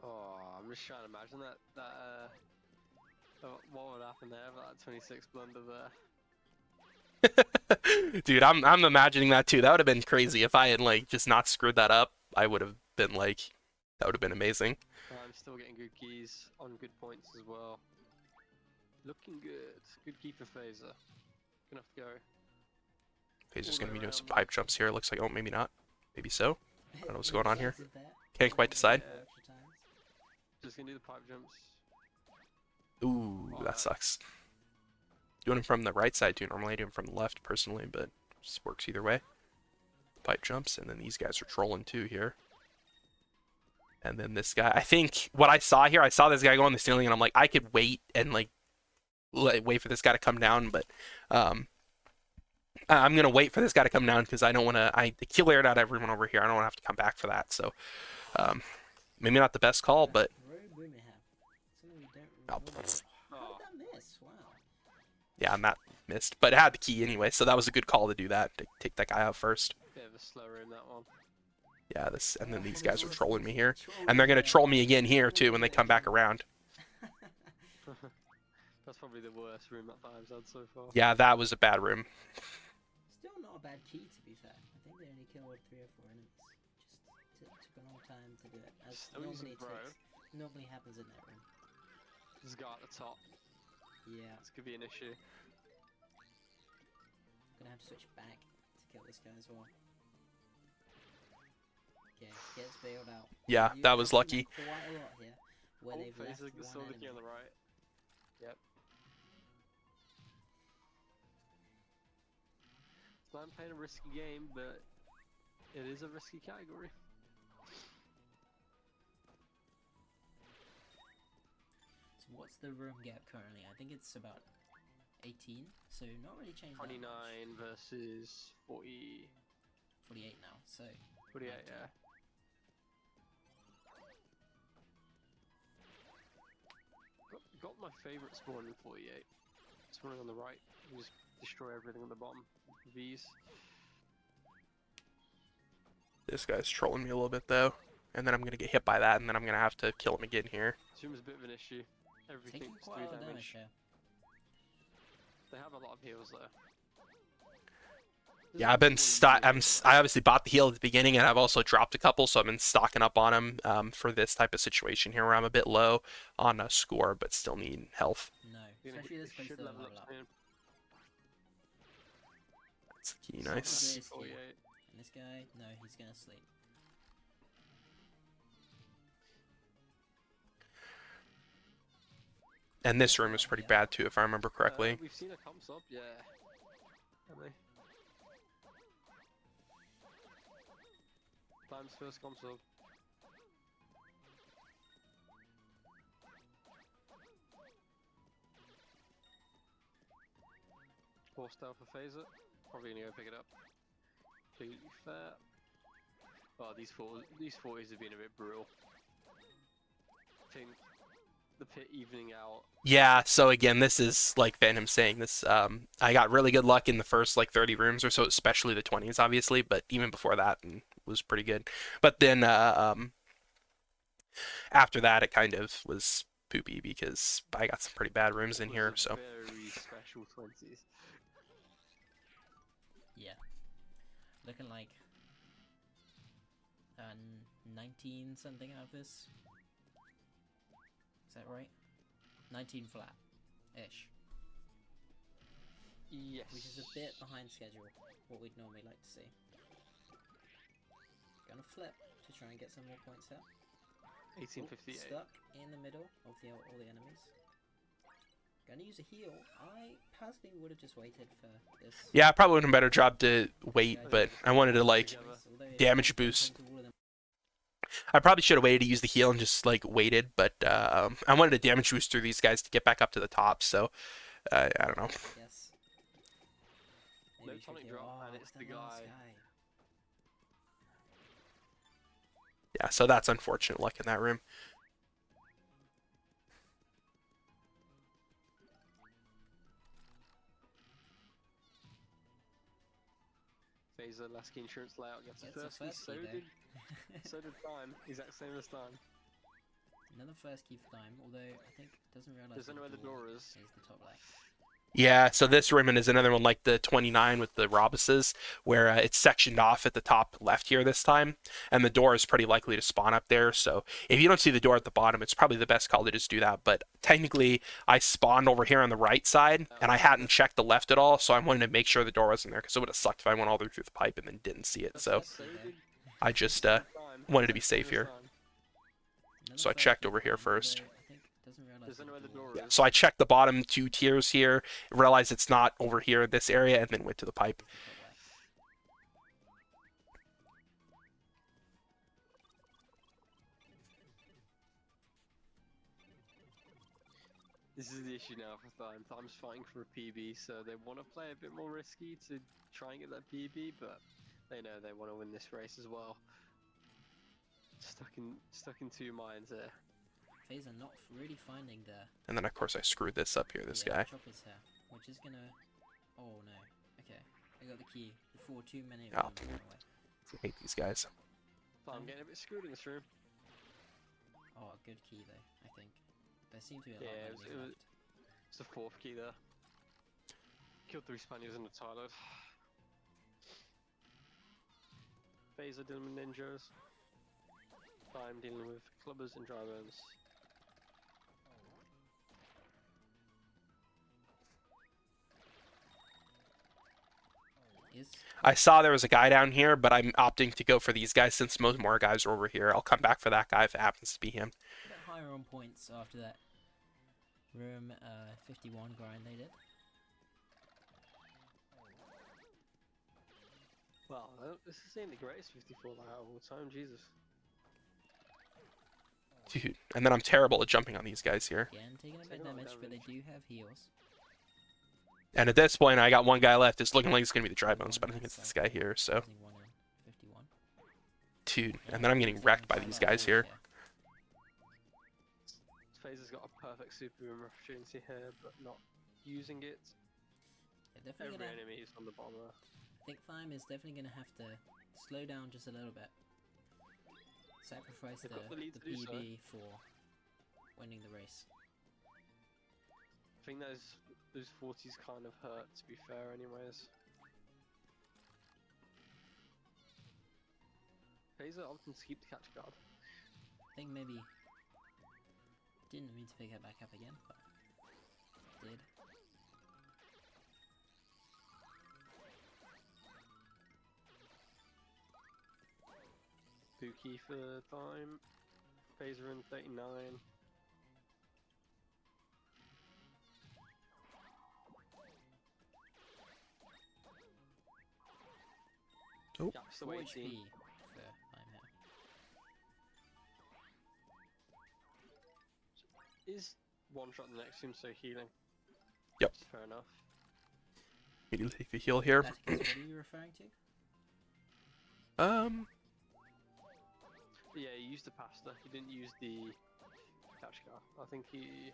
Oh, I'm just trying to imagine what would happen there for that 26 blunder there. Dude, I'm imagining that too. That would have been crazy if I had like just not screwed that up. I would have been like, that would have been amazing. I'm still getting good keys on good points as well. Looking good. Good key for Phazer. Gonna have to go. Phazer's gonna be doing some pipe jumps here. It looks like, oh, maybe not. Maybe so. I don't know what's going on here. Can't quite decide. Just gonna do the pipe jumps. Ooh, that sucks. Doing them from the right side too. Normally I do them from the left personally, but it just works either way. Pipe jumps, and then these guys are trolling too here. And then this guy, I think what I saw here, I saw this guy go on the ceiling, and I'm like, I could wait and like wait for this guy to come down, but I'm gonna wait for this guy to come down because I don't want to. I kill aired out everyone over here. I don't want to have to come back for that. So maybe not the best call, but Throw Boomer have. Something we don't oh, normally. How Oh, did that miss? Wow. yeah, Matt missed, but it had the key anyway, so that was a good call to do that, to take that guy out first. bit of a slower in that one. Yeah, this, and then these There's guys are always trolling me here, troll and they're gonna there. troll me again here Always too when they come back lurking. around. That's probably the worst room that Five's had so far. Yeah, that was a bad room. Still not a bad key to be fair. I think they only killed 3 or 4 enemies. Just took a long time to do it, as Still using normally happens in that room. This guy at the top. Yeah, This could be an issue. gonna have to switch back to kill this guy as well. Okay, gets bailed out. Yeah, You that was have seen lucky. that quite a lot here, where Oh, they've left Phazer, the one silver enemy. key on the right. Yep. So I'm playing a risky game, but it is a risky category. So what's the room gap currently? I think it's about 18, so not really changed that 29 much. versus 40. 48 now, so 48, 19. yeah. Got my favourite spawn in 48. Spawning on the right. You just destroy everything at the bottom. V's. This guy's trolling me a little bit though, and then I'm gonna get hit by that, and then I'm gonna have to kill him again here. Zoom is a bit of an issue. Everything's Taking 3 quite a lot of damage. damage here. They have a lot of heals though. Yeah, I've been I obviously bought the heal at the beginning, and I've also dropped a couple, so I've been stocking up on them for this type of situation here, where I'm a bit low on a score, but still need health. No, especially this place should doesn't level level up. soon. That's the key, So nice. good. 48. And this guy, no, he's gonna sleep. And this room is pretty bad too, if I remember correctly. We've seen a comps up, yeah. Have they? Time's first comps up. Force down for Phazer. Probably gonna go pick it up. Completely fair. Oh, these 40s have been a bit brutal. I think the pit evening out. Yeah, so again, this is like Phantom saying this. I got really good luck in the first like 30 rooms or so, especially the 20s, obviously, but even before that, was pretty good. But then after that, it kind of was poopy because I got some pretty bad rooms in Was here. a So very special 20s. Yeah. Looking like 19 something out of this. Is that right? 19 flat ish. Yes. Which is a bit behind schedule, what we'd normally like to see. Gonna flip to try and get some more points out. 1858. Stuck in the middle of all the enemies. Gonna use a heal. I personally would have just waited for this. yeah, I probably would have done a better job to wait, but I wanted to like damage boost. I probably should have waited to use the heal and just like waited, but I wanted a damage boost through these guys to get back up to the top. So I don't know. I guess. No Maybe tonic should drop, heal. and it's the last guy. Yeah, so that's unfortunate luck in that room. Phazer, last key insurance layout gets a Gets first a key, first so key did though. so did Time. Exact same as Time. Another first key for time, although I think doesn't realise Doesn't know where the door is. is the top left. Yeah, so this room is another one like the 29 with the Robuses, where it's sectioned off at the top left here this time, and the door is pretty likely to spawn up there. So if you don't see the door at the bottom, it's probably the best call to just do that. But technically, I spawned over here on the right side, and I hadn't checked the left at all, so I wanted to make sure the door wasn't there, because it would have sucked if I went all the way through the pipe and then didn't see it. So I just wanted to be safe here. So I checked over here first. Doesn't know where the door Yeah, is. so I checked the bottom 2 tiers here, realized it's not over here in this area, and then went to the pipe. This is the issue now for Time. Time's fighting for a PB, so they want to play a bit more risky to try and get that PB, but they know they want to win this race as well. Stuck in two minds there. Phazer not really finding the And then of course I screwed this up here, this guy. chopper's here, which is gonna. Oh no. Okay, I got the key before 2 minutes Oh. ran away. I hate these guys. I'm getting a bit screwed in this room. Oh, a good key though. I think there seem to be a lot Yeah, of enemies left. It's the fourth key there. Killed 3 Spaniards in the toilet. Phazer dealing with ninjas. I'm dealing with clubbers and dry bones. Is I saw there was a guy down here, but I'm opting to go for these guys since most more guys are over here. I'll come back for that guy if it happens to be him. a bit higher on points after that room 51 grind they did. Well, this ain't the greatest 54 out of all time, Jesus. Dude, and then I'm terrible at jumping on these guys here. Again, taking a bit Taking a lot of damage, but they damage. do have heals. And at this point, I got one guy left. It's looking like it's going to be the dry bones, but I think it's this guy here, so. Losing one in 51. Dude, and then I'm getting wrecked by these guys here. Phazer's got a perfect super room opportunity here, but not using it. Yeah, definitely Every gonna, enemy is on the bomber. I think Thyme is definitely going to have to slow down just a little bit. Sacrifice They've the, got the lead to do so. PB for winning the race. I think those 40s kind of hurt, to be fair, anyways. Phazer opting to keep the catch guard. I think maybe didn't mean to pick her back up again, but did. Buki for time. Phazer in 39. Oh. Yeah, still 4 18. HP for Thyme here. Is one shot the next room, so healing. Yep. Fair enough. Need to take the heal here. Atticus, what are you referring to? Yeah, he used the pasta. He didn't use the catch car. I think he.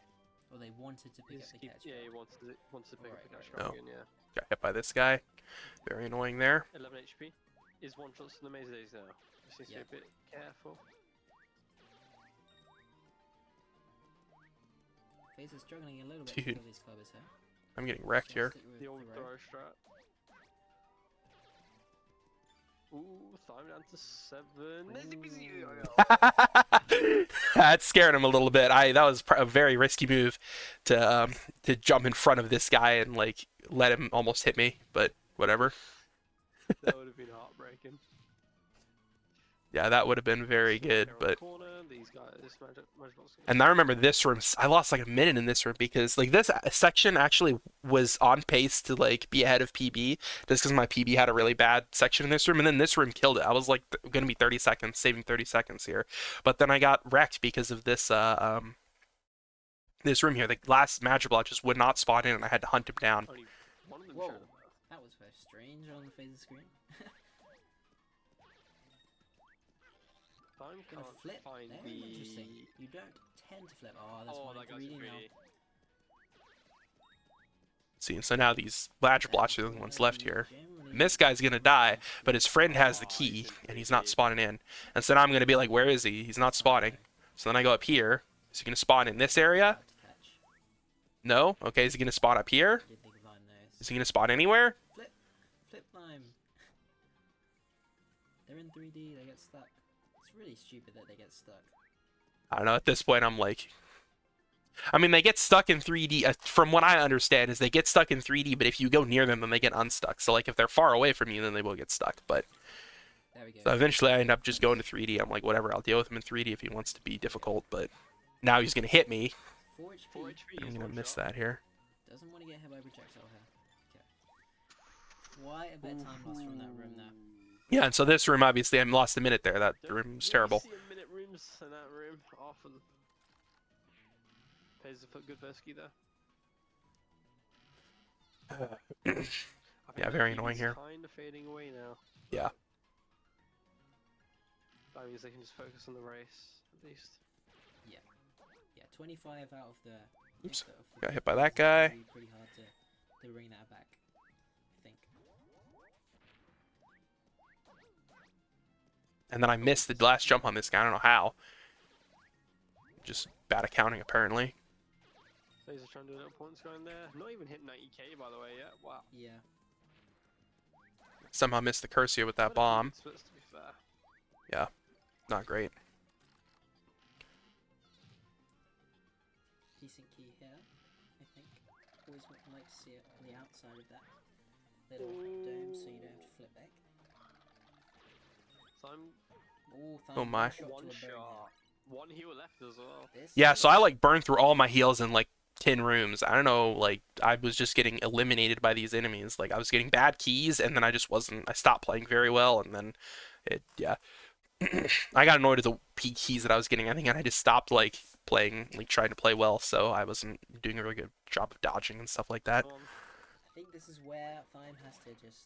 Or they wanted to pick up the catch. Yeah, he card. wants to pick up the Right, catch right, car right. again. Yeah. Got hit by this guy. Very annoying there. 11 HP. Is one shots in the maze days now. Just needs to Yep. be a bit careful. Phazer's struggling a little bit Dude. to kill these clubbers here. I'm getting wrecked Gonna here. stick with The old throw. throw strat. Ooh, time down to 7. That scared him a little bit. That was a very risky move to jump in front of this guy and like let him almost hit me, but whatever. That would have been heartbreaking. Yeah, that would have been very good, Here on but corner, these guys, magic box. and I remember this room. I lost like a minute in this room because like this section actually was on pace to like be ahead of PB just because my PB had a really bad section in this room, and then this room killed it. I was like gonna be 30 seconds, saving 30 seconds here, but then I got wrecked because of this this room here. The last magic block just would not spawn in, and I had to hunt him down. Only one of them Whoa, showed up. that was very strange on the Phazer screen. Time Gonna can't flip. find Very the. interesting. You don't tend to flip. Oh, that's Oh, one that of guy's reading now. greedy. See, and so now these magic blocks are the only ones left here. And this guy's gonna die, but his friend has the key, and he's not spawning in. And so now I'm gonna be like, where is he? He's not spawning. So then I go up here. Is he gonna spawn in this area? Hard to catch. No? Okay, is he gonna spawn up here? Did think of those. Is he gonna spawn anywhere? Flip time. They're in 3D. They get stuck. It's really stupid that they get stuck. I don't know, at this point I'm like... I mean, they get stuck in 3D, from what I understand, is they get stuck in 3D, but if you go near them, then they get unstuck. So, like, if they're far away from you, then they will get stuck, but... There we go. So eventually I end up just going to 3D. I'm like, whatever, I'll deal with him in 3D if he wants to be difficult, but... Now he's gonna hit me. 4 HP. 4 HP. I'm is gonna one miss shot. that here. Doesn't want to get hit by projectile here. Okay. Quite a bit of time lost from that room there. Yeah, and so this room, obviously, I lost a minute there. That Don't room was really terrible. see a minute rooms in that room often. Phazer put good first key there. I think Yeah, the very PB's annoying here. Kind of fading away now. Yeah. That means they can just focus on the race at least. Yeah, 25 out of the. Oops. of the Got hit by that is guy. Pretty hard to bring that back, I think. And then I missed the last jump on this guy. I don't know how. Just bad accounting, apparently. Phazer trying to do a little points going there. Not even hit 90k by the way yet. Wow. Yeah. Somehow missed the curse here with that Quite a few bomb. splits, to be fair. Yeah, not great. Decent key here, I think. Always would like to see it on the outside of that little dome so you don't have to flip back. So I'm Ooh, Oh my. one shot. One heal left as well. Yeah, so I like burned through all my heals in like 10 rooms. I don't know, like I was just getting eliminated by these enemies. Like I was getting bad keys and then I stopped playing very well and then yeah. I got annoyed at the peak keys that I was getting, I think, and I just stopped like playing, like trying to play well, so I wasn't doing a really good job of dodging and stuff like that. I think this is where Thyme has to just.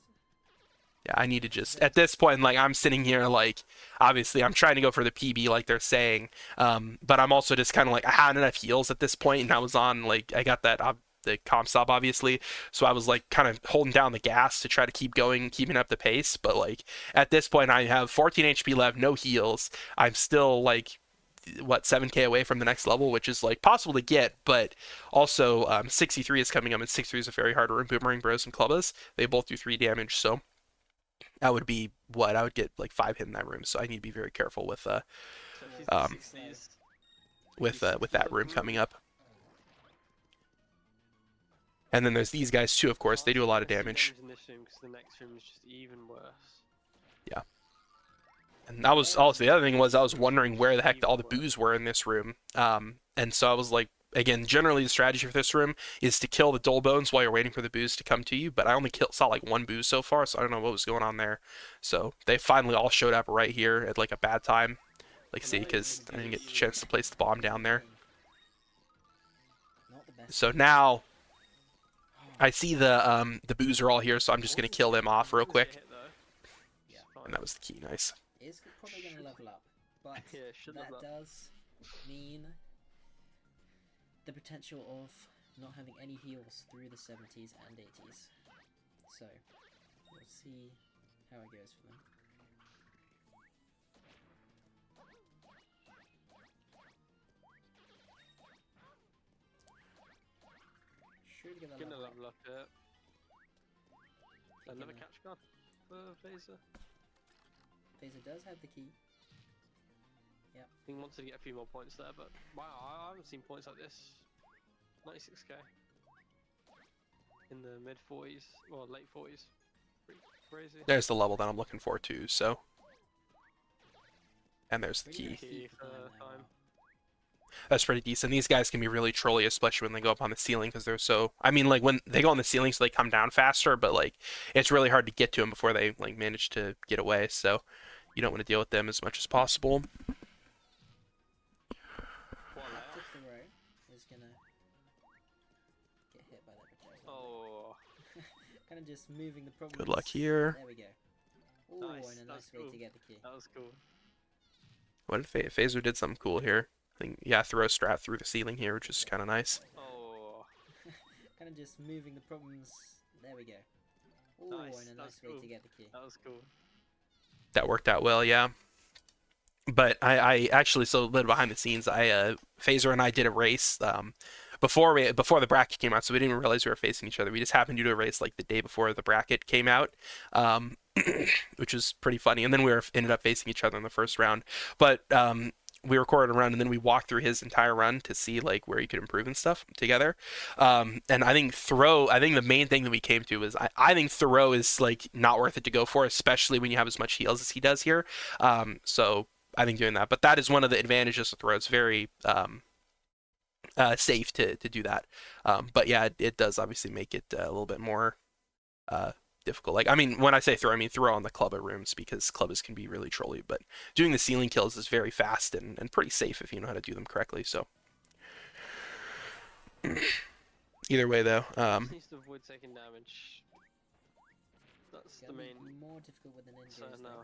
Yeah, I need to just at this point, like I'm sitting here, like obviously I'm trying to go for the PB, like they're saying, but I'm also just kind of like I had enough heals at this point, and I was on like I got that the comp stop obviously, so I was like kind of holding down the gas to try to keep going, keeping up the pace. But like at this point, I have 14 HP left, no heals. I'm still like what 7k away from the next level, which is like possible to get, but also 63 is coming up, and 63 is a very hard room. Boomerang Bros and Clubbas, they both do 3 damage, so that would be what I would get like 5 hit in that room. So I need to be very careful with um, with that room coming up. And then there's these guys too, of course. They do a lot of damage. In this room because the next room is just even worse. Yeah. And that was also the other thing was I was wondering where the heck all the boos were in this room. And so I was like, again, generally the strategy for this room is to kill the dull bones while you're waiting for the boos to come to you. But I only saw like 1 boo so far, so I don't know what was going on there. So they finally all showed up right here at like a bad time. Like, see, because I didn't get a chance to place the bomb down there. So now I see the boos are all here, so I'm just gonna kill them off real quick. And that was the key. Nice. It's probably going to level up, but that does mean the potential of not having any heals through the 70s and 80s. So, we'll see how it goes for them. Should get a Gonna level level up it. Another catch card for Phazer. Phazer does have the key. Yep. I think he wants to get a few more points there, but wow, I haven't seen points like this. 96k. In the mid 40s, or late 40s. Pretty crazy. There's the level that I'm looking for too, so. And there's the key. Key for time. That's pretty decent. These guys can be really trolly, especially when they go up on the ceiling, because they're so. I mean, like when they go on the ceiling, so they come down faster, but like it's really hard to get to them before they like manage to get away. So you don't want to deal with them as much as possible. Is gonna get hit by that projectile. Oh. Kind of just moving the problem. Good luck here. There we go. Oh, Nice. and a nice way to get the key. That was cool. What if Phazer did something cool here? I think, yeah, throw a strat through the ceiling here, which is kind of nice. Oh. Kind of just moving the problems. There we go. Oh, Nice. and a nice way to get the key. That was cool. That worked out well, yeah. But I actually, so a little behind the scenes, Phazer and I did a race before the bracket came out, so we didn't even realize we were facing each other. We just happened to do a race like the day before the bracket came out, which was pretty funny. And then we ended up facing each other in the first round. But we recorded a run and then we walked through his entire run to see like where he could improve and stuff together. And I think the main thing that we came to was I think throw is like not worth it to go for, especially when you have as much heals as he does here. So I think doing that, but that is one of the advantages of throw. It's very safe to do that. But yeah, it does obviously make it a little bit more difficult. Like, I mean, when I say throw, I mean throw on the clubber rooms, because clubbers can be really trolly, but doing the ceiling kills is very fast and pretty safe if you know how to do them correctly. So either way though, Needs to avoid taking damage. That's the main. More difficult with an injury. So no.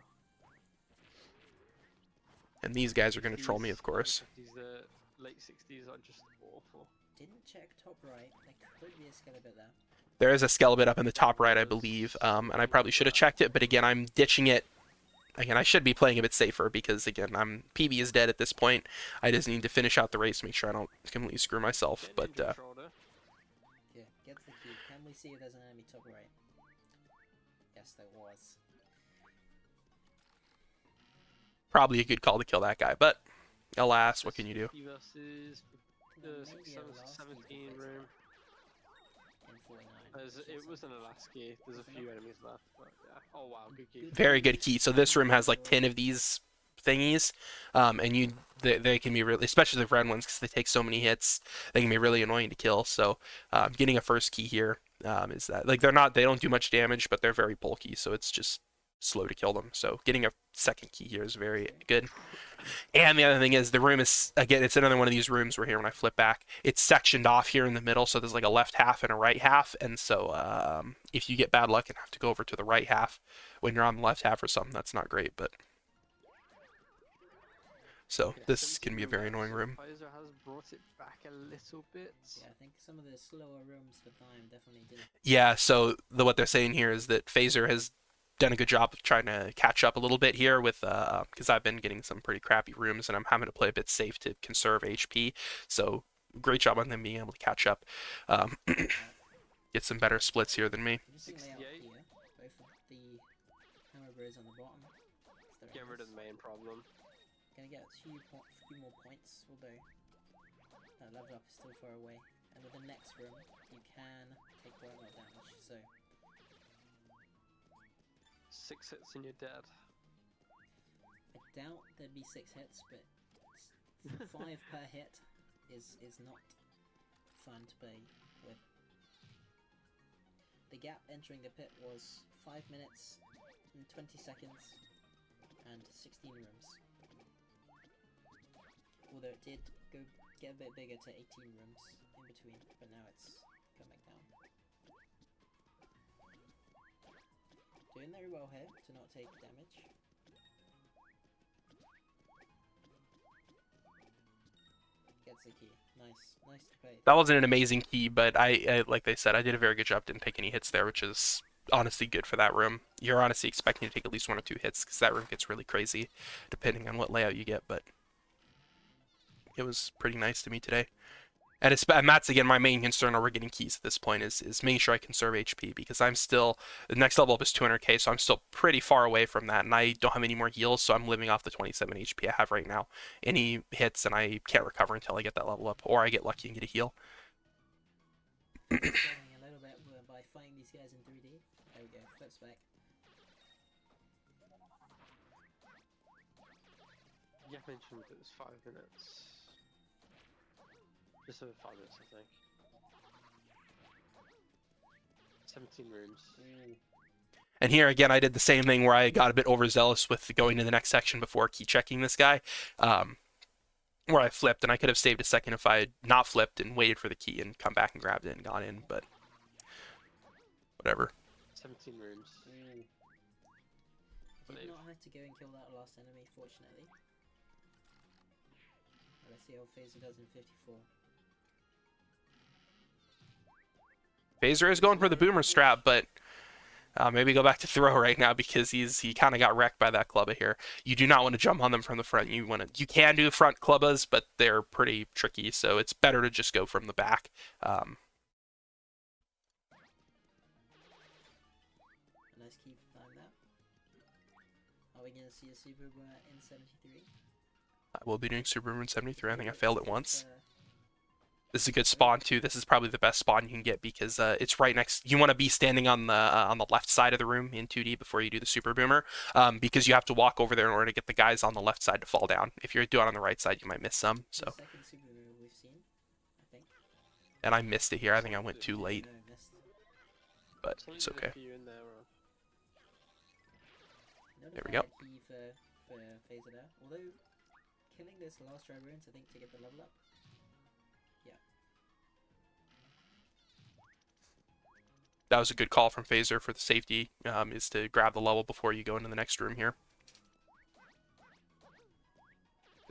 And these guys are going to troll me, of 60s, early course. 50s, the late 60s are just awful. Didn't check top right. There could be a skeleton there. There is a skeleton up in the top right, I Was believe, and I looking probably into should have that. checked it, but again, I'm ditching it. Again, I should be playing a bit safer because, again, PB is dead at this point. I just need to finish out the race, make sure I don't completely screw myself. Getting But into control there. Yeah, gets the cube. Can we see if there's an enemy top right? Yes, there was. probably a good call to kill that guy. But alas, what can you do? 50 versus There the may be a last key 17 for room. in 49. It wasn't a last key. There's a few enemies left, but yeah. Oh wow, good key. Very good key. So this room has like 10 of these thingies, and they can be really, especially the red ones, because they take so many hits. They can be really annoying to kill. So getting a first key here is that like they don't do much damage, but they're very bulky, so it's just slow to kill them. So getting a second key here is very good. And the other thing is the room is, again, it's another one of these rooms where here when I flip back, it's sectioned off here in the middle, so there's like a left half and a right half, and so if you get bad luck and have to go over to the right half when you're on the left half or something, that's not great. But so Yeah, this can 17 be a very left, annoying so room. Phazer has brought it back a little bit. Yeah, I think some of the slower rooms for time definitely didn't. Yeah, so what they're saying here is that Phaser has done a good job of trying to catch up a little bit here with because I've been getting some pretty crappy rooms and I'm having to play a bit safe to conserve HP. So great job on them being able to catch up. Get some better splits here than me. Missing layout 68. here. Both of the hammer bros on the bottom. Is there Getting rid of the main problem. Gonna get few more points, although that level up is still far away. And with the next room, you can take quite a lot of damage. So 6 hits and you're dead. I doubt there'd be 6 hits, but 5 per hit is not fun to play with. The gap entering the pit was 5 minutes and 20 seconds and 16 rooms. Although it did get a bit bigger to 18 rooms in between, but now it's come back down. Doing very well here to not take damage. Gets the key. Nice to play. That wasn't an amazing key, but I like they said, I did a very good job. Didn't take any hits there, which is honestly good for that room. You're honestly expecting to take at least 1 or 2 hits because that room gets really crazy depending on what layout you get, but it was pretty nice to me today. And that's again my main concern over getting keys at this point is making sure I conserve HP because I'm still the next level up is 200k, so I'm still pretty far away from that, and I don't have any more heals, so I'm living off the 27 HP I have right now. Any hits and I can't recover until I get that level up, or I get lucky and get a heal. Struggling a little bit by fighting these guys in 3D. There we go. Flips back. You mentioned it was 5 minutes. Just over 5 minutes, I think. 17 rooms. And here again, I did the same thing where I got a bit overzealous with going to the next section before key checking this guy, where I flipped, and I could have saved a second if I had not flipped and waited for the key and come back and grabbed it and gone in, but whatever. 17 rooms. Did not have to go and kill that last enemy, fortunately. Let's see how Phazer does in 54. Phazer is going for the boomer strap, but maybe go back to throw right now because he kind of got wrecked by that clubba here. You do not want to jump on them from the front. You can do front clubbas, but they're pretty tricky, so it's better to just go from the back. Nice keep behind that. Are we going to see a super boomer in 73? I will be doing Super Moon 73. I think I failed it once. This is a good spawn too. This is probably the best spawn you can get because it's right next. You want to be standing on the left side of the room in 2D before you do the Super Boomer, because you have to walk over there in order to get the guys on the left side to fall down. If you're doing it on the right side, you might miss some. So. The second super boomer we've seen, I think. And I missed it here. I think I went too late, No, missed. but So you it's did a okay. few in there, Not a There we go. bad key for Phazer there. Although, killing this last try runes, I think, to get the level up. Yeah. That was a good call from Phazer for the safety, is to grab the level before you go into the next room here.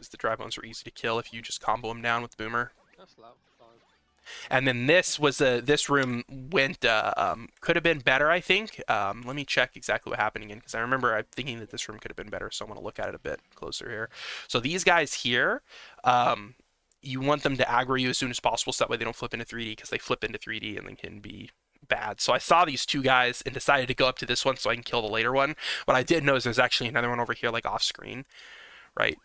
because the dry bones are easy to kill if you just combo them down with Boomer. That's loud. Fine. And then this room went could have been better, I think. Let me check exactly what happened again because I remember I'm thinking that this room could have been better, so I'm gonna look at it a bit closer here. So these guys here, you want them to aggro you as soon as possible so that way they don't flip into 3D because they flip into 3D and then can be bad. So I saw these two guys and decided to go up to this one so I can kill the later one. What I did know is there's actually another one over here like off screen, right?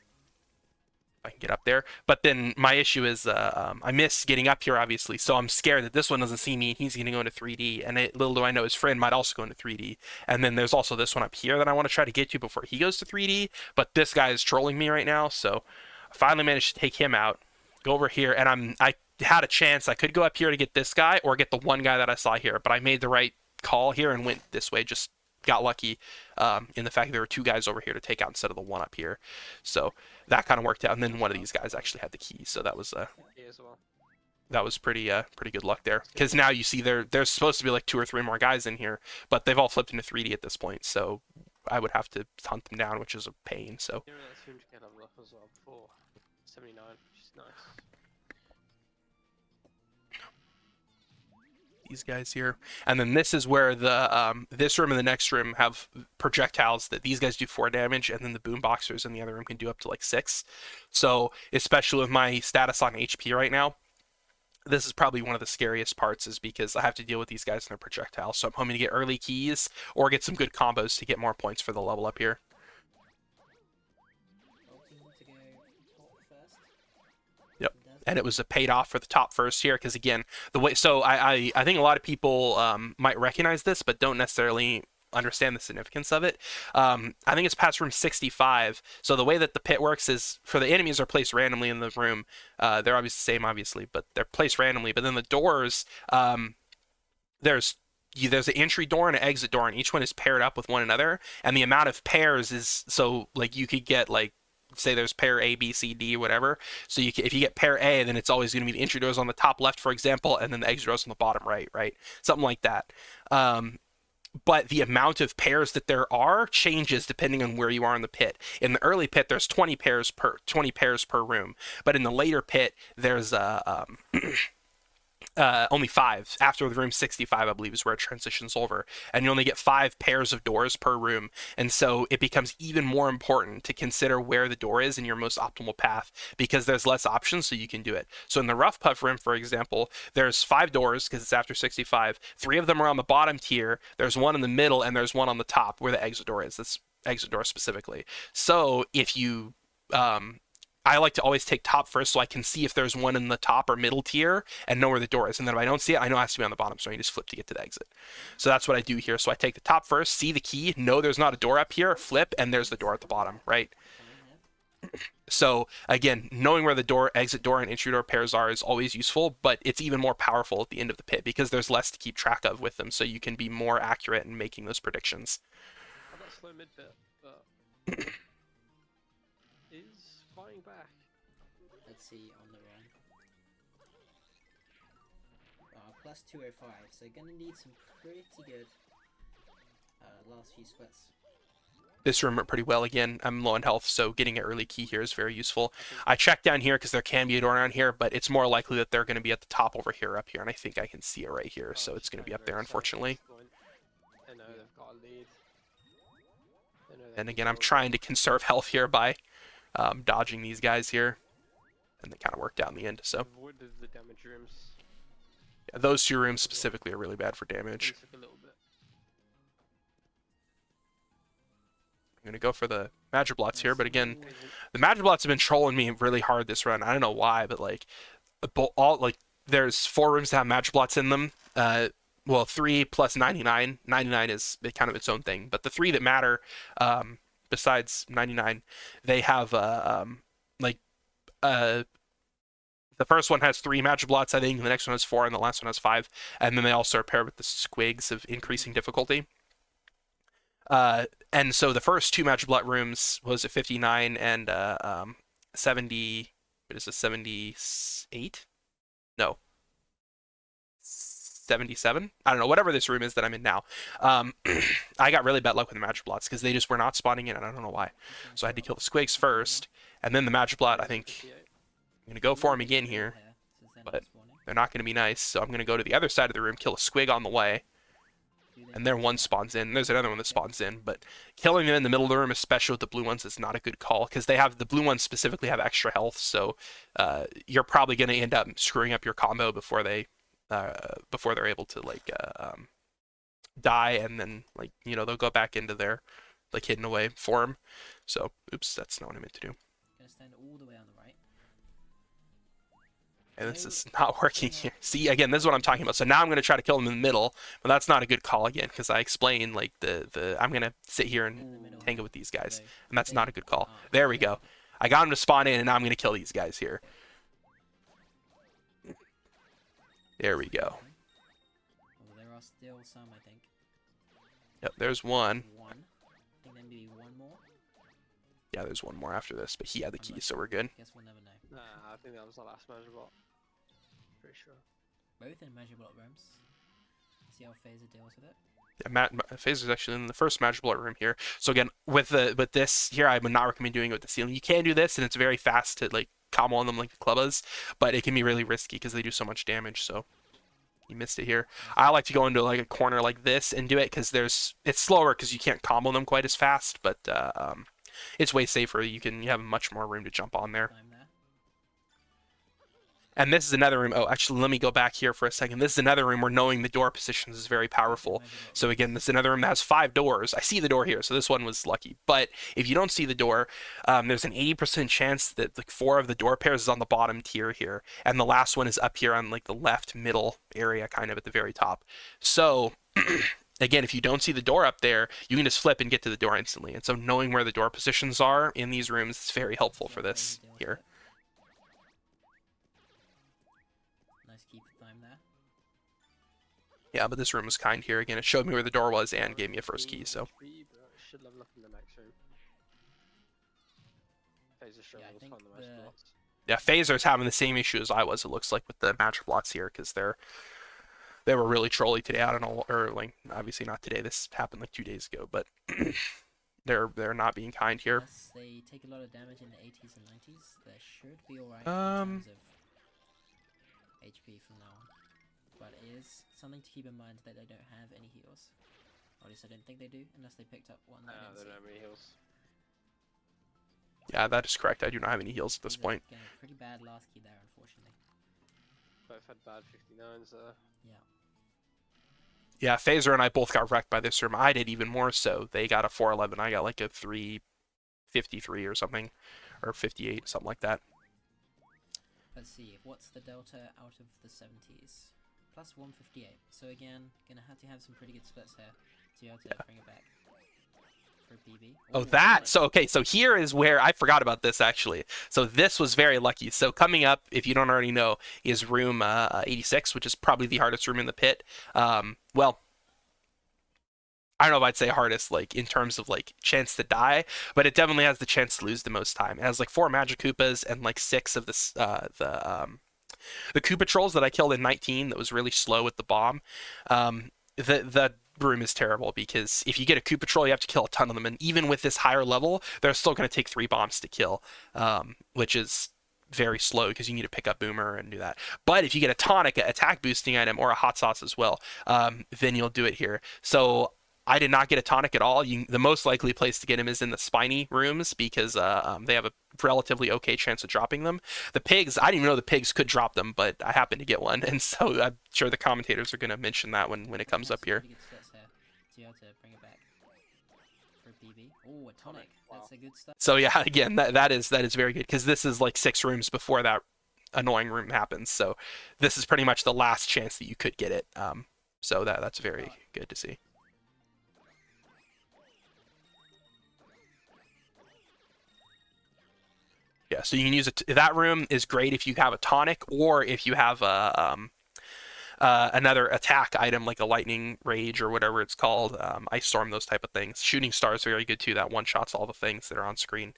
I can get up there. But then my issue is I miss getting up here, obviously. So I'm scared that this one doesn't see me and he's going to go into 3D. And little do I know his friend might also go into 3D. And then there's also this one up here that I want to try to get to before he goes to 3D. But this guy is trolling me right now. So I finally managed to take him out. Go over here. And I had a chance. I could go up here to get this guy or get the one guy that I saw here. But I made the right call here and went this way. Just got lucky in the fact that there were two guys over here to take out instead of the one up here. So that kind of worked out. And then one of these guys actually had the key. So that was that was pretty good luck there. Because now you see there's supposed to be like 2 or 3 more guys in here, but they've all flipped into 3D at this point. So I would have to hunt them down, which is a pain. So. 79, which is nice. These guys here, and then this is where the this room and the next room have projectiles that these guys do 4 damage, and then the boom boxers in the other room can do up to like 6. So especially with my status on HP right now, this is probably one of the scariest parts, is because I have to deal with these guys and their projectiles. So I'm hoping to get early keys or get some good combos to get more points for the level up here. Yep. And it was a paid off for the top first here because again the way, so I think a lot of people might recognize this but don't necessarily understand the significance of it. I think it's past room 65. So the way that the pit works is for the enemies are placed randomly in the room. They're obviously the same obviously, but they're placed randomly. But then the doors, there's an entry door and an exit door, and each one is paired up with one another. And the amount of pairs is, so like you could get like, say there's pair A, B, C, D, whatever. So if you get pair A, then it's always going to be the entry doors on the top left, for example, and then the exit doors on the bottom right, right? Something like that. But the amount of pairs that there are changes depending on where you are in the pit. In the early pit, there's 20 pairs per room, but in the later pit, there's only 5. After the room 65, I believe, is where it transitions over, and you only get 5 pairs of doors per room. And so it becomes even more important to consider where the door is in your most optimal path, because there's less options, so you can do it. So in the rough puff room, for example, there's 5 doors because it's after 65. 3 of them are on the bottom tier. There's one in the middle, and there's one on the top where the exit door is. That's exit door specifically. So if you I like to always take top first so I can see if there's one in the top or middle tier and know where the door is. And then if I don't see it, I know it has to be on the bottom, so I can just flip to get to the exit. So that's what I do here. So I take the top first, see the key, know there's not a door up here, flip, and there's the door at the bottom, right? So again, knowing where the door, exit door, and entry door pairs are is always useful, but it's even more powerful at the end of the pit because there's less to keep track of with them, so you can be more accurate in making those predictions. How about slow mid bit? But is fighting back. Let's see on the run. Plus 205, so gonna need some pretty good last few splits. This room went pretty well again. I'm low on health, so getting an early key here is very useful. I checked down here because there can be a door around here, but it's more likely that they're going to be at the top over here, up here, and I think I can see it right here, so it's going to be up there, unfortunately. And again, I'm trying to conserve health here by dodging these guys here, and they kind of worked out in the end. So yeah, those 2 rooms specifically are really bad for damage. I'm going to go for the Magic Blots here, but again, the Magic Blots have been trolling me really hard this run. I don't know why, but like, there's 4 rooms that have Magic Blots in them. Well, 3 plus 99. 99 is kind of its own thing, but the 3 that matter, besides 99, they have the first one has 3 Magic Blots, I think. The next one has 4, and the last one has 5. And then they also are paired with the squigs of increasing difficulty. And so the first 2 Magic Blot rooms was at 59 and 70. What is this? 78? No. 77? I don't know. Whatever this room is that I'm in now. I got really bad luck with the Magic Blots because they just were not spawning in, and I don't know why. So I had to kill the squigs first, And then the Magic Blot, I Phaser think 58. I'm gonna go for him Ooh, again middle here, since they're not but spawning. they're not gonna be nice. So I'm gonna go to the other side of the room, kill a squig on the way, Do they and there miss? one Yeah. spawns in. There's another one that Yep. spawns in, but killing them in the middle of the room, especially with the blue ones, is not a good call because they have the blue ones specifically have extra health. So you're probably gonna end up screwing up your combo before they're able to like die, and then like they'll go back into their like hidden away form. So oops, that's not what I meant to do. Gonna stand all the way on the right. And this No, is not working they're here. not- See, again, this is what I'm talking about. So now I'm going to try to kill them in the middle, but that's not a good call again because I explained like I'm going to sit here in the and middle tangle here. with these guys, So and that's they not a good call. aren't. There we Yep. go. I got them to spawn in, and now I'm going to kill these guys here. There we go. Oh, there are still some, I think. Yep, there's one. One. I think there may be one more. Yeah, there's one more after this, but he had the key, so we're good. Guess we'll never know. Nah, I think that was the last Magic Blot. Pretty sure. Both in Magic Block rooms. See how Phazer deals with it. Yeah, Phazer's actually in the first Magic Bullet room here. So again, with this here, I would not recommend doing it with the ceiling. You can do this, and it's very fast to like combo on them like the Clubbas, but it can be really risky because they do so much damage. So you missed it here. I like to go into like a corner like this and do it because it's slower because you can't combo them quite as fast, but it's way safer. You have much more room to jump on there. Time there. And this is another room. Oh, actually, let me go back here for a second. This is another room where knowing the door positions is very powerful. So again, this is another room that has 5 doors. I see the door here, so this one was lucky. But if you don't see the door, there's an 80% chance that like 4 of the door pairs is on the bottom tier here, and the last one is up here on like the left middle area, kind of at the very top. So again, if you don't see the door up there, you can just flip and get to the door instantly. And so knowing where the door positions are in these rooms is very helpful for this here. Nice keep time there. Yeah, but this room was kind here. Again, it showed me where the door was and gave me a first key, so. Should level up in the next room. Phaser Yeah, I struggles think on the Magic the- Blots. Yeah, Phazer's having the same issue as I was, it looks like, with the Magic Blots here, because they were really trolly today. I don't know, or like, obviously not today. This happened like 2 days ago, but they're not being kind here. Unless they take a lot of damage in the 80s and 90s, they should be alright Um, in terms of HP from now on. But it is something to keep in mind that they don't have any heals. Or at least I don't think they do, unless they picked up one that I They didn't don't see. have any heals. Yeah, that is correct. I do not have any heals at this These are point. getting a pretty bad last key there, unfortunately. Both had bad 59s there. Yeah. Yeah, Phazer and I both got wrecked by this room. I did even more so. They got a 411. I got like a 353 or something, or 58, something like that. Let's see, what's the delta out of the 70s? Plus 158. So again, gonna have to have some pretty good splits here to be able to bring it back for a PB. Oh, Ooh, that. nice. So, okay, so here is where I forgot about this actually. So this was very lucky. So coming up, if you don't already know, is room 86, which is probably the hardest room in the pit. Well, I don't know if I'd say hardest, like in terms of like chance to die, but it definitely has the chance to lose the most time. It has like 4 Magic Koopas and like 6 of the Koopa trolls that I killed in 19 that was really slow with the bomb. The room is terrible because if you get a Koopa troll, you have to kill a ton of them, and even with this higher level, they're still going to take 3 bombs to kill, which is very slow because you need to pick up Boomer and do that. But if you get a tonic, an attack boosting item, or a hot sauce as well, then you'll do it here. So I did not get a tonic at all. The most likely place to get him is in the spiny rooms because they have a relatively okay chance of dropping them. The pigs, I didn't even know the pigs could drop them, but I happened to get one, and so I'm sure the commentators are going to mention that when it comes up here. Pretty good splits here to be able to bring it back for a PB. Oh, a tonic. Wow. That's a good start. So yeah, again, that is very good because this is like 6 rooms before that annoying room happens. So this is pretty much the last chance that you could get it. So that's very good to see. Yeah, so you can use it. That room is great if you have a tonic or if you have another attack item like a lightning rage or whatever it's called, ice storm, those type of things. Shooting star is very good too. That one shots all the things that are on screen.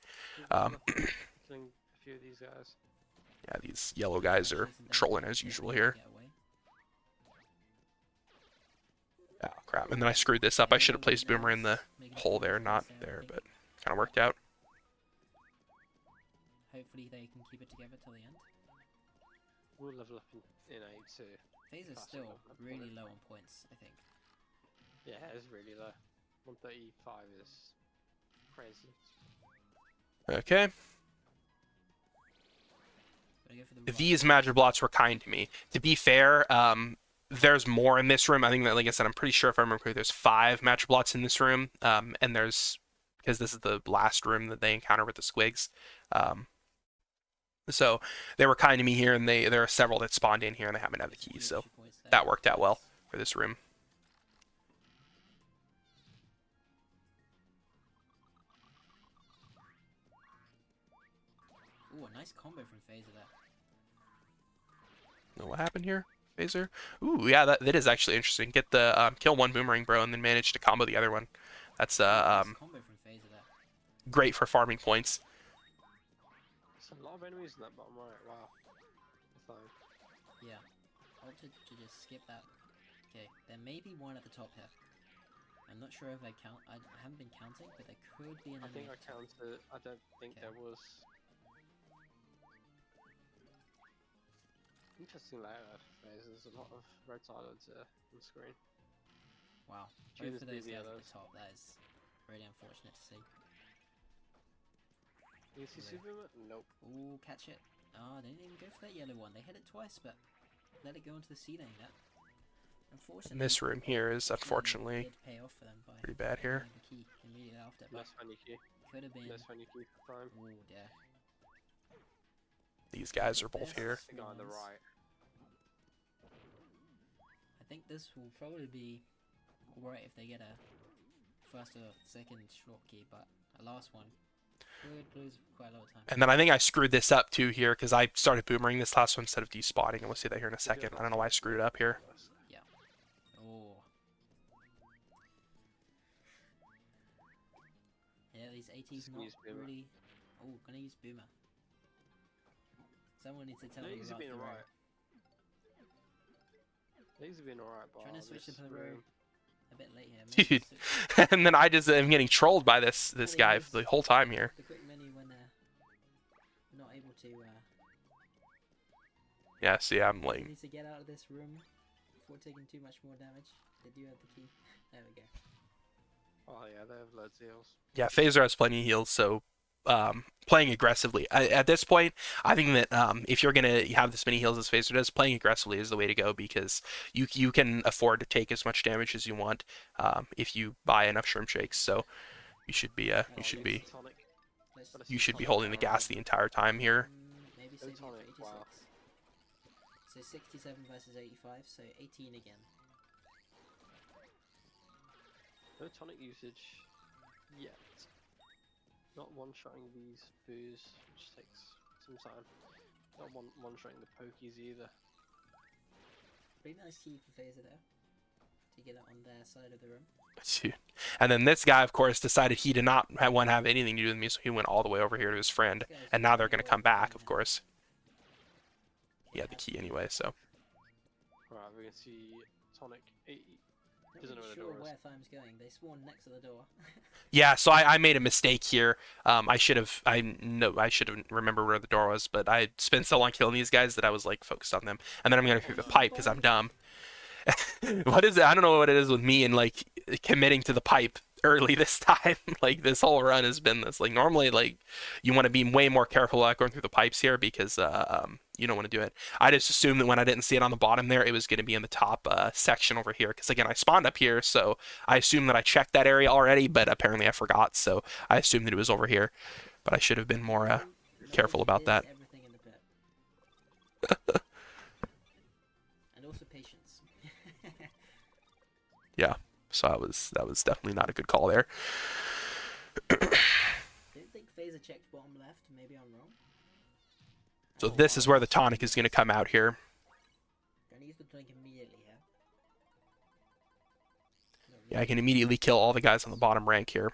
Killing a few of these guys. Yeah, these yellow guys are trolling as usual here. Oh crap! And then I screwed this up. I should have placed Boomer in the hole there, not there, but kind of worked out. hopefully they can keep it together till the end. We'll level up in A2. Phazer's Fast still enough, that's really fine. low on points, I think. Yeah, it's really low. 135 is crazy. Okay. Gonna go for the These right. magic blocks were kind to me. To be fair, there's more in this room. I think that, like I said, I'm pretty sure if I remember correctly, there's 5 magic blocks in this room. And there's, because this is the last room that they encounter with the squigs. So they were kind to me here, and there are several that spawned in here, and they happen to have the Few keys. So extra points there. that worked out well Nice. for this room. Ooh, a nice combo from Phazer there. What happened here? Phazer? Ooh, yeah, that is actually interesting. Get the kill one boomerang bro, and then manage to combo the other one. That's Nice combo from Phazer there. great for farming points. There's a lot of enemies in that bottom right. Wow. Fine. Yeah. Opted to just skip that. Okay, there may be one at the top here. I'm not sure if I count. I haven't been counting, but there could be an I enemy think I at the top. counted. I don't think Okay. there was. Interesting layout. There's a lot of red silence on the screen. Wow. Should Both this of be those the guys at others? the top. That is really unfortunate to see. You see Yeah. Superman? Nope. Ooh, catch it. Oh, they didn't even go for that yellow one. They hit it twice, but let it go into the ceiling. That, unfortunately, And this room here is the ceiling unfortunately did pay off for them by pretty bad here. getting the key immediately after. But Nice funny key. could have been. Nice funny key for time. Ooh, yeah. These guys are both here. The guy on the Ones. right. I think this will probably be alright if they get a first or second short key, but a last one could lose quite a lot of time. And then I think I screwed this up too here because I started boomerang this last one instead of despotting, and we'll see that here in a second. I don't know why I screwed it up here. Oh. Yeah, these ATs Just not use Boomer. really. Oh, gonna use Boomer. Someone needs to tell No, them he's about been the row. alright. These have been alright, but Trying to switch to this Phazer room. a bit late here. Maybe Dude. switch And then I just am getting trolled by this Yeah, guy use for the whole time here. the quick menu when they're not able to. Yeah, see, I'm They like, need to get out of this room before taking too much more damage. They do have the key. There we go. Oh yeah, they have loads of heals. yeah, Phazer has plenty of heals, so playing aggressively. At this point, I think that if you're gonna have this many heals as Phazer does, playing aggressively is the way to go because you can afford to take as much damage as you want if you buy enough shrimp shakes. So you should be Tonic. Let's you should be tonic holding the now. gas the entire time here. Maybe Go save it for tonic, 86. wow. So 67 versus 85, so 18 again. No tonic usage yet. Not one-shotting these boos, which takes some time. Not one-shotting the pokies either. Pretty nice key for Phazer there. To get it on their side of the room. And then this guy, of course, decided he did not want to have anything to do with me, so he went all the way over here to his friend. This guy's And now they're really going to come well back, played of now. course. He had the key anyway, so. Right, we're gonna see tonic 80. Not Doesn't know really where the sure door is. where Thyme's going. They spawn next to the door. Yeah, so I made a mistake here. I should have remembered where the door was, but I spent so long killing these guys that I was like focused on them. And then I'm gonna through the pipe because I'm dumb. What is it? I don't know what it is with me and like committing to the pipe early this time. Like this whole run has been this. Like normally, like you want to be way more careful about going through the pipes here because you don't want to do it. I just assumed that when I didn't see it on the bottom there, it was going to be in the top section over here. Because again, I spawned up here, so I assumed that I checked that area already, but apparently I forgot. So I assumed that it was over here, but I should have been more careful about that. Everything in the pit. And also patience. Yeah. So that was definitely not a good call there. Didn't think Phazer checked bottom left. Maybe I'm wrong. So Oh, this wow, is where the that's tonic is going to come out here. Gonna use the tonic immediately here. No, Yeah, I can immediately kill all the guys on the bottom rank here.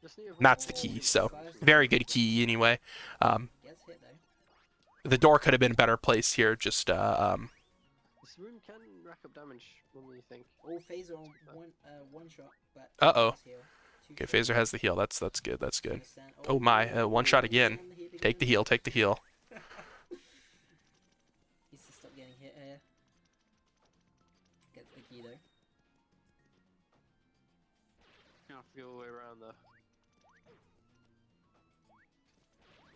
Just need to And that's the avoid key, all so these very good key anyway. Gets hit though. The door could have been a better place here. Just This room can rack up damage when you think. Oh, Phazer on one shot, but Uh-oh. last heal. Okay, Phaser has the heal. That's good. That's good. Understand. Oh my, one shot again. On the heat Take the again. heal. Take the heal. Needs to stop getting hit here. Gets the key though. You have to go all the way around there.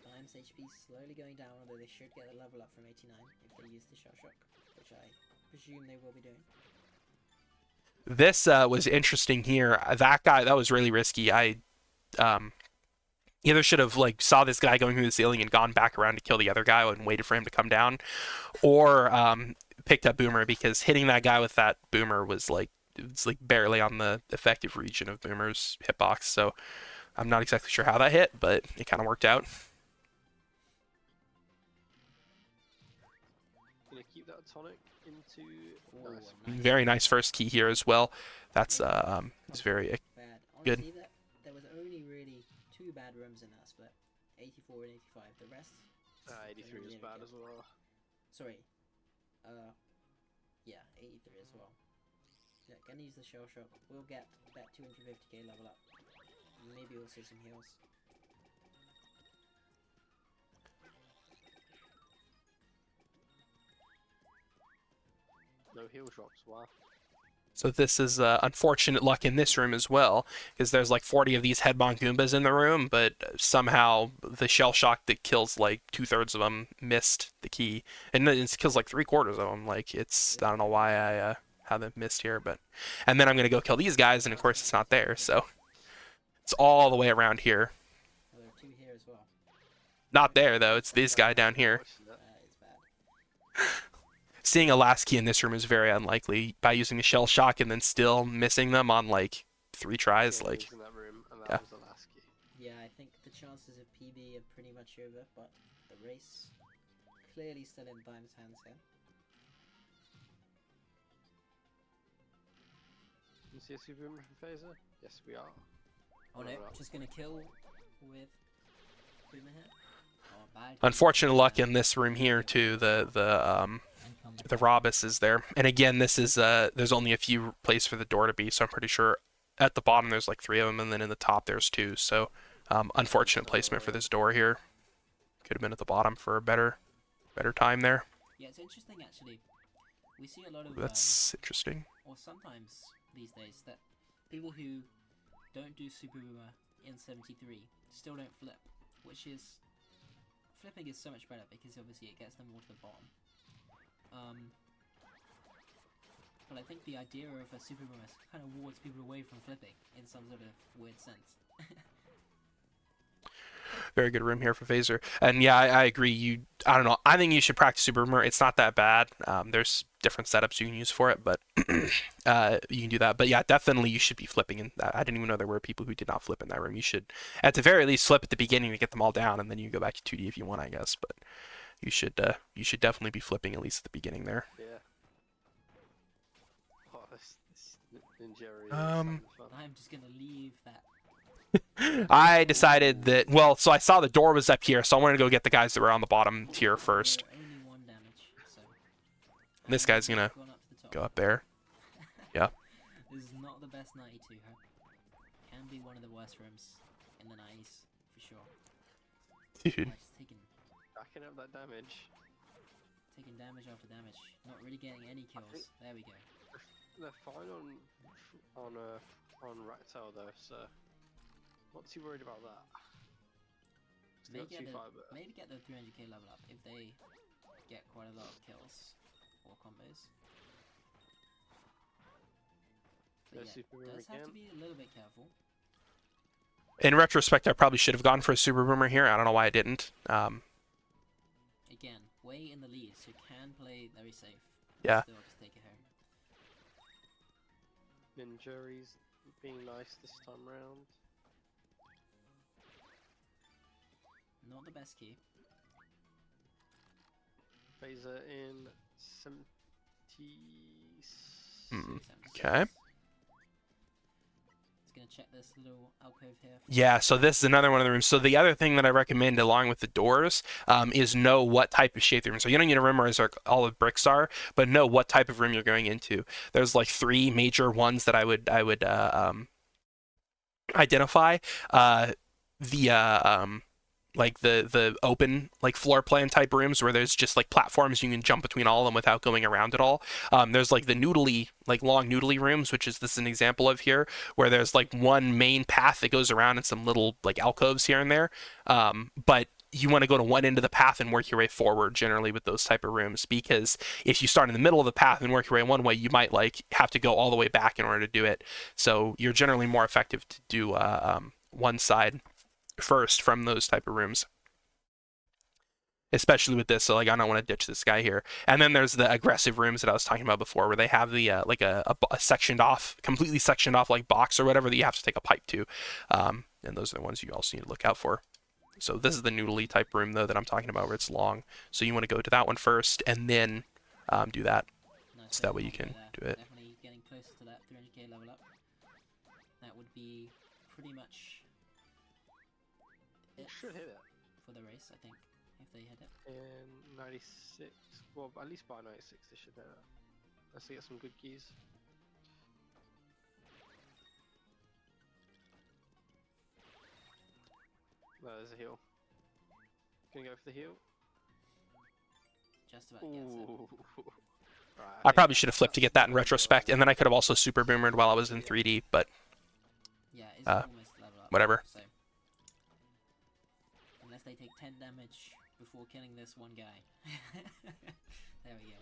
Dime's HP slowly going down, although they should get a level up from 89 if they use the shell shock, which I presume they will be doing. This was interesting here. That guy, that was really risky. I either should have like saw this guy going through the ceiling and gone back around to kill the other guy and waited for him to come down, or picked up Boomer, because hitting that guy with that Boomer was like, it's like barely on the effective region of Boomer's hitbox. So I'm not exactly sure how that hit, but it kind of worked out. Gonna keep that tonic into. Ooh, Nice. nice. Very nice first key here as well. That's it's very Bad. good. Honestly, there was only really 2 bad rooms in that split. 84 and 85. The rest, 83 was bad as well. sorry. Yeah, 83 as well. Yeah, gonna use the shell shock. We'll get that 250k level up. Maybe also some heals. No heal drops, wow. So this is unfortunate luck in this room as well, because there's like 40 of these headbong Goombas in the room, but somehow the shell shock that kills like 2/3 of them missed the key, and it kills like 3/4 of them. Like it's, I don't know why I haven't missed here, but and then I'm gonna go kill these guys, and of course it's not there. So it's all the way around here. Oh, there are 2 here as well. Not there though. It's this guy down here. That is bad. Seeing a last key in this room is very unlikely by using the shell shock and then still missing them on like 3 tries. Yeah, Like, he was in that room, and that yeah. was the last key. Yeah, I think the chances of PB are pretty much over, but the race clearly still in Dime's hands here. You see a super boomer from Phaser? Yes, we are. Oh no, Alright. just gonna kill with Boomer here. Oh, bad. unfortunate luck in this room here too. The Robus is there, and again, this is there's only a few places for the door to be, so I'm pretty sure at the bottom there's like 3 of them, and then in the top there's 2. So unfortunate placement for this door here. Could have been at the bottom for a better time there. Yeah, it's interesting actually. We see a lot of That's interesting. or sometimes these days that people who don't do Super Boomer in 73 still don't flip, which is flipping is so much better because obviously it gets them more to the bottom. But I think the idea of a Super Boomer kind of wards people away from flipping in some sort of weird sense. Very good room here for Phaser. And yeah, I agree. I don't know. I think you should practice Super Boomer. It's not that bad. There's different setups you can use for it, but you can do that. But yeah, definitely you should be flipping. And I didn't even know there were people who did not flip in that room. You should, at the very least, flip at the beginning to get them all down, and then you go back to 2D if you want, I guess. But you should definitely be flipping at least at the beginning there. Yeah. Oh, this Ninja is Um, fun. I'm just gonna leave that. I decided that, well, so I saw the door was up here, so I wanted to go get the guys that were on the bottom tier first. Only 1 damage, so. This guy's gonna Gone up to the top. go up there. Yeah. This is not the best 92, huh? Can be one of the worst rooms in the 90s, for sure. Dude. Like, just Backing up that damage. taking damage after damage. Not really getting any kills. There we go. They're fine on Ractel though, so not too worried about that. It's Maybe not too far, but maybe get the 300k level up if they get quite a lot of kills or combos. no But yeah, super boomer does have to again. be a little bit careful. In retrospect, I probably should have gone for a Super Boomer here. I don't know why I didn't. Again, way in the lead, so can play very safe. Yeah. Still just take it home. Ninjuri's being nice this time round. Not the best key. Phaser in 76. Okay. Just gonna check this little alcove here. Yeah, so this is another one of the rooms. So the other thing that I recommend along with the doors is know what type of shape the room. So you don't need to memorize where all the bricks are, but know what type of room you're going into. There's like 3 major ones that I would identify uh, the like the open like floor plan type rooms where there's just like platforms you can jump between all of them without going around at all. There's like the noodly like long noodly rooms, which is this is an example of here, where there's like one main path that goes around and some little like alcoves here and there. But you want to go to one end of the path and work your way forward generally with those type of rooms, because if you start in the middle of the path and work your way one way, you might like have to go all the way back in order to do it. So you're generally more effective to do one side first from those type of rooms, especially with this. So like I don't want to ditch this guy here. And then there's the aggressive rooms that I was talking about before, where they have the like a sectioned off, completely sectioned off like box or whatever that you have to take a pipe to. And those are the ones you also need to look out for. So this is the noodly type room though that I'm talking about, where it's long. So you want to go to that one first and then do that. Nice So that way you combo can there. do it. Definitely getting closer to that 300k level up. That would be pretty much it Should hit it for the race, I think, if they hit it. in 96. Well, at least by 96 they should hit it. Let's get some good keys. No, there's a heal. Gonna go for the heal. Just about gets it. Ooh. Right, I probably should have flipped to get that in retrospect, and then I could have also super boomered while I was in 3D, but Yeah, it's almost level up. whatever. So, unless they take 10 damage before killing this one guy. There we go.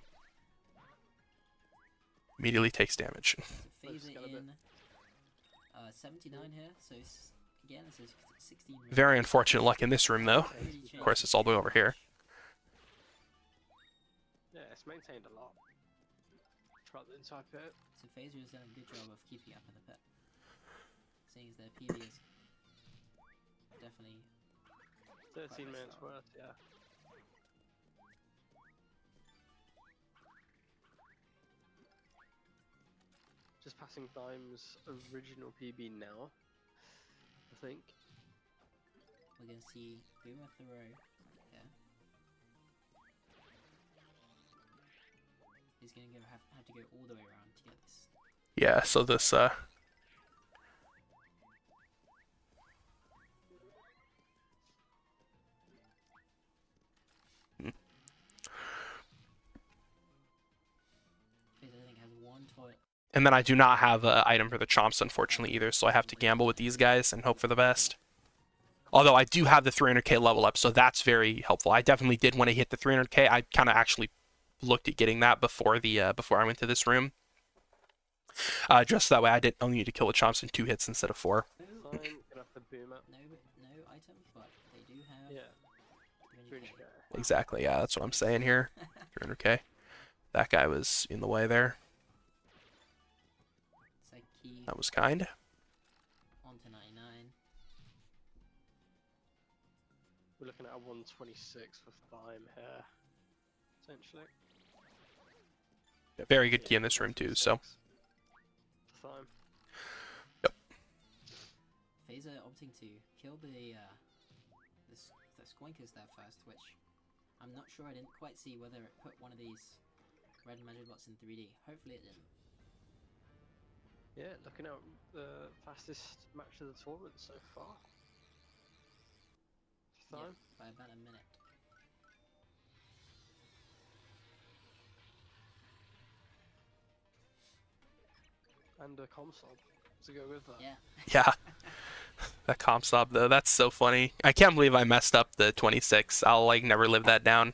Immediately takes damage. So Phazer in 79 here, so again it's a 16 room. Very unfortunate luck in this room, though. Of course, it's all the way over here. Yeah, it's maintained a lot throughout the entire pit. So Phazer has done a good job of keeping up in the pit. Seeing as their PB is definitely 13 minutes worth, yeah. Just passing Dime's original PB now, I think. we're gonna see Boomer throw here. He's gonna have to go all the way around to get this. Yeah, so this Phazer I think has one toy. and then I do not have an item for the chomps, unfortunately, either, so I have to gamble with these guys and hope for the best. Although I do have the 300k level up, so that's very helpful. I definitely did want to hit the 300k. I kind of actually looked at getting that before the before I went to this room. Just that way I didn't only need to kill the chomps in 2 hits instead of 4. Time, get off the boomer. No item, but they do have Yeah, 300k. 300k. Exactly, yeah, that's what I'm saying here. 300k. That guy was in the way there. Psyche That was kind. on to 99. We're looking at a 126 for Thyme here, essentially. Very good key in this room too, so. For Thyme. Phazer opting to kill the Squinkers there first, which I'm not sure. I didn't quite see whether it put one of these red magic bots in 3D. Hopefully it didn't. Yeah, looking at the fastest match of the tournament so far. Yeah, Thyme. by about a minute. And a Comsob to go with that. Yeah. Yeah. That comp sub though, that's so funny. I can't believe I messed up the 26. I'll like never live that down.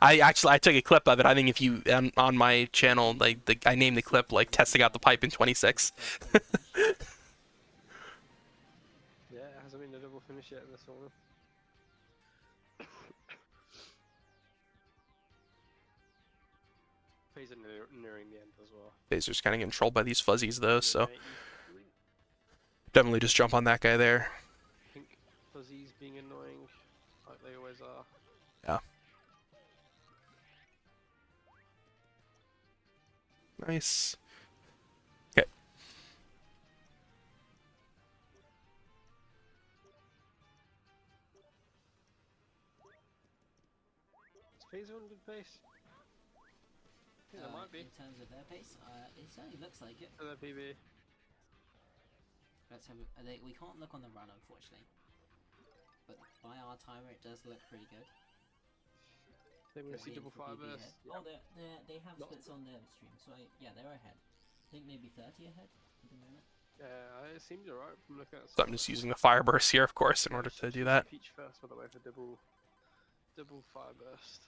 I took a clip of it. I think if you on my channel, like I named the clip like testing out the pipe in 26. Yeah, it hasn't been a double finish yet in this one. Phazer nearing the end as well. Phazer's kind of controlled by these fuzzies though, so 183. definitely just jump on that guy there. Pink fuzzies being annoying, like they always are. Yeah. Nice. Okay. Is Phazer on good pace? I think that might be. In terms of their pace, it certainly looks like it. For their PB. Let's have. We can't look on the run, unfortunately. But by our timer, it does look pretty good. They want to see Could be double for fire BB burst. ahead. Yeah. Oh, they have Not splits on their stream, so yeah, they're ahead. I think maybe 30 ahead at the moment. Yeah, it seems alright from looking at. So I'm just using the fire burst here, of course, in order to do that. Peach first, by the way, for double fire burst.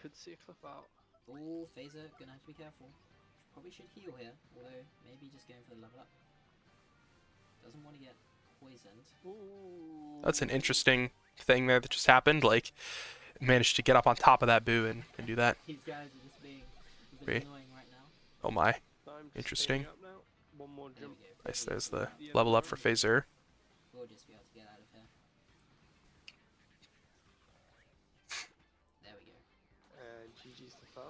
Could see a clip out. Oh, Phazer, gonna have to be careful. Probably should heal here, although maybe just going for the level up. Doesn't want to get poisoned. Ooh. That's an interesting thing there that just happened. Like, managed to get up on top of that boo and do that. These guys are just being a bit Great. annoying right now. Oh my. Time Interesting. up now. One more There jump. we go. Nice, there's the The level up end for round. Phazer. We'll just be able to get out of here. There we go. And GG's to 5.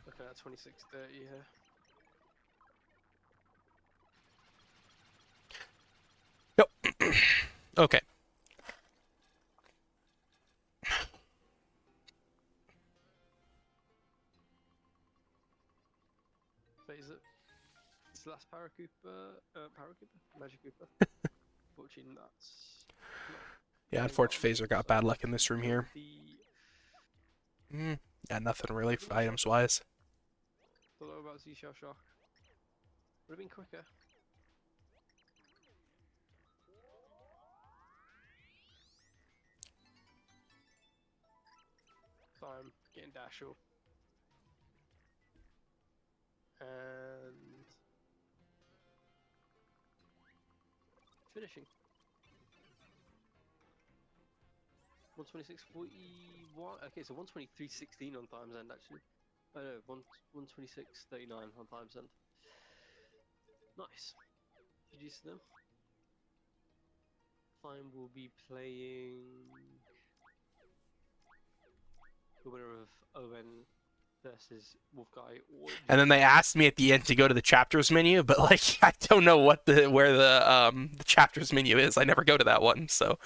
Looking at 26:30 here. Yep. Okay. Phazer. It's the last Paracooper, Magic Cooper. Fortunately, that's Yeah, unfortunately, Phazer got bad luck in this room here. The Yeah, nothing really items-wise. don't know about Z Shell Shock. Would have been quicker. Time getting dash up. And finishing. 126.41. Okay, so 123.16 on times end actually. Oh no, 126.39 on times end. Nice. GG's to them. Fine will be playing the winner of Owen versus Wolfguy. And then they asked me at the end to go to the chapters menu, but like I don't know where the chapters menu is. I never go to that one. So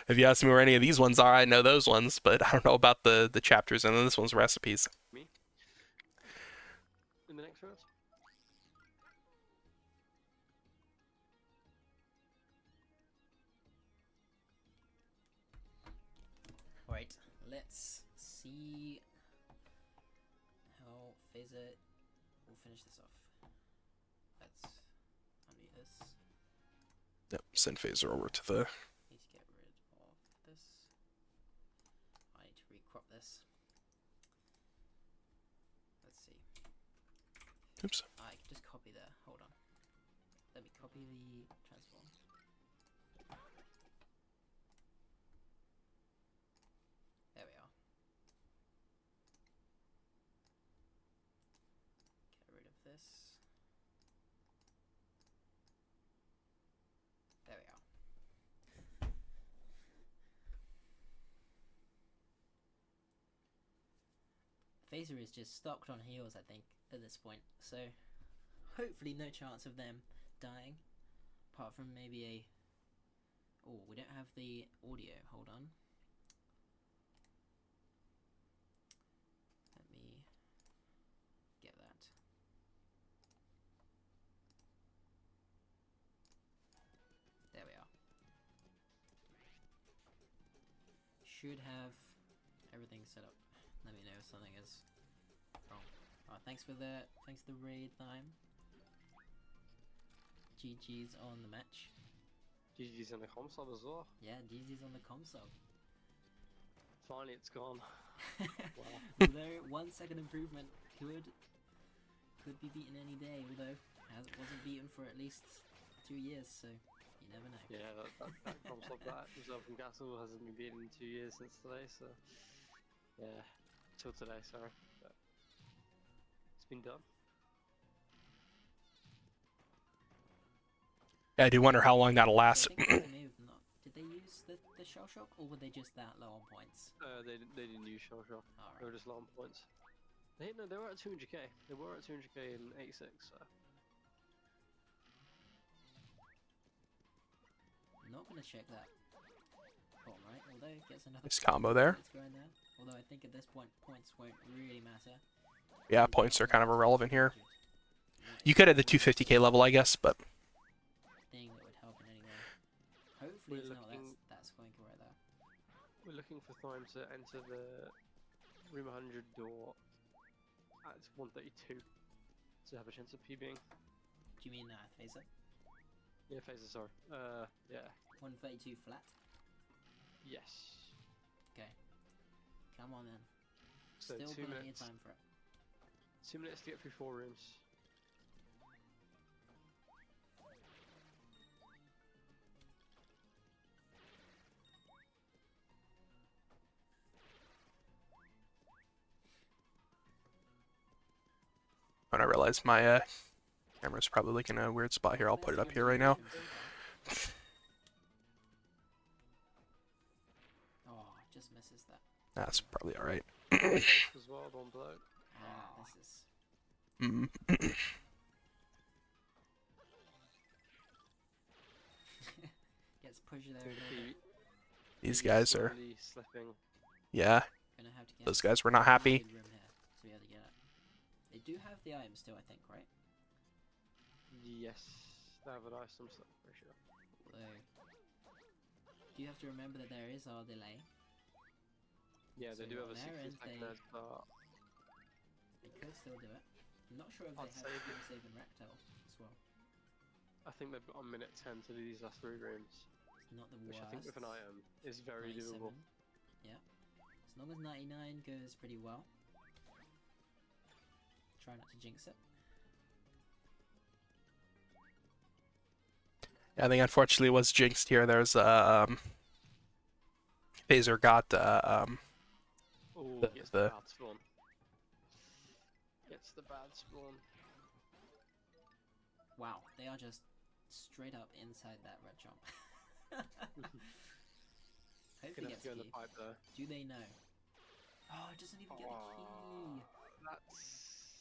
if you ask me where any of these ones are, I know those ones, but I don't know about the chapters, and then this one's recipes. Me? In the next round? Alright, let's see how Phazer will finish this off. Let's unmute this. Yep, send Phazer over to the. Need to get rid of this. I need to recrop this. Let's see. Oops. I can just copy there. Hold on. Let me copy the transform. There we are. Get rid of this. There we are. Phazer is just stocked on heals, I think, at this point. So, hopefully no chance of them dying. Apart from maybe a... Oh, we don't have the audio. Hold on. Let me get that. There we are. Should have everything set up. Let me know if something is wrong. Thanks for the raid time. GG's on the match. GG's in the console as well. Yeah, GG's on the console. Finally, it's gone. Wow. Although 1 second improvement could be beaten any day. Although wasn't beaten for at least 2 years, so you never know. Yeah, that console that result from Castle hasn't been beaten in 2 years since today, so yeah, till today, sorry. But it's been done. Yeah, I do wonder how long that'll last. So I think they may have not. Did they use the shell shock, or were they just that low on points? They didn't use Shell Shock. Alright. They were just low on points. They were at 200k. They were at 200k in 86. So. Not gonna check that. Bottom right, although it gets another Nice combo there. Let's go in there. Although I think at this point points won't really matter. Yeah, points are kind of irrelevant here. You could at the 250k level, I guess, but thing that would help in any way. Hopefully We're it's not looking- that's going right there. We're looking for time to enter the room 100 door at 132 to have a chance of PBing. Do you mean Phazer? Yeah, Phazer, sorry. Yeah. 132 flat? Yes. Okay. Come on then. So Still 2 plenty of minutes. time for it. 2 minutes to get through 4 rooms. when I realize my camera's probably like in a weird spot here, I'll put it up here right now. Oh, just misses that. That's probably all right. As well, one blow. This is... Mm. Gets pushed there a Good little PB. bit. These PB guys are, slowly slipping. yeah, Gonna have to get those guys were not a happy. good room here to be able to get it. They do have the items still, I think, right? Yes. They have an item slip, pretty sure. Although, do you have to remember that there is our delay? Yeah, they So do have on a their 60 end, second they- head start. They could still do it. I'm not sure if I'd they say have that- time save in Rectel as well. I think they've got a minute 10 to do these last 3 rooms. It's not the Which worst. I think with an item is very 97. doable. Yeah. As long as 99 goes pretty well. Try not to jinx it. I think unfortunately was jinxed here. There's Phazer got Oh, The- gets the- the bad spawn. Gets the bad spawn. Wow, they are just straight up inside that red jump. Hopefully Gonna have gets to go in a the key. pipe though. Do they know? Oh, it doesn't even get the key. That's...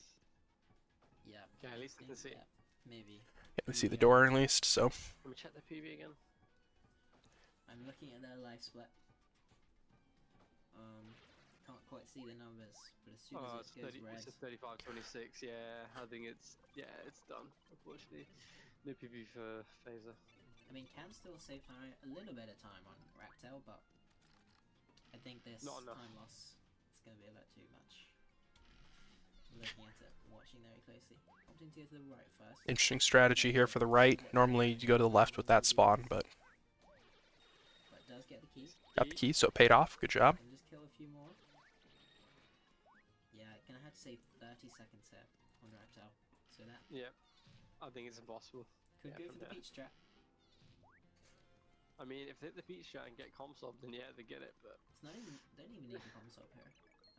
Yeah. Okay, at least they can see. Yeah, maybe. yeah, we see the door at least. So Let me check the PB again. I'm looking at their life split. Can't quite see the numbers, but as soon Oh, as it's, it goes 30, red, it's a 35-26, yeah, I think it's done, unfortunately. No PB for Phazer. I mean, can still save time, a little bit of time on Ractel, but I think this Not enough. time loss is going to be a bit too much. Looking at it, watching very closely. Opting to go to the right first. interesting strategy here for the right. Normally you go to the left with that spawn, but But does get the key. got the key, so it paid off. Good job. And just kill a few more. Yeah, gonna have to save 30 seconds here on Ractel. So that Yeah, I think it's impossible. could Yeah, go from for the there. beach trap. I mean, if they hit the beach shot and get comp then yeah, they get it, but It's not even, don't even need the comms up here.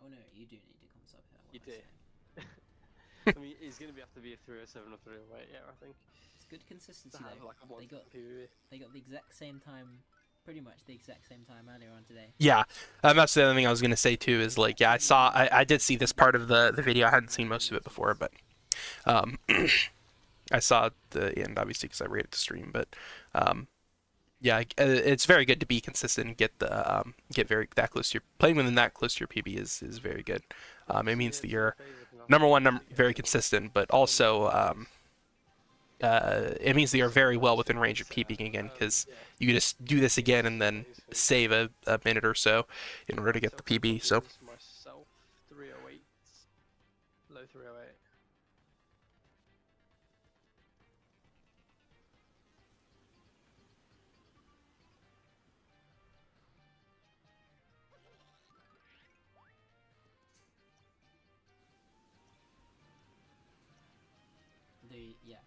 Oh no, you do need the comms up here. what You am I do. saying? I mean, it's gonna have to be a 307 or 308, yeah, I think. It's good consistency To have though. like a one They got PB. they got the exact same time, pretty much the exact same time earlier on today. Yeah, that's the other thing I was gonna say too. Is like, yeah, I did see this part of the video. I hadn't seen most of it before, but I saw the end obviously because I rated the stream. But yeah, it's very good to be consistent and get the get very that close to your playing within that close to your PB is very good. It means that you're number one, very consistent, but also it means that you're very well within range of PBing again because you can just do this again and then save a minute or so in order to get the PB. So Myself, 308, low 308. Yeah.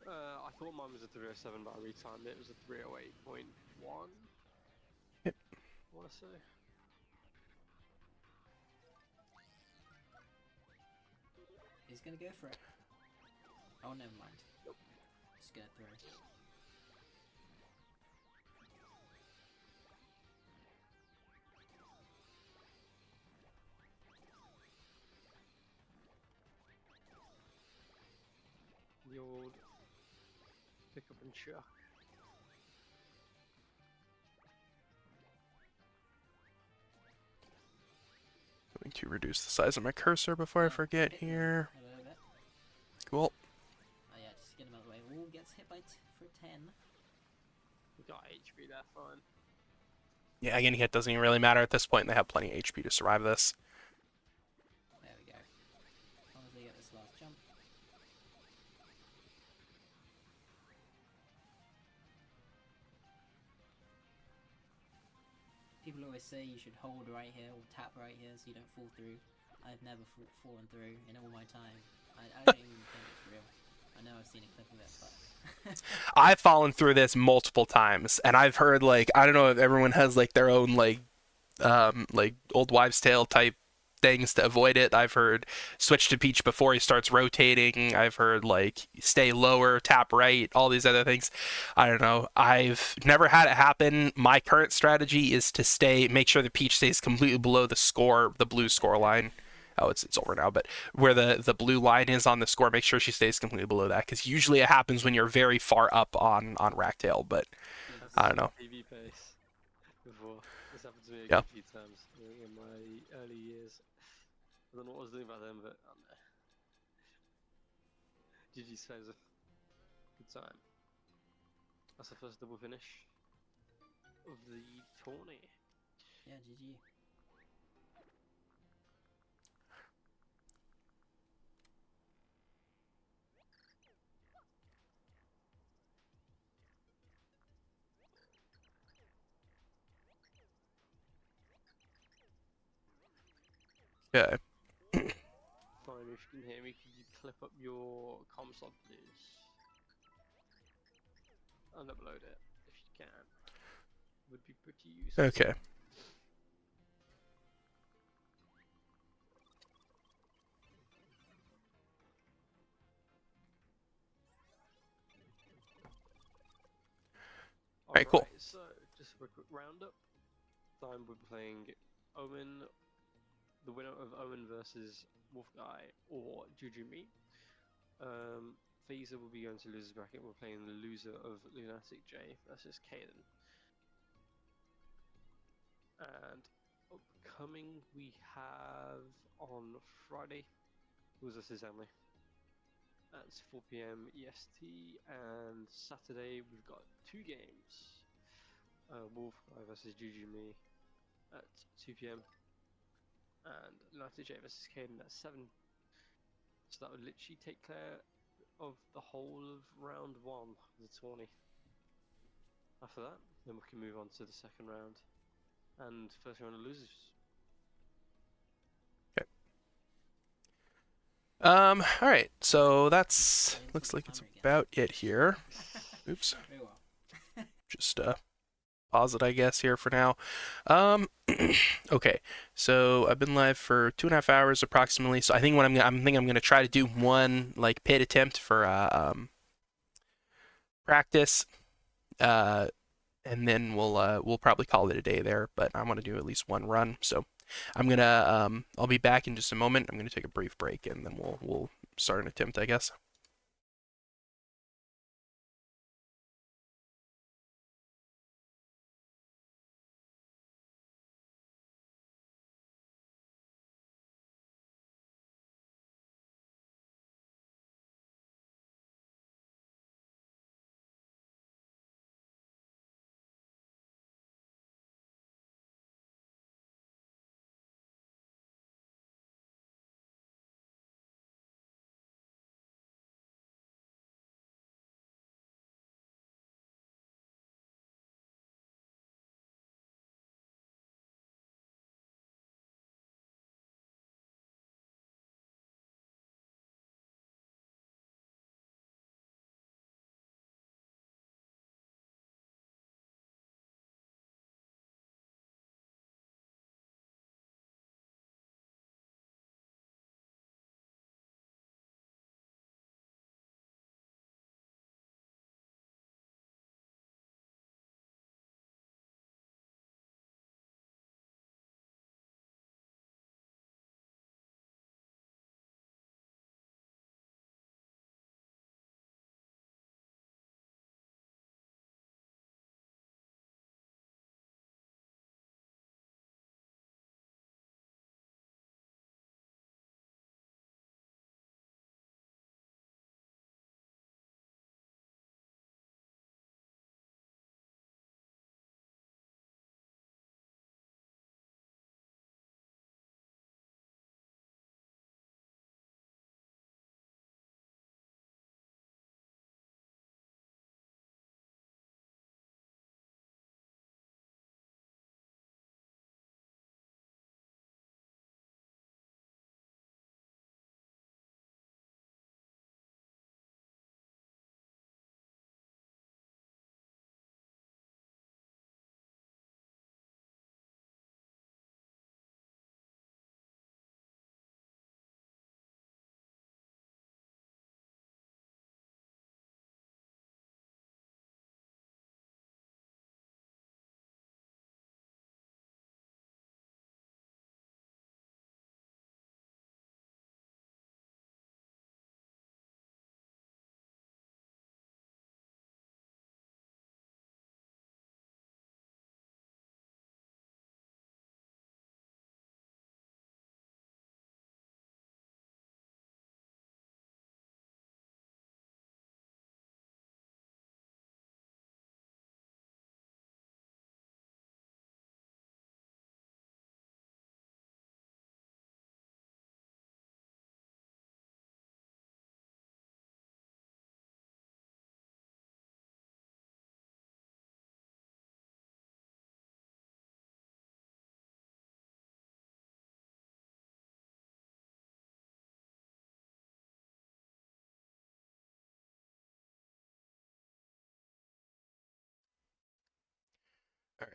I thought mine was a 307, but I retimed it. It was a 308.1. Yep. I want to say. He's gonna go for it. Oh, never mind. Just get it through. The old pick up and chuck. Going to reduce the size of my cursor before I forget Hit here. a little bit. Cool. Oh yeah, just get him out of the way. Ooh, gets hit by for 10. We got HP there, fine. Yeah, getting hit doesn't even really matter at this point. They have plenty of HP to survive this. There we go. As long as they get this last jump. People always say you should hold right here or tap right here so you don't fall through. I've never fallen through in all my time. I don't even think it's real. I know I've seen a clip of it, but I've fallen through this multiple times, and I've heard like I don't know if everyone has like their own like old wives' tale type things to avoid it. I've heard switch to Peach before he starts rotating. I've heard like stay lower, tap right, all these other things. I don't know. I've never had it happen. My current strategy is to make sure the Peach stays completely below the blue score line. Oh, it's over now, but where the blue line is on the score, make sure she stays completely below that, because usually it happens when you're very far up on Ractail, but I don't know. TV pace before. This happened to me a Yeah. good few times in my early years. I don't know what I was doing back then, but I don't know. GG's Phazer. Good time. That's the first double finish of the tourney. yeah, GG. Okay. Fine, if you can hear me, could you clip up your console, please? And upload it, if you can. Would be pretty useful. Okay. Alright, cool. Alright, so just for a quick roundup. Time we'll be playing Omen, the winner of Omen versus Wolfguy or Jujumi. Phazer will be going to loser's bracket. We're playing the loser of Lunatic J versus Kaden. And upcoming, we have on Friday, Losers is Emily. That's 4 p.m. EST, and Saturday we've got 2 games. Wolfguy versus Jujumi at 2 p.m. and Lunatic J versus Kaden at 7. So that would literally take care of the whole of round 1 of the tourney. After that, then we can move on to the second round and first round of losers. Okay. All right. So that's looks like it's about it here. Oops. Very well. Just pause it, I guess, here for now. Okay. So I've been live for 2.5 hours approximately. So I think what I'm gonna try to do one like paid attempt for practice. And then we'll probably call it a day there. But I want to do at least one run. So I'm gonna I'll be back in just a moment. I'm gonna take a brief break and then we'll start an attempt, I guess.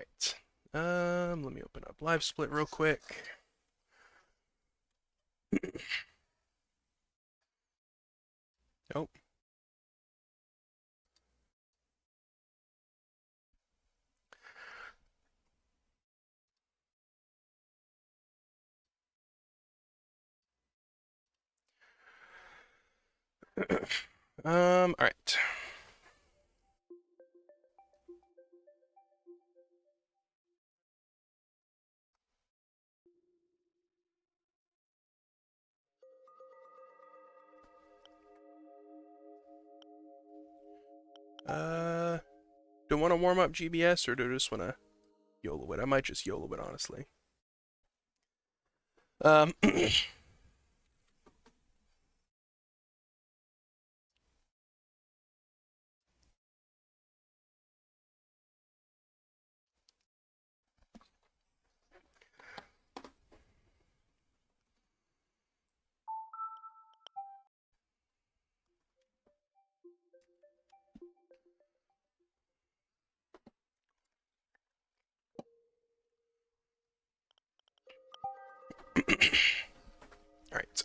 Alright. Let me open up Live Split real quick. Nope. All right. Do I want to warm up GBS or do I just want to YOLO it? I might just YOLO it, honestly. All right.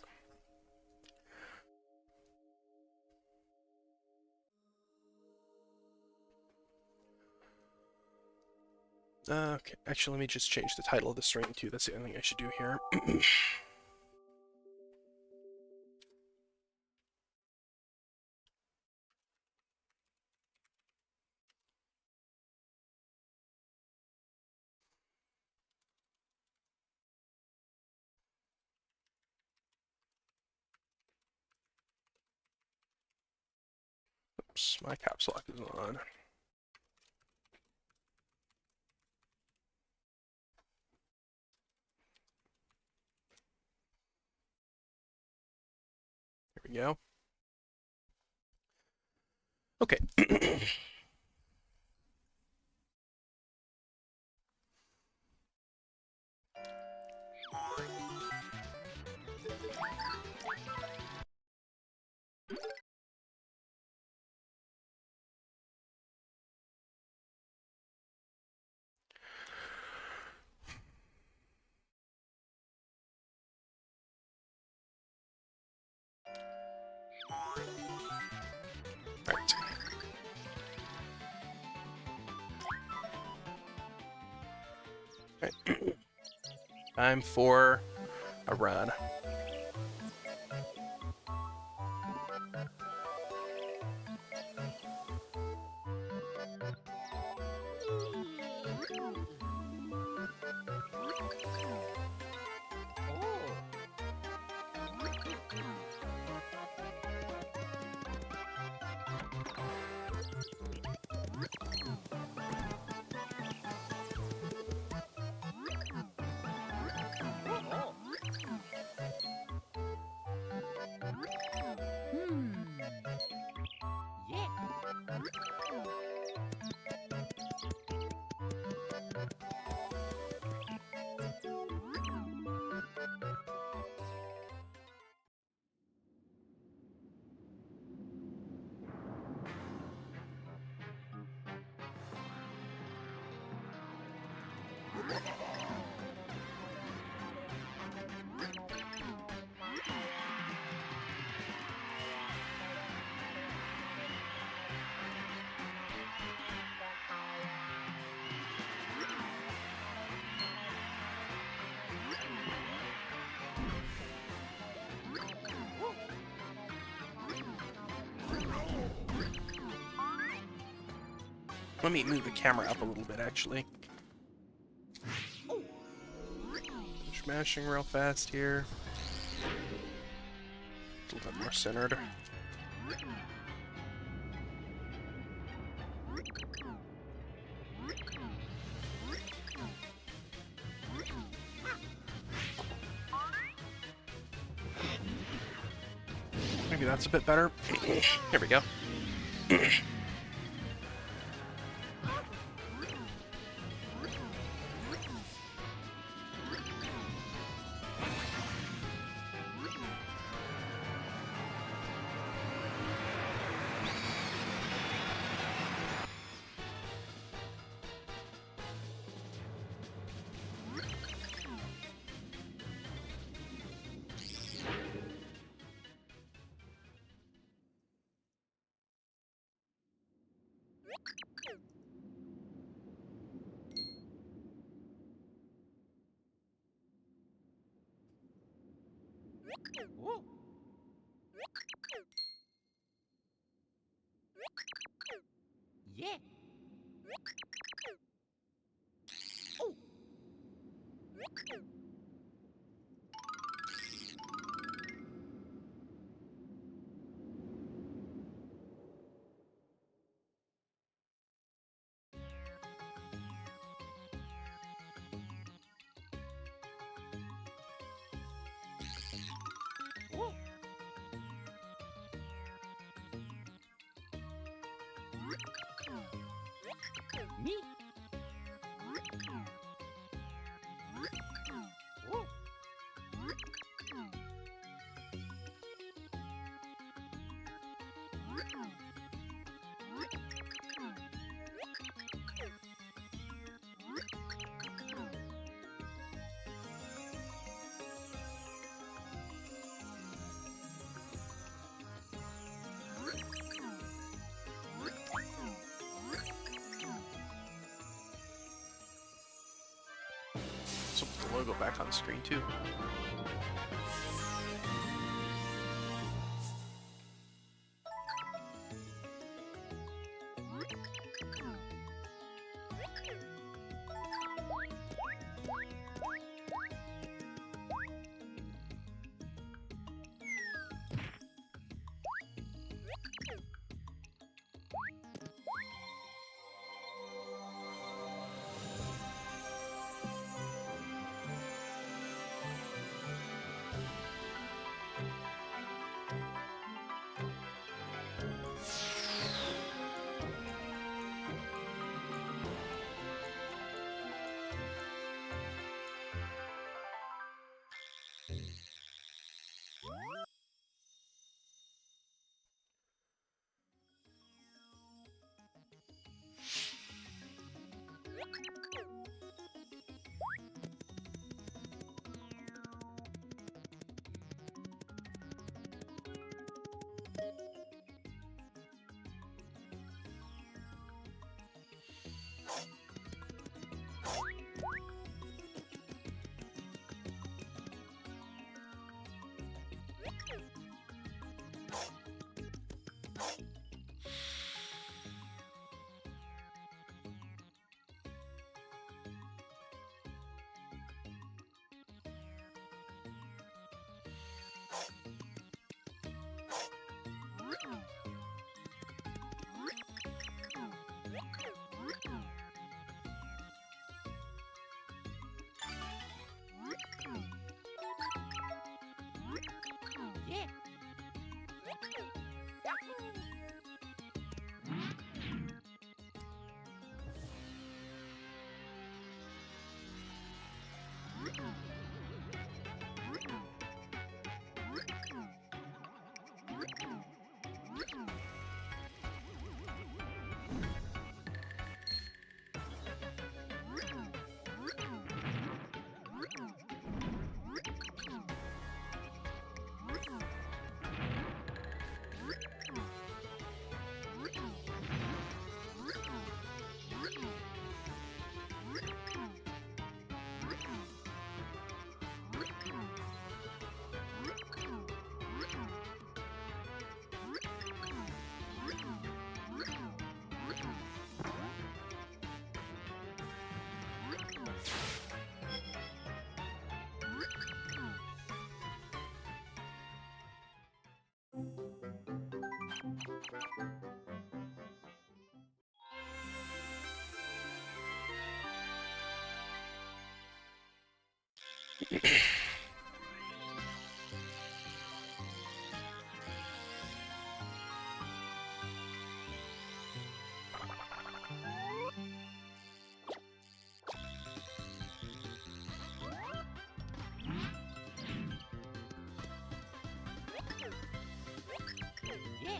Okay, actually, let me just change the title of the stream too. That's the only thing I should do here. Oops, my caps lock is on. There we go. Okay. Right. Right. Time for a run. Let me move the camera up a little bit, actually. Smashing real fast here. A little bit more centered. Maybe that's a bit better. Here we go. Whoa! Yeah! Oh! Whoa! Me? Whoa! So put the logo back on screen too. Yeah! Yeah!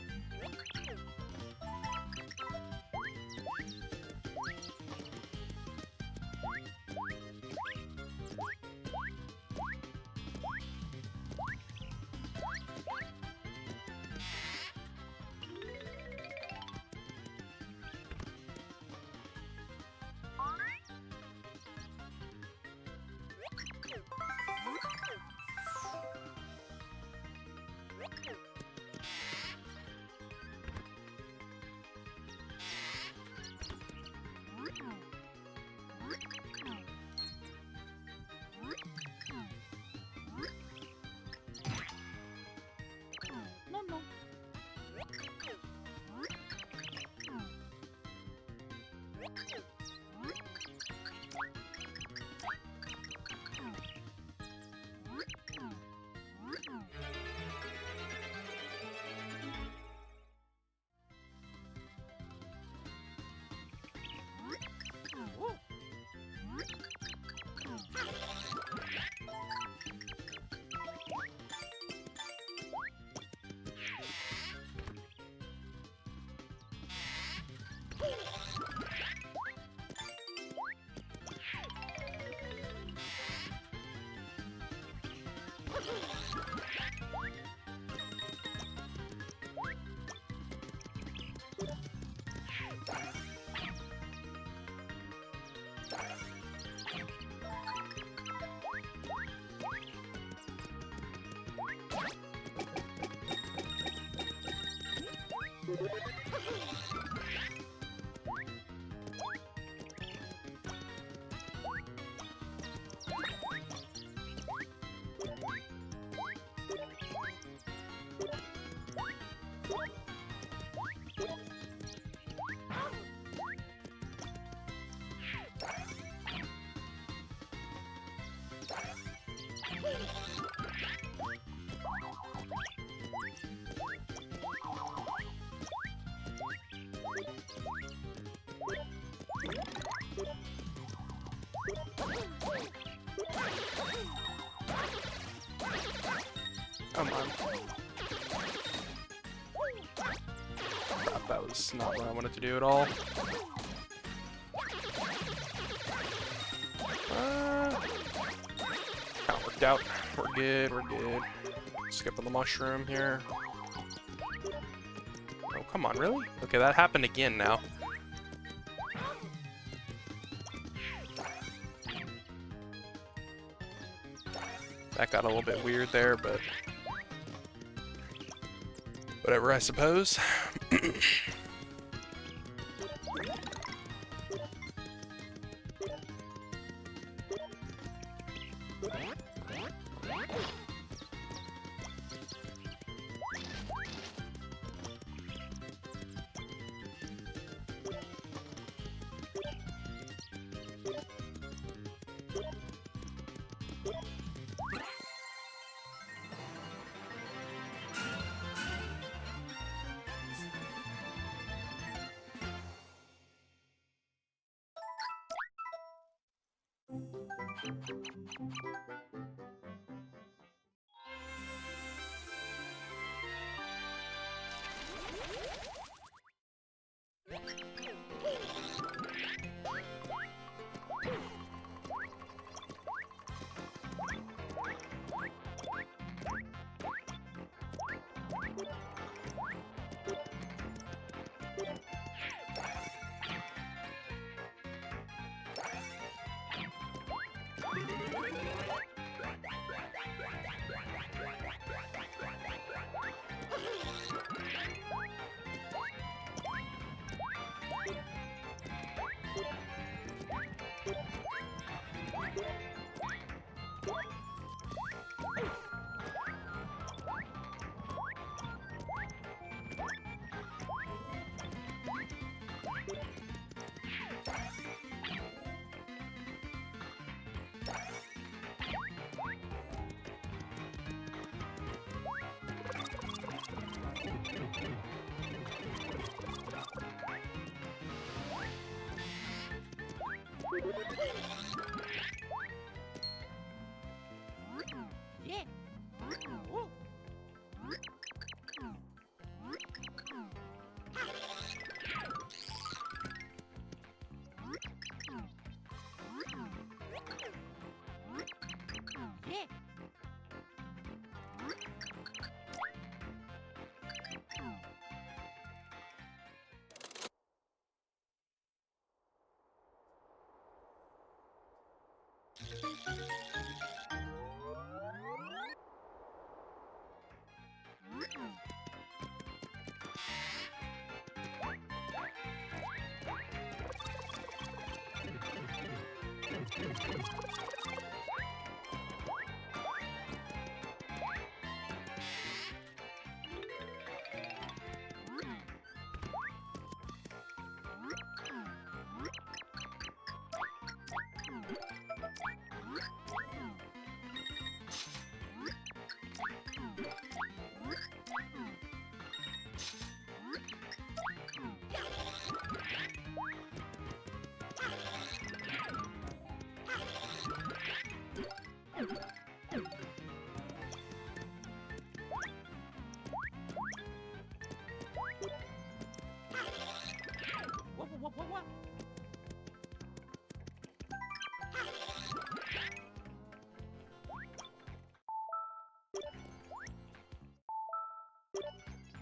Come on. Crap, that was not what I wanted to do at all. That worked out. We're good, we're good. Skip on the mushroom here. Oh, come on, really? Okay, that happened again now. That got a little bit weird there, but whatever, I suppose.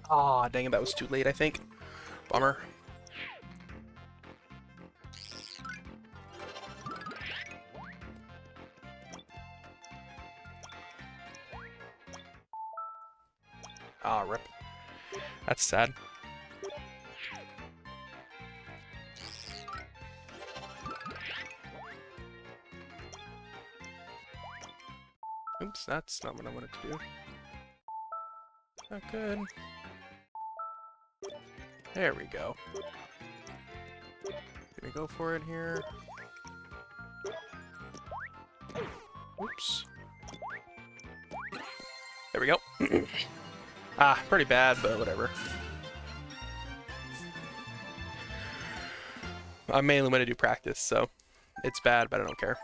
Aw, dang it, that was too late, I think. Bummer. Ah, rip. That's sad. Oops, that's not what I wanted to do. Not good. There we go. Gonna go for it here. Oops. There we go. Ah, pretty bad, but whatever. I mainly want to do practice, so it's bad, but I don't care.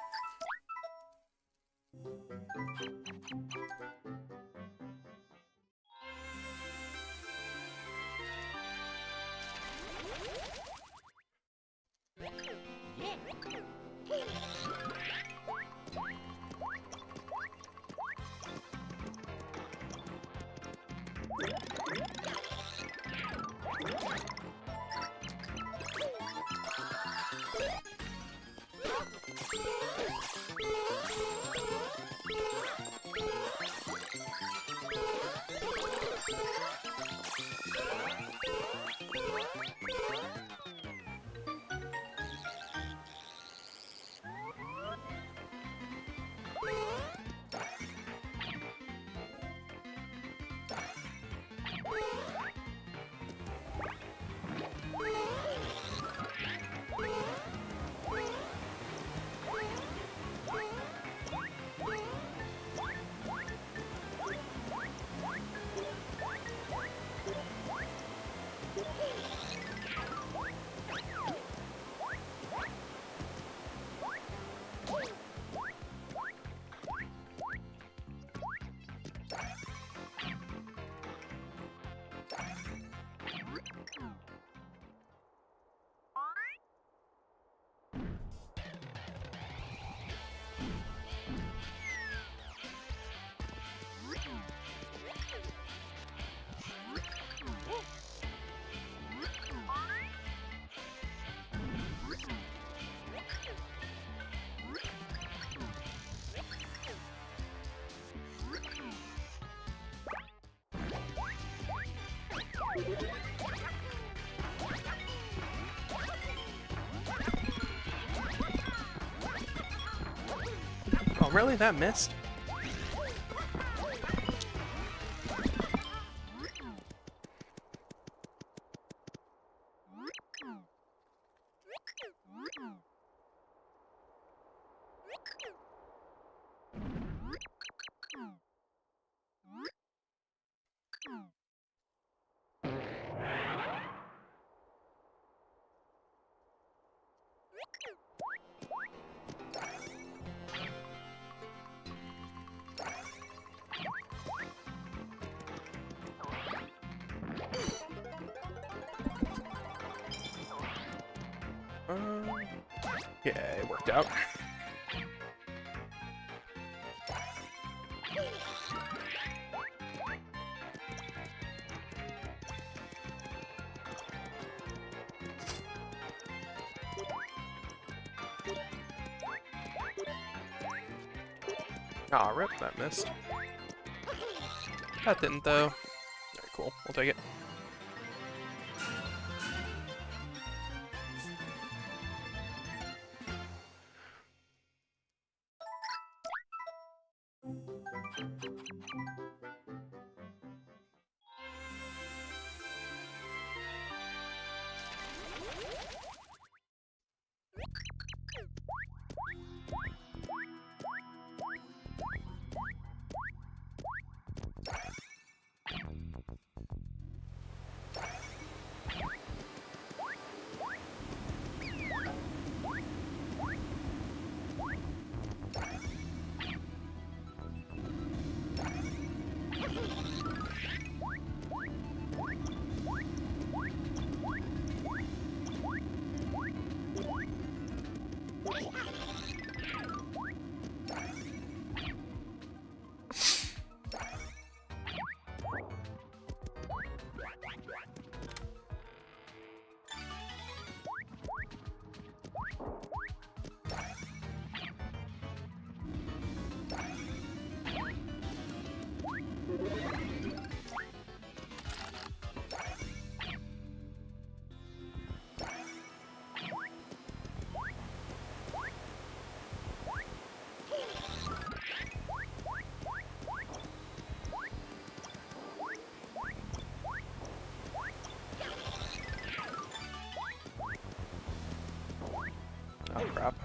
Oh, really? That missed? Yeah, it worked out. Aw, rip, that missed. That didn't, though. Alright, cool. We'll take it. Crap.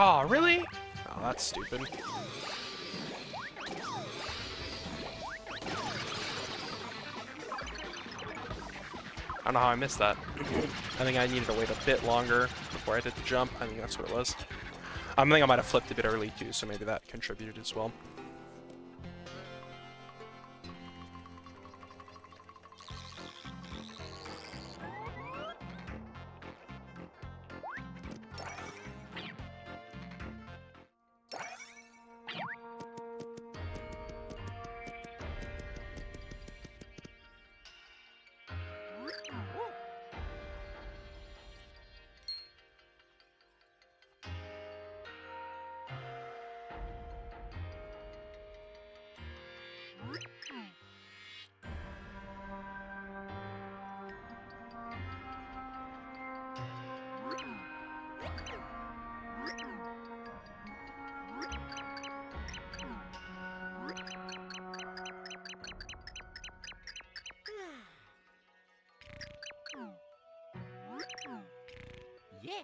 Oh, really? Oh, that's stupid. don't know how I missed that. I think I needed to wait a bit longer before I did the jump. I think that's what it was. I think I might have flipped a bit early too, so maybe that contributed as well. Yeah.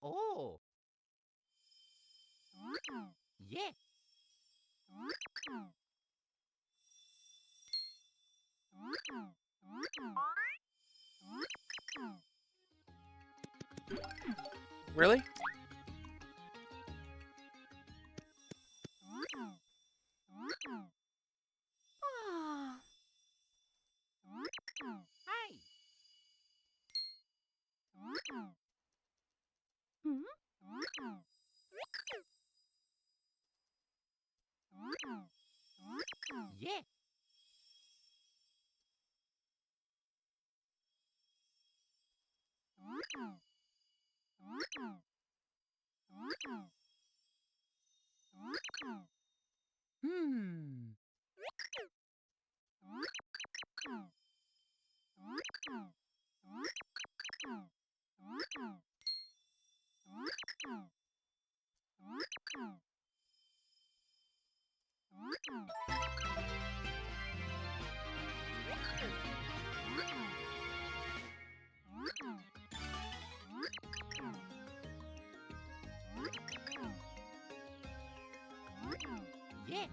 Oh, yeah. Really? Ah. Hey. Hmm? Yeah. Hmm. Yeah.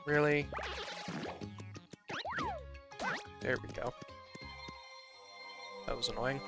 Really? There we go. That was annoying.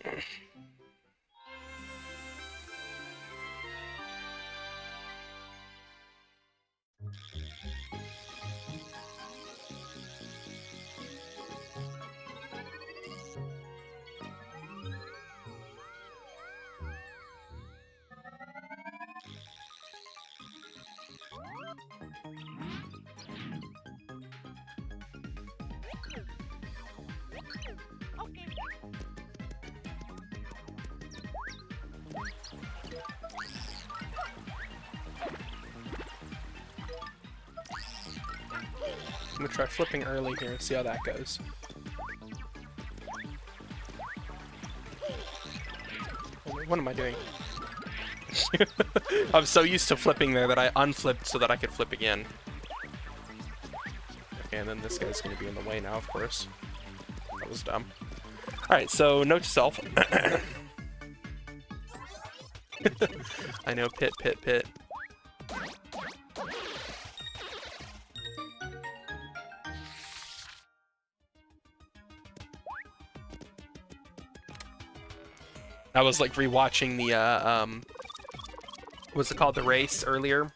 Okay. I'm gonna try flipping early here and see how that goes. What am I doing? I'm so used to flipping there that I unflipped so that I could flip again. Okay, and then this guy's gonna be in the way now, of course. That was dumb. Alright, so note to self. I know, pit, pit, pit. I was like rewatching the what's it called, the race earlier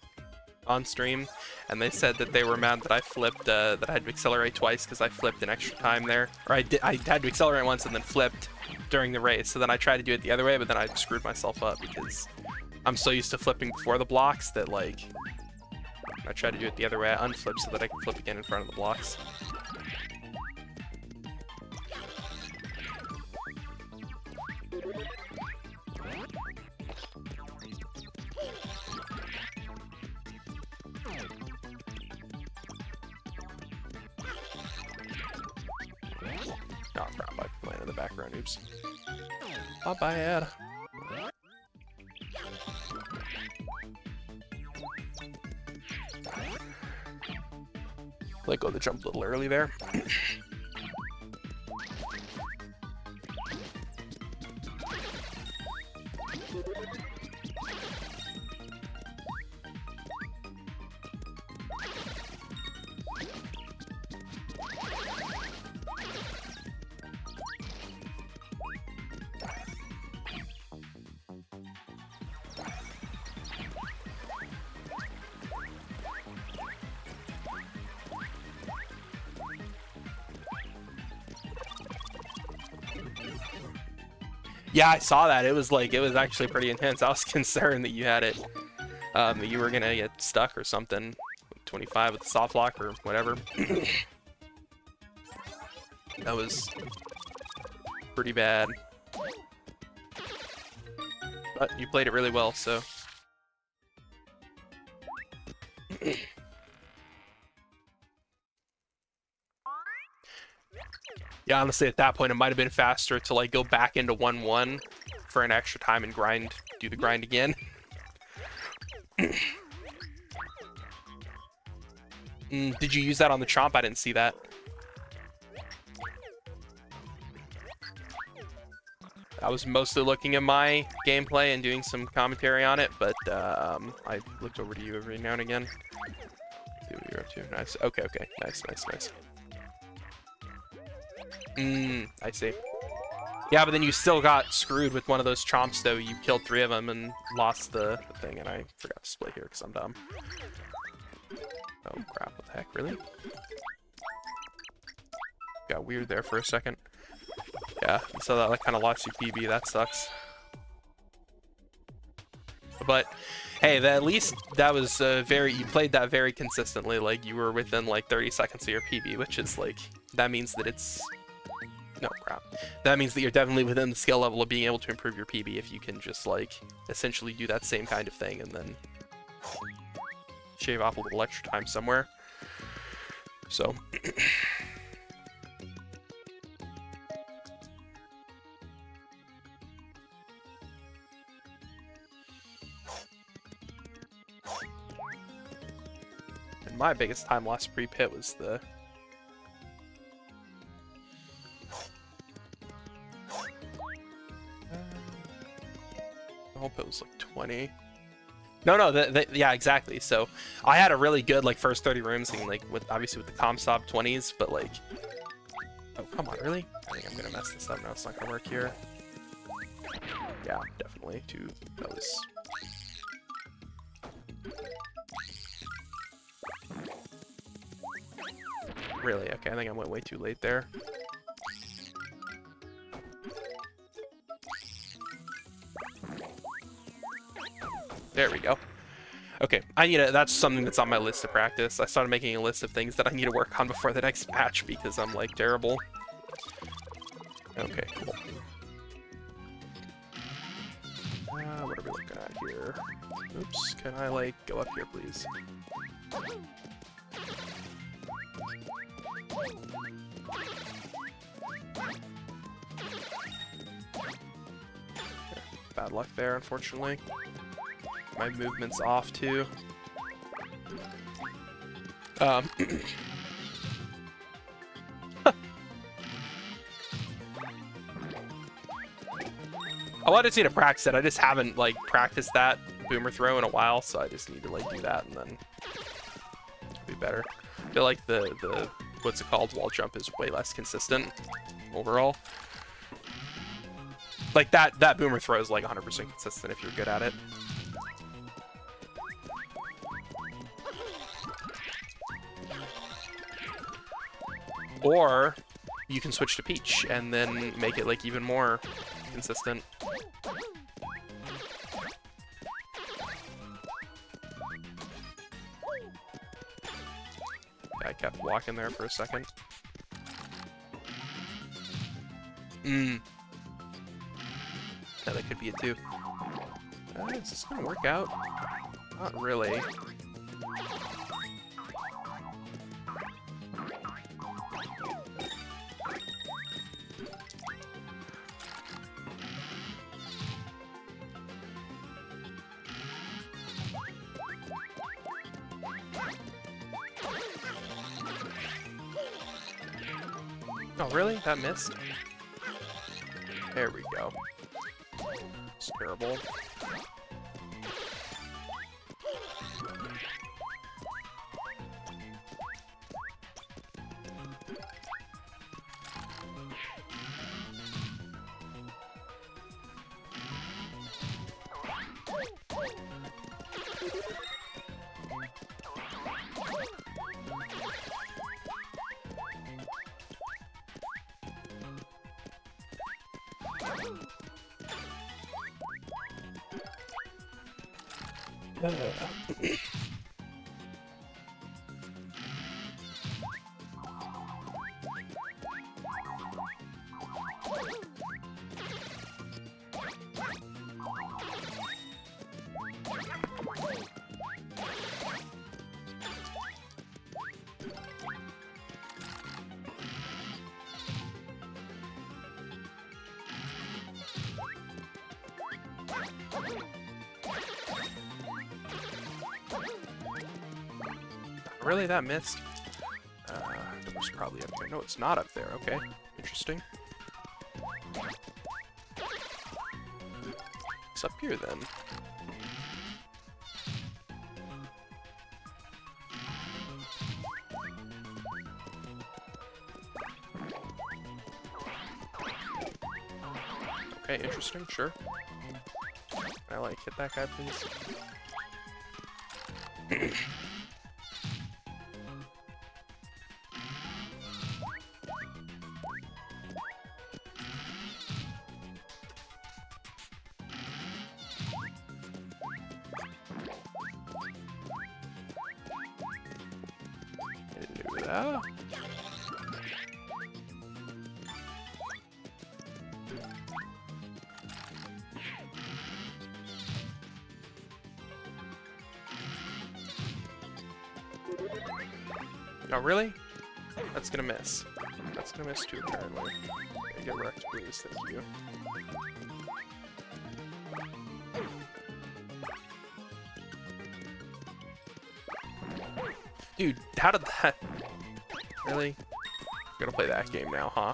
on stream, and they said that they were mad that I flipped, that I had to accelerate twice because I flipped an extra time there, or I had to accelerate once and then flipped during the race. So then I tried to do it the other way, but then I screwed myself up because I'm so used to flipping before the blocks that like I tried to do it the other way. I unflipped so that I could flip again in front of the blocks. Oh crap, I landed in the background, oops. Not bad. Let go of the jump a little early there. Yeah, I saw that. It was actually pretty intense. I was concerned that you had it, that you were gonna get stuck or something. 25 with the soft lock or whatever. That was pretty bad. But you played it really well, so. Yeah, honestly, at that point, it might have been faster to like go back into 1-1 for an extra time and grind, do the grind again. Did you use that on the chomp? I didn't see that. I was mostly looking at my gameplay and doing some commentary on it, but I looked over to you every now and again. See what you're up to. Nice. Okay, okay. Nice, nice, nice. I see. Yeah, but then you still got screwed with one of those chomps, though. You killed 3 of them and lost the thing, and I forgot to split here because I'm dumb. Oh, crap. What the heck? Really? Got weird there for a second. Yeah, so that like, kind of lost you PB. That sucks. But, hey, at least that was you played that very consistently. Like, you were within, like, 30 seconds of your PB, which is, like, that means that it's... No, crap. That means that you're definitely within the skill level of being able to improve your PB if you can just, like, essentially do that same kind of thing and then shave off a little extra time somewhere. So... And my biggest time loss pre-pit was the... I hope it was like 20. No, yeah, exactly. So I had a really good like first 30 rooms, and like obviously with the comp stop 20s, but like, oh come on, really? I think I'm gonna mess this up now. It's not gonna work here. Yeah, definitely. That was. Really? Okay, I think I went way too late there. There we go. Okay, that's something that's on my list to practice. I started making a list of things that I need to work on before the next patch because I'm like terrible. Okay, cool. What are we looking at here? Oops, can I like go up here, please? Bad luck there, unfortunately. My movement's off too. I wanted to practice it. I just haven't like practiced that boomer throw in a while, so I just need to like do that and then it'll be better. I feel like the what's it called, wall jump is way less consistent overall. Like that boomer throw is like 100% consistent if you're good at it. Or you can switch to Peach and then make it like even more consistent. I kept walking there for a second. Yeah, that could be it too. Is this gonna work out? Not really. Oh, really? That missed? There we go. It's terrible. Really? That missed? It was probably up there. No, it's not up there. Okay. Interesting. It's up here then. Okay, interesting. Sure. Can I, like, hit that guy, please? Yeah. Oh, really? That's gonna miss. That's gonna miss too, apparently. Okay, get wrecked, please. Thank you. Dude, how did that... Really? Gonna play that game now, huh?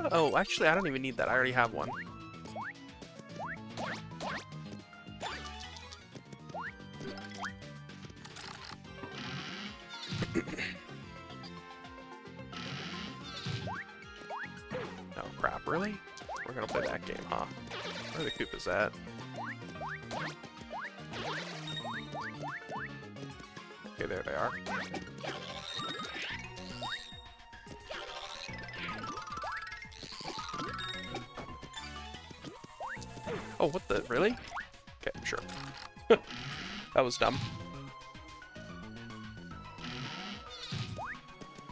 Oh, actually, I don't even need that. I already have one. Oh, crap. Really? We're gonna play that game, huh? Where are the Koopas at? Okay, there they are. Oh, what the? Really? Okay, sure. That was dumb.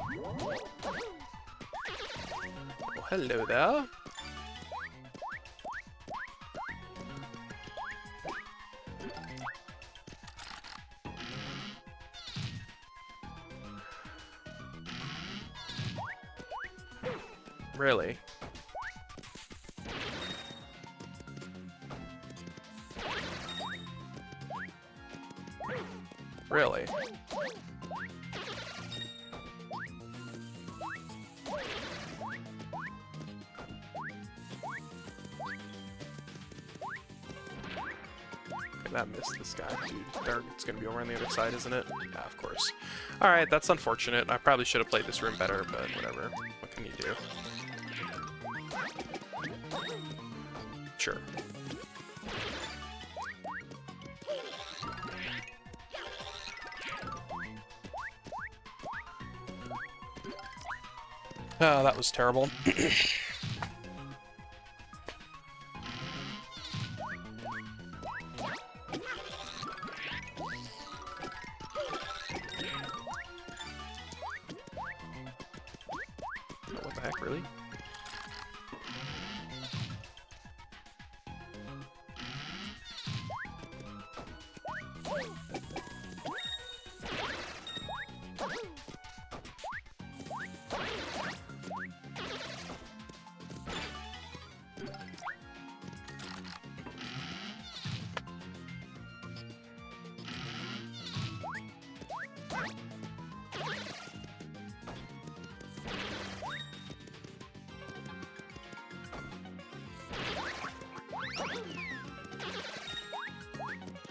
Oh, hello there. Really? Really? Okay, that missed this guy. Dude, it's gonna be over on the other side, isn't it? Yeah, of course. Alright, that's unfortunate. I probably should have played this room better, but whatever. What can you do? Sure. Oh, that was terrible. What the heck, really?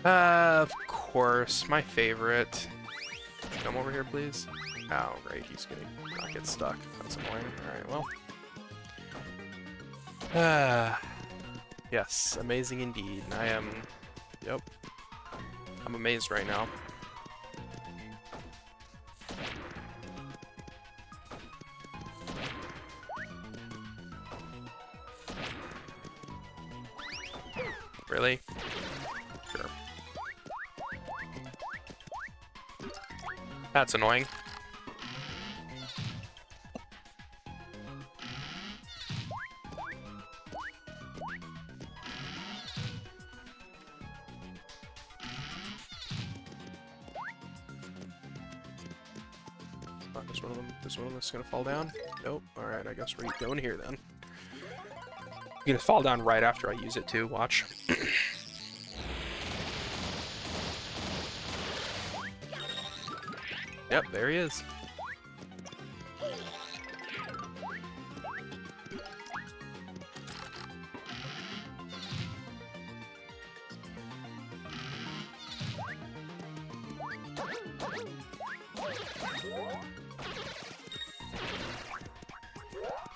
Of course, my favorite. Come over here, please. Oh, great, he's gonna not get stuck. That's annoying. Alright, well. Yes, amazing indeed. I am... Yep. I'm amazed right now. Really? Sure. That's annoying. Oh, this one of them is gonna fall down? Nope. Alright, I guess we're going here then. You're gonna fall down right after I use it too, watch. Yep, there he is.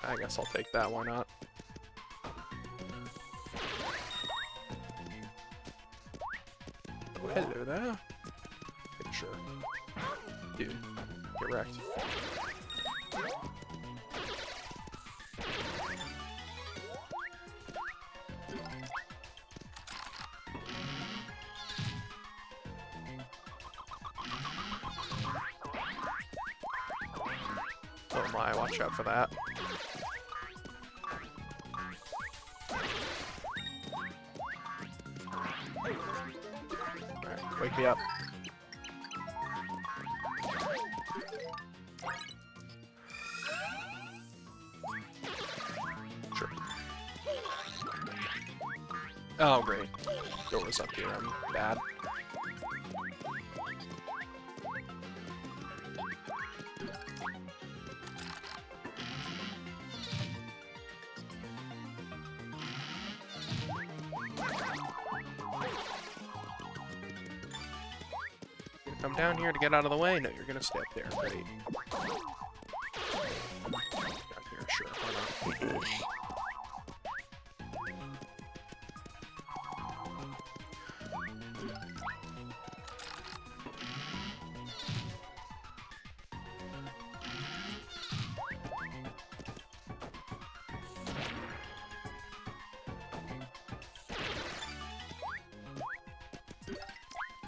I guess I'll take that, why not? Oh, hello there. Okay, sure. Dude, get wrecked. Oh my, watch out for that. Alright, wake me up. Sure. Oh, great. Door was up here. I'm bad. Come down here to get out of the way? No, you're gonna stay up there. Great. Down here, sure. Why not?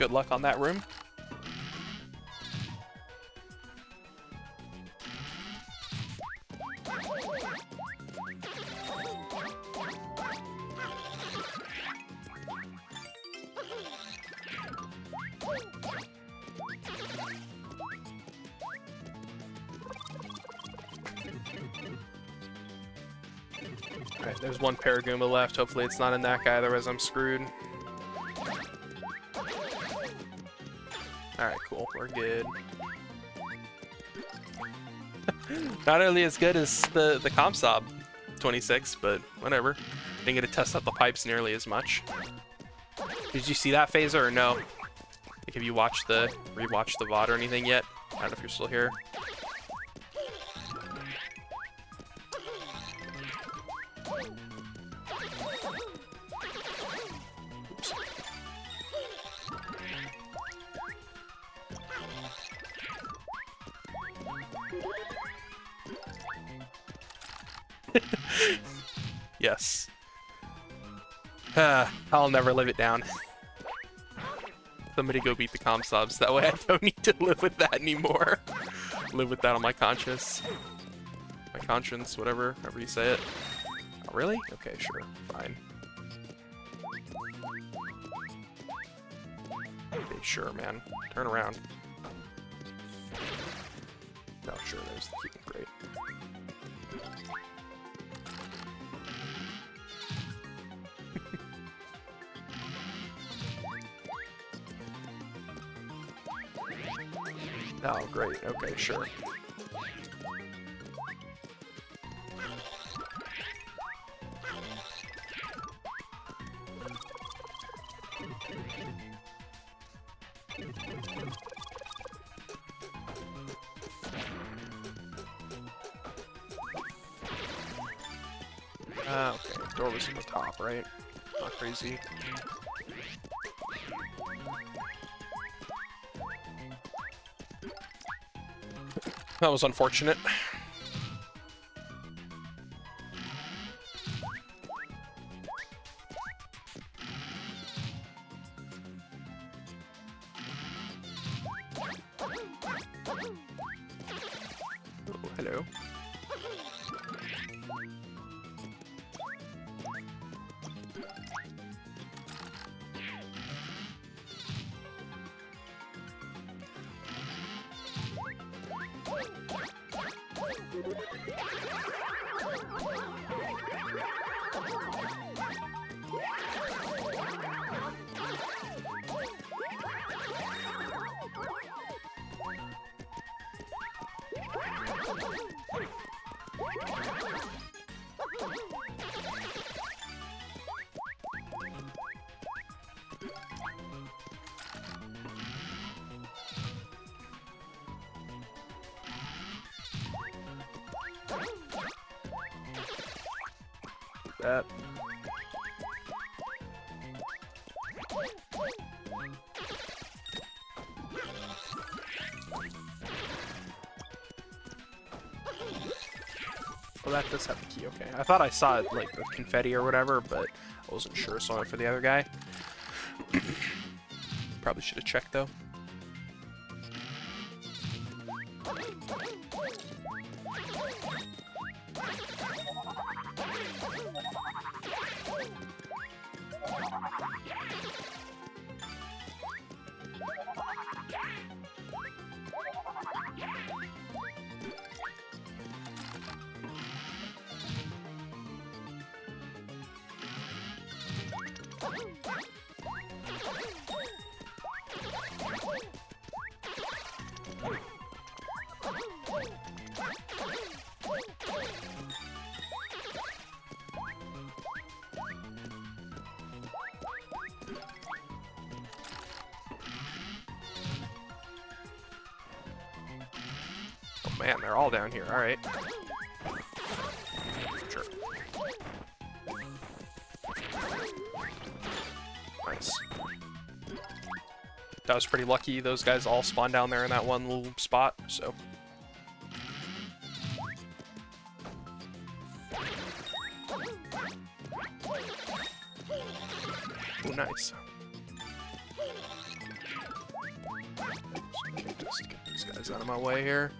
Good luck on that room. Alright, there's one Paragoomba left. Hopefully it's not in that guy, otherwise I'm screwed. Alright, cool. We're good. Not only as good as the Compsob 26, but whatever. Didn't get to test out the pipes nearly as much. Did you see that, Phazer, or no? Like, have you watched rewatched the VOD or anything yet? I don't know if you're still here. Oops. Yes. I'll never live it down. Somebody go beat the Compsobs. That way I don't need to live with that anymore. Live with that on my conscience. My conscience, whatever, however you say it. Oh, really? Okay, sure. Fine. Okay, sure, man. Turn around. No, sure, there's the keeping crate. Oh, great. Okay, sure. Okay. Door was in the top, right? Not crazy. That was unfortunate. Oh, hello. That. Well, that does have the key, okay. I thought I saw it, like, the confetti or whatever, but I wasn't sure, so I went for the other guy. Probably should have checked, though. Oh man, they're all down here. Alright. Sure. Nice. That was pretty lucky. Those guys all spawned down there in that one little spot, so. Oh, nice. Just get these guys out of my way here.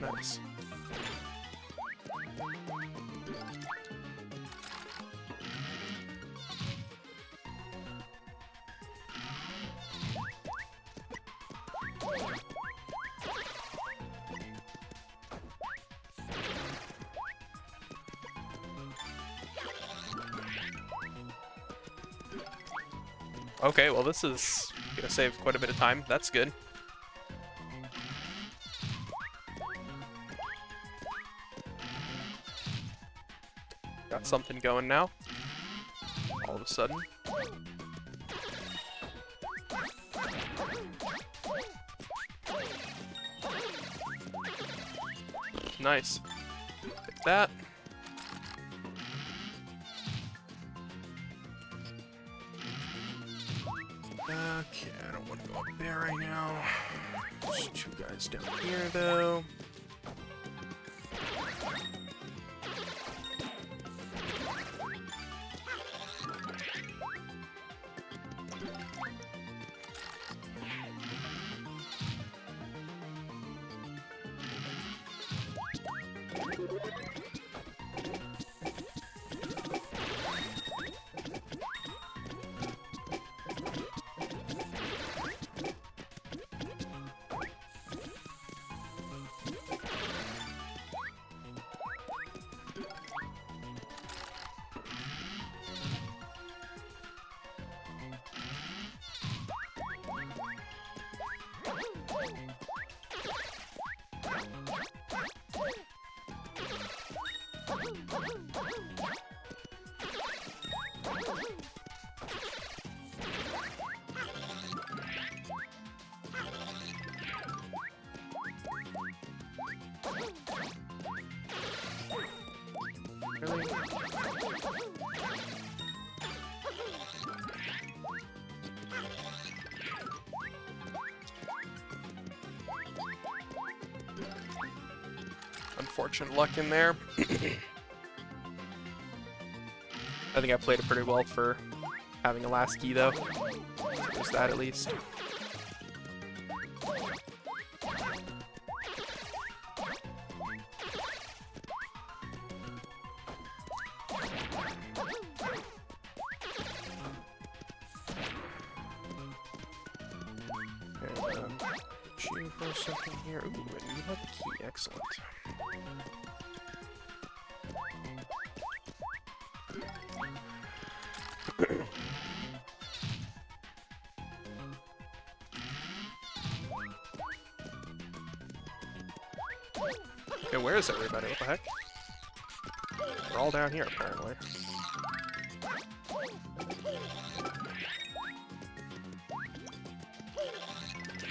Nice. Okay, well this is gonna save quite a bit of time. That's good. Got something going now. All of a sudden. Nice. Take that. Okay, I don't want to go up there right now. There's two guys down here, though. Really? Unfortunate luck in there. I think I played it pretty well for having a last key, though. Just that, at least. And, shooting for something here. Ooh, and you have the key. Excellent. Okay, where is everybody? What the heck? They're all down here, apparently.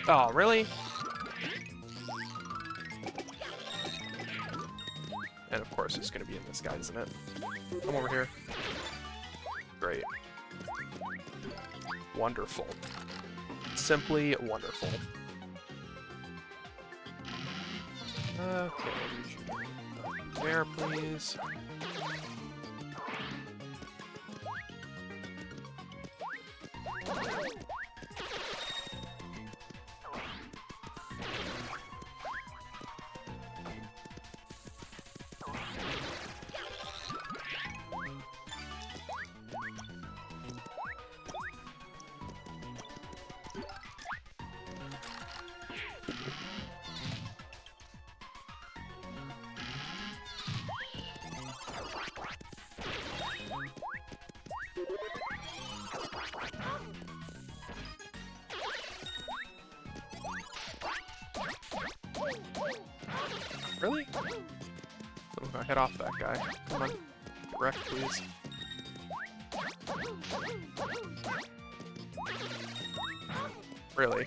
Oh, really? And of course it's gonna be in this guy, isn't it? Come over here. Great. Wonderful. Simply wonderful. Okay, there, please. Really? So I head off that guy. Come on. Get wrecked, please. Really?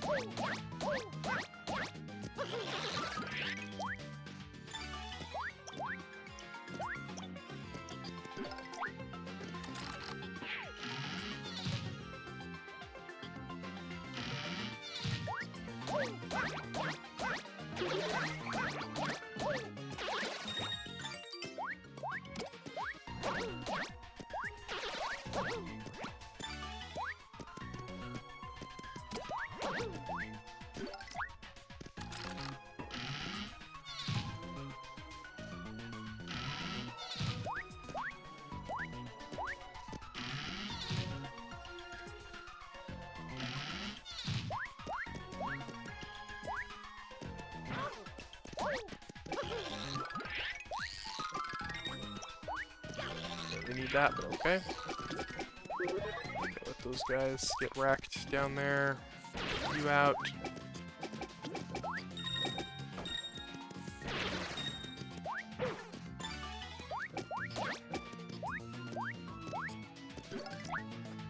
We need that, but okay. Let those guys get wrecked down there. You out.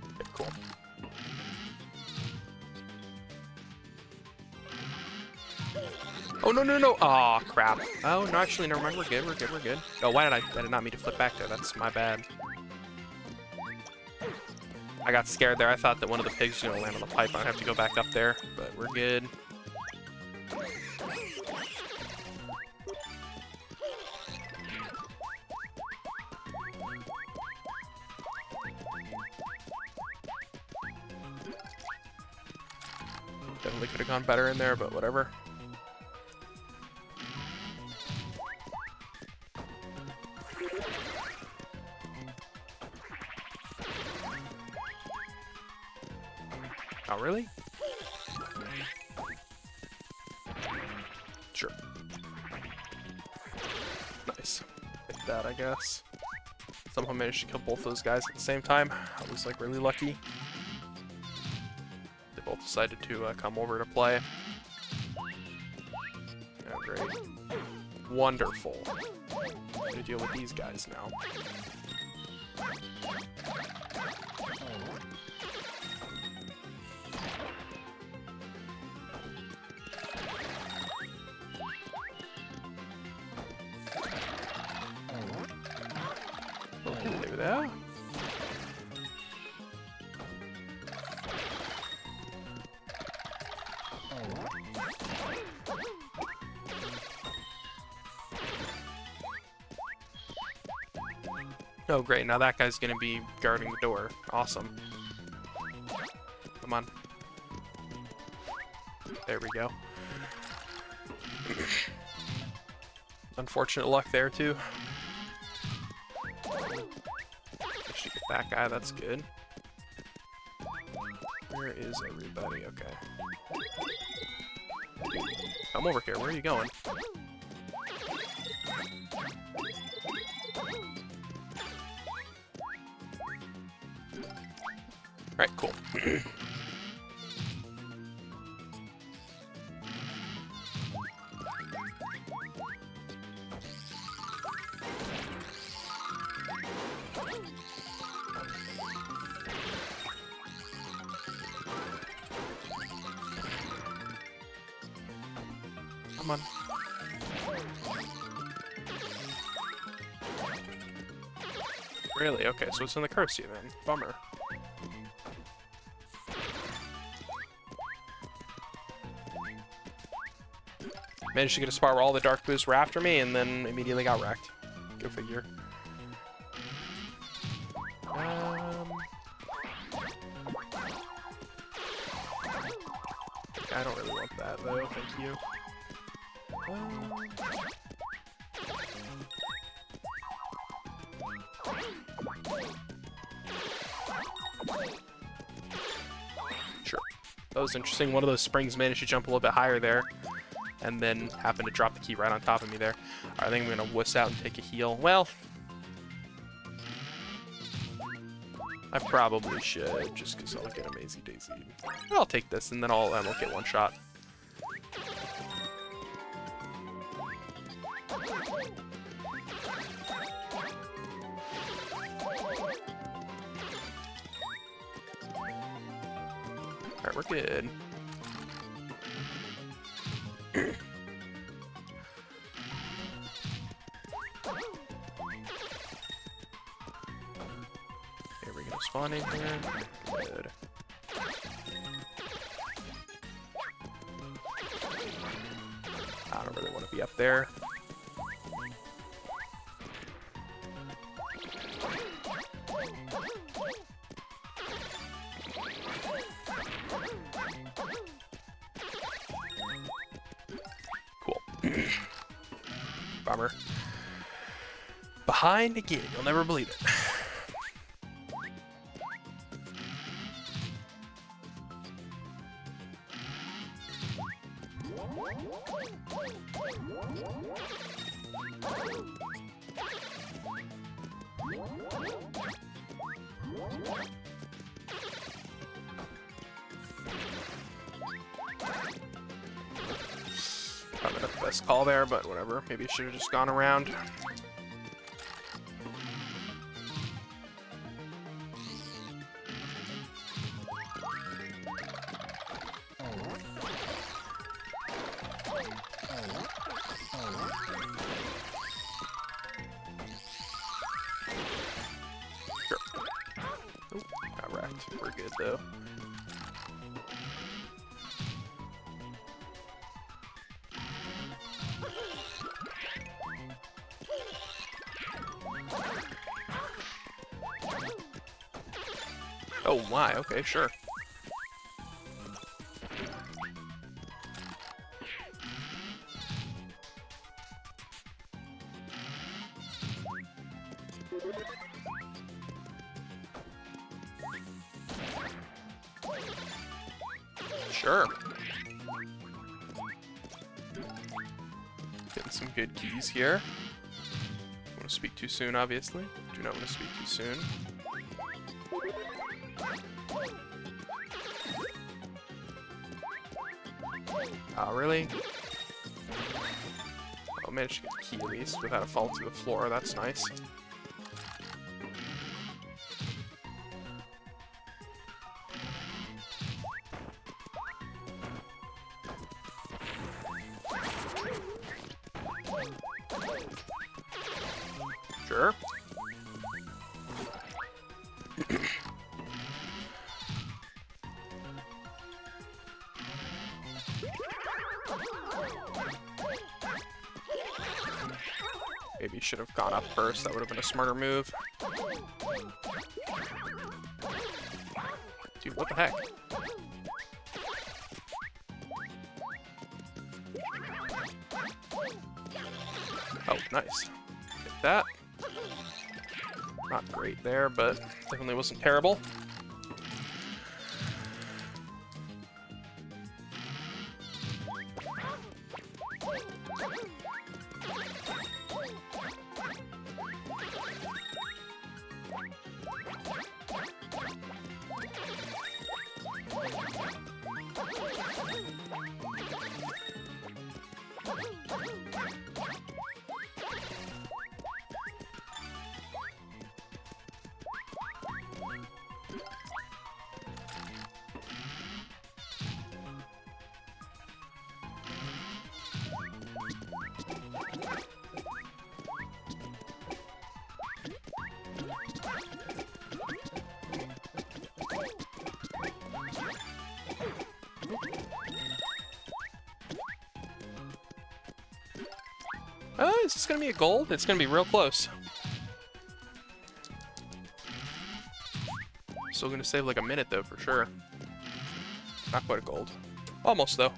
Okay, cool. Oh, no, no, no. Aw, crap. Oh, no, actually, never mind. We're good, we're good, we're good. Oh, why did I did not mean to flip back there. That's my bad. I got scared there. I thought that one of the pigs was going to land on the pipe. I'd have to go back up there, but we're good. Definitely could have gone better in there, but whatever. Oh, really? Sure. Nice. Hit that, I guess. Somehow managed to kill both those guys at the same time. I was, like, really lucky. They both decided to come over to play. Oh, great. Wonderful. I'm gonna deal with these guys now. Okay, there. Oh, great. Now that guy's gonna be guarding the door. Awesome. Come on. There we go. Unfortunate luck there, too. Should get that guy. That's good. Where is everybody? Okay. Dude, come over here. Where are you going? Alright, cool. Come on. Really? Okay, so it's in the currency then. Bummer. Managed to get a spot where all the dark blues were after me and then immediately got wrecked. Go figure. I don't really want that though, thank you. Sure. That was interesting. One of those springs managed to jump a little bit higher there, and then happened to drop the key right on top of me there. Alright, I think I'm gonna wuss out and take a heal. Well, I probably should, just because I'll get a Mazy Daisy. I'll take this, and then I'll get one shot. Alright, we're good. Here we go, spawn in here. Good. I don't really want to be up there. bummer. Behind again. You'll never believe it. Probably not the best call there, but whatever. Maybe I should have just gone around. Sure. Oop, got wrecked. We're good though. Oh my, okay, sure. Sure. Getting some good keys here. Don't want to speak too soon, obviously. Do not want to speak too soon. Oh, really? I managed to get the key at least without a fall to the floor. That's nice. Sure. Maybe you should have gone up first. That would have been a smarter move. Dude, what the heck? Oh, nice. Get that. Not great there, but definitely wasn't terrible. Oh, is this gonna be a gold? It's gonna be real close. Still gonna save like a minute though, for sure. Not quite a gold. Almost though.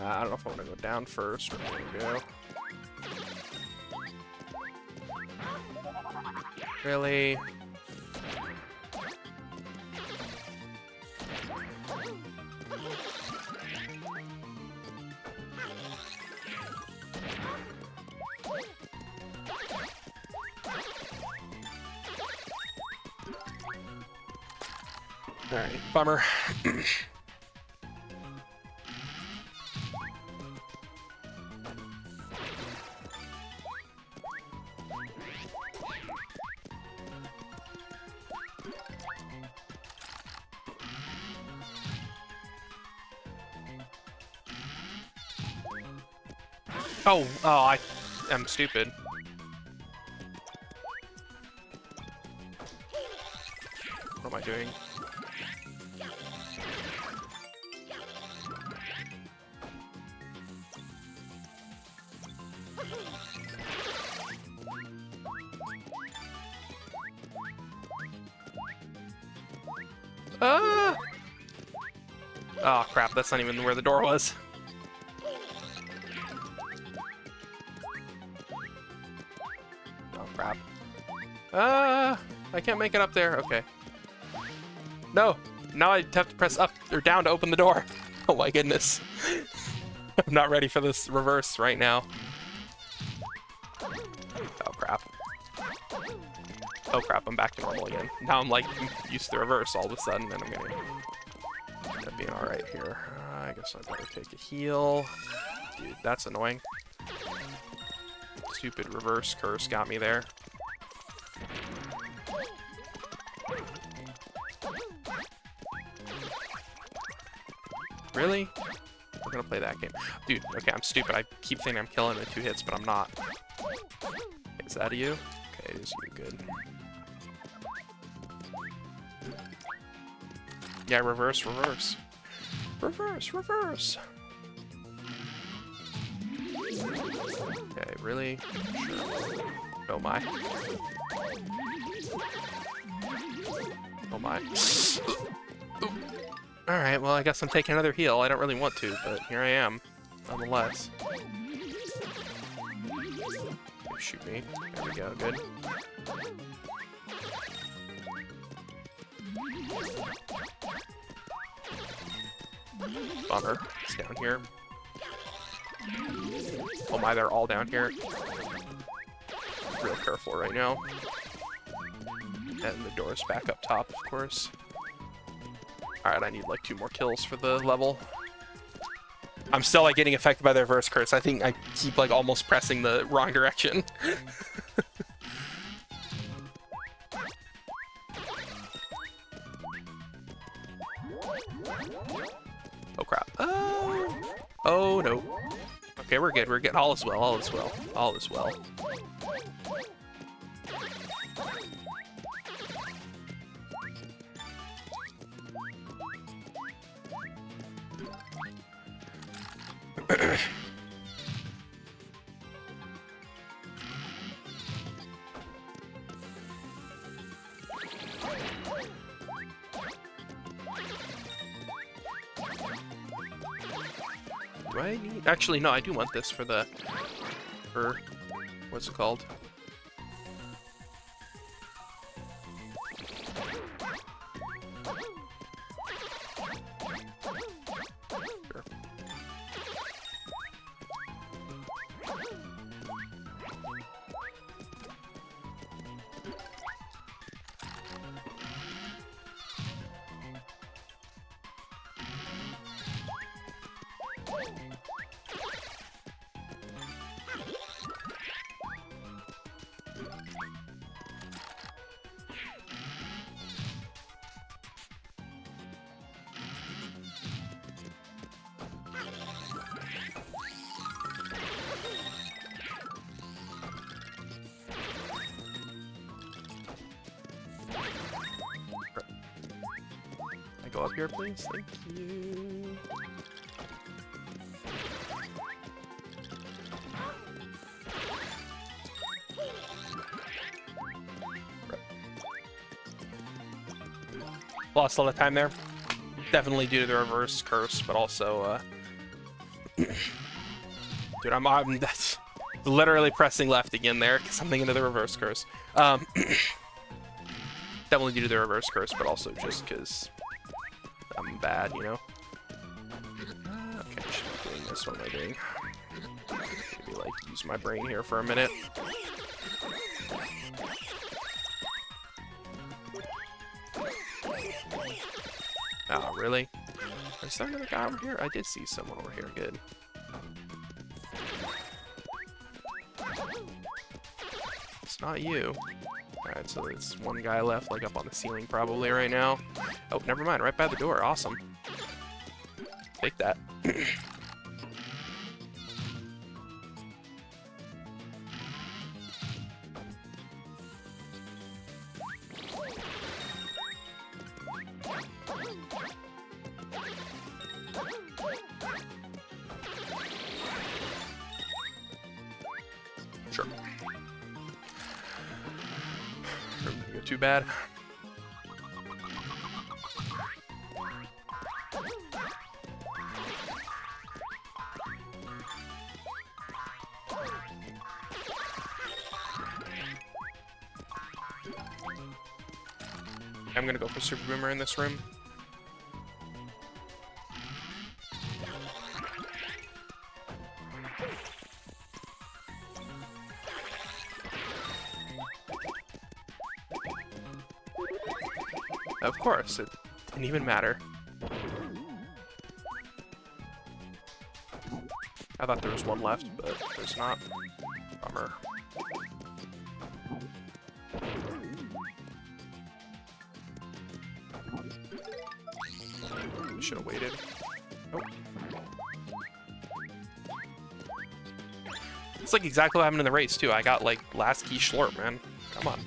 I don't know if I want to go down first or where to go. Really? Alright, bummer. Oh, I am stupid. What am I doing? Ah! Oh crap, that's not even where the door was. Oh crap. Ah! I can't make it up there. Okay. No! Now I have to press up or down to open the door. Oh my goodness. I'm not ready for this reverse right now. Oh crap. Oh crap, I'm back to normal again. Now I'm like used to the reverse all of a sudden, and I'm gonna end up being alright here. I guess I better take a heal. Dude, that's annoying. Stupid reverse curse got me there. Really? We're gonna play that game. Dude, okay, I'm stupid. I keep thinking I'm killing in 2 hits, but I'm not. Is that you? Okay, it is you. Good. Yeah, reverse, reverse. Reverse, reverse! Okay, really? Sure. Oh my. Oh my. Alright, well I guess I'm taking another heal. I don't really want to, but here I am. Nonetheless. Shoot me. There we go, good. Bummer. It's down here. Oh my, they're all down here. Real careful right now. And the door's back up top, of course. Alright, I need like 2 more kills for the level. I'm still like getting affected by the reverse curse. I think I keep like almost pressing the wrong direction. Oh crap. Oh no. Okay, we're good. We're good. All is well. All is well. All is well. Do I need... Actually, no, I do want this for the... For... What's it called? Sure. Go up here, please. Thank you. Lost all the time there. Definitely due to the reverse curse, but also, dude, I'm that's literally pressing left again there because I'm thinking of the reverse curse. Definitely due to the reverse curse, but also just because I'm bad, you know? Okay, I should be doing this. What am I doing? Maybe, like, use my brain here for a minute. Oh, really? Is there another guy over here? I did see someone over here. Good. It's not you. Alright, so there's one guy left, like, up on the ceiling probably right now. Oh, never mind. Right by the door. Awesome. Take that. Sure. Too bad. I'm gonna go for Super Boomer in this room. Of course, it didn't even matter. I thought there was one left, but there's not. Bummer. Should have waited. Nope. It's like exactly what happened in the race, too. I got, like, last key schlorp, man. Come on.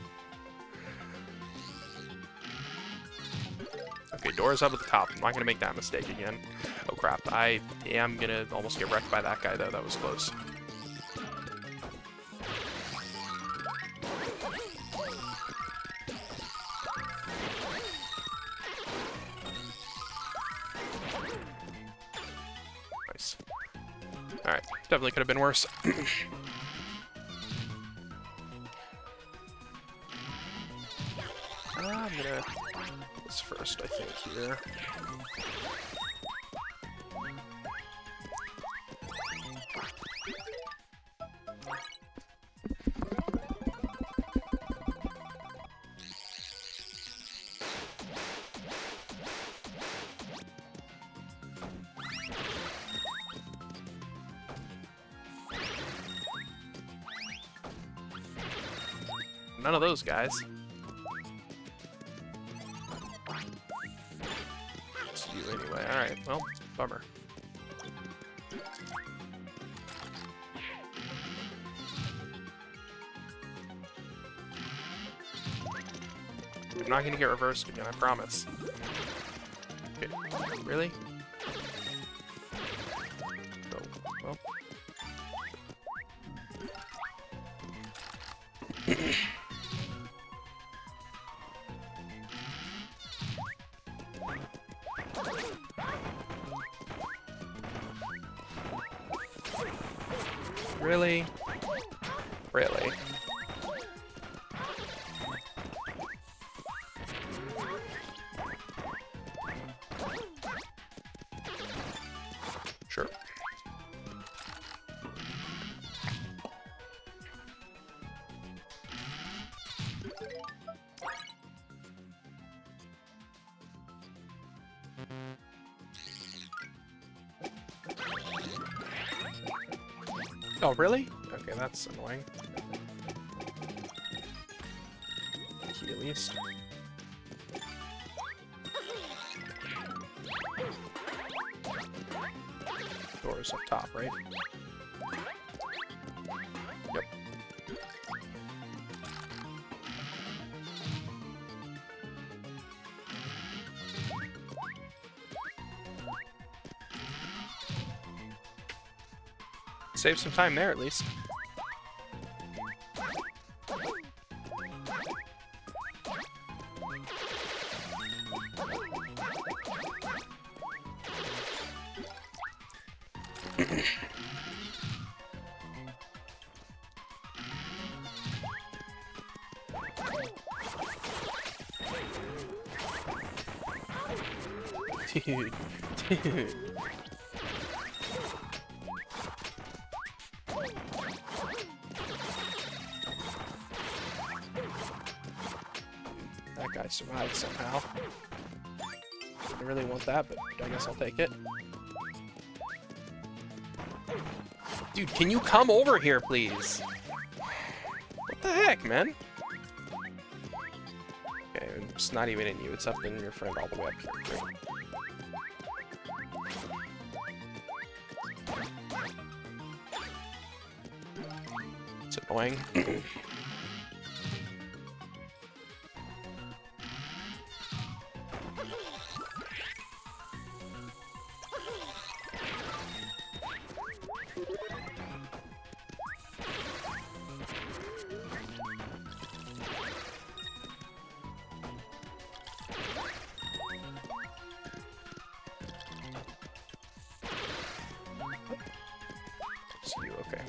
Okay, doors up at the top. I'm not gonna make that mistake again. Oh, crap. I am gonna almost get wrecked by that guy, though. That was close. Nice. Alright, definitely could have been worse. I'm gonna this first, I think, here. None of those guys. It's you anyway. Alright, well, bummer. I'm not gonna get reversed again, I promise. Okay. Really? Oh, well. Really? Really? Sure. Oh, really? Okay, that's annoying. Key at least. Doors up top, right? Yep. Save some time there, at least. Dude. Dude. That guy survived somehow. I really want that, but I guess I'll take it. Dude, can you come over here, please? What the heck, man? Okay, it's not even in you. It's up in your friend all the way up here. Great. It's annoying. It's you, okay.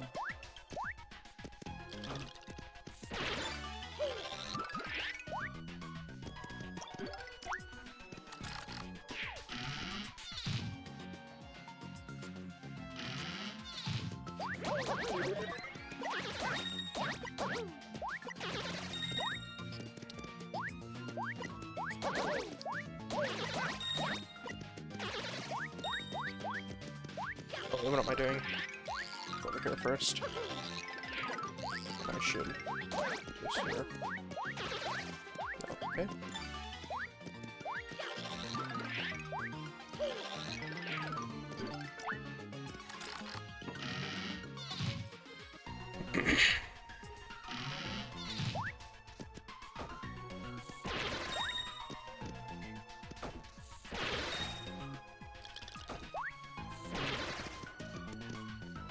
Oh, what am I doing? Over here first. I should just here. No, okay.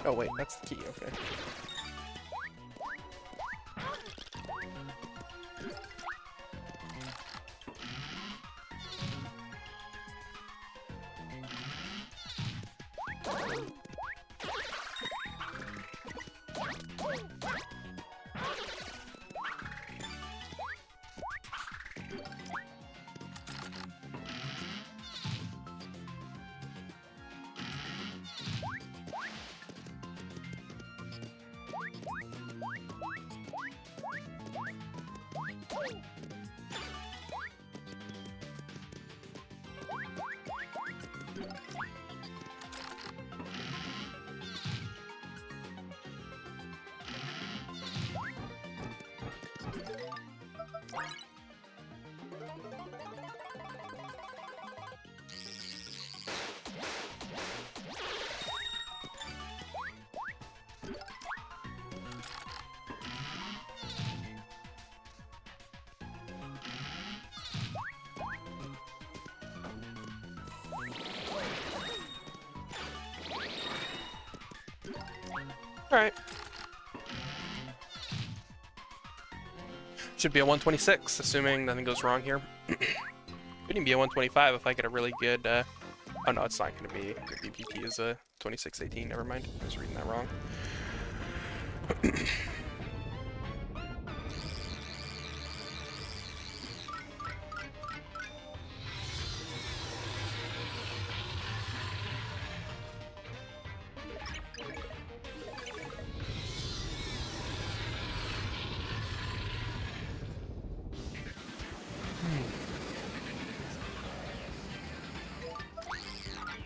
Oh wait, that's the key, okay. Alright. Should be a 126, assuming nothing goes wrong here. Could even be a 125 if I get a really good, oh no, it's not gonna be. The BP is a 2618, never mind. I was reading that wrong.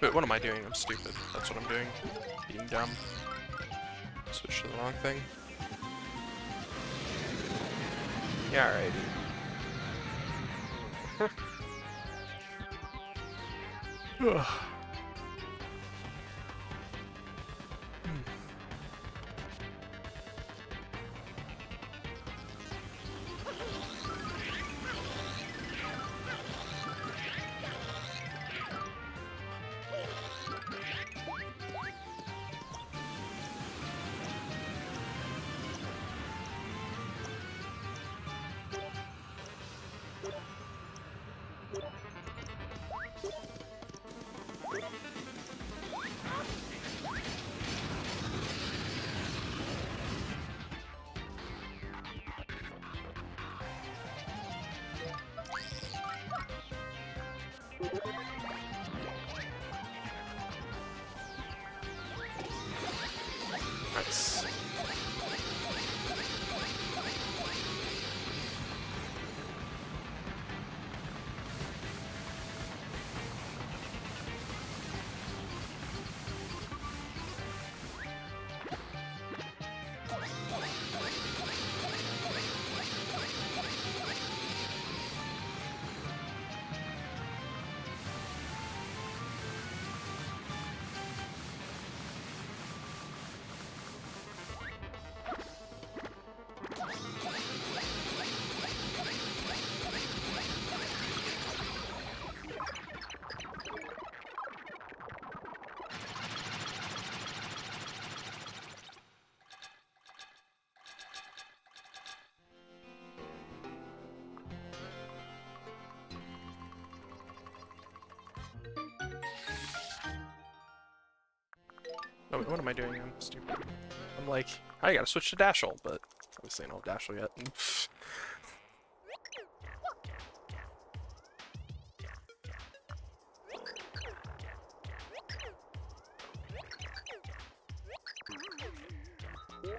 Wait, what am I doing? I'm stupid. That's what I'm doing. Being dumb. Switch to the wrong thing. Yeah, alright. Ugh. Nice. Oh, wait, what am I doing? I'm stupid. I'm like, I gotta switch to Dashel, but obviously I don't have Dashel yet. Okay,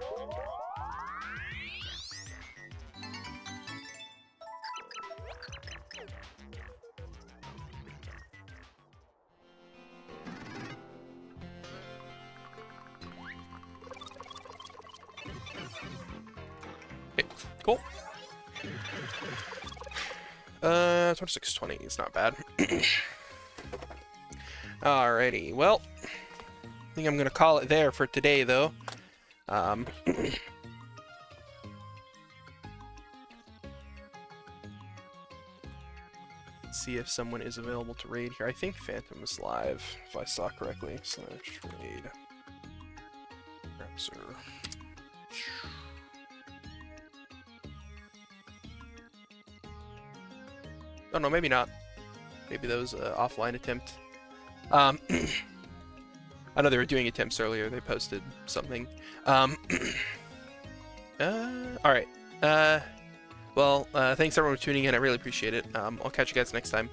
cool. 2620 is not bad. Alrighty, well, I think I'm gonna call it there for today, though. See if someone is available to raid here. I think Phantom is live, if I saw correctly. / raid. Browser. Oh no, maybe not. Maybe that was an offline attempt. I know they were doing attempts earlier. They posted something. Alright. Well, thanks everyone for tuning in. I really appreciate it. I'll catch you guys next time.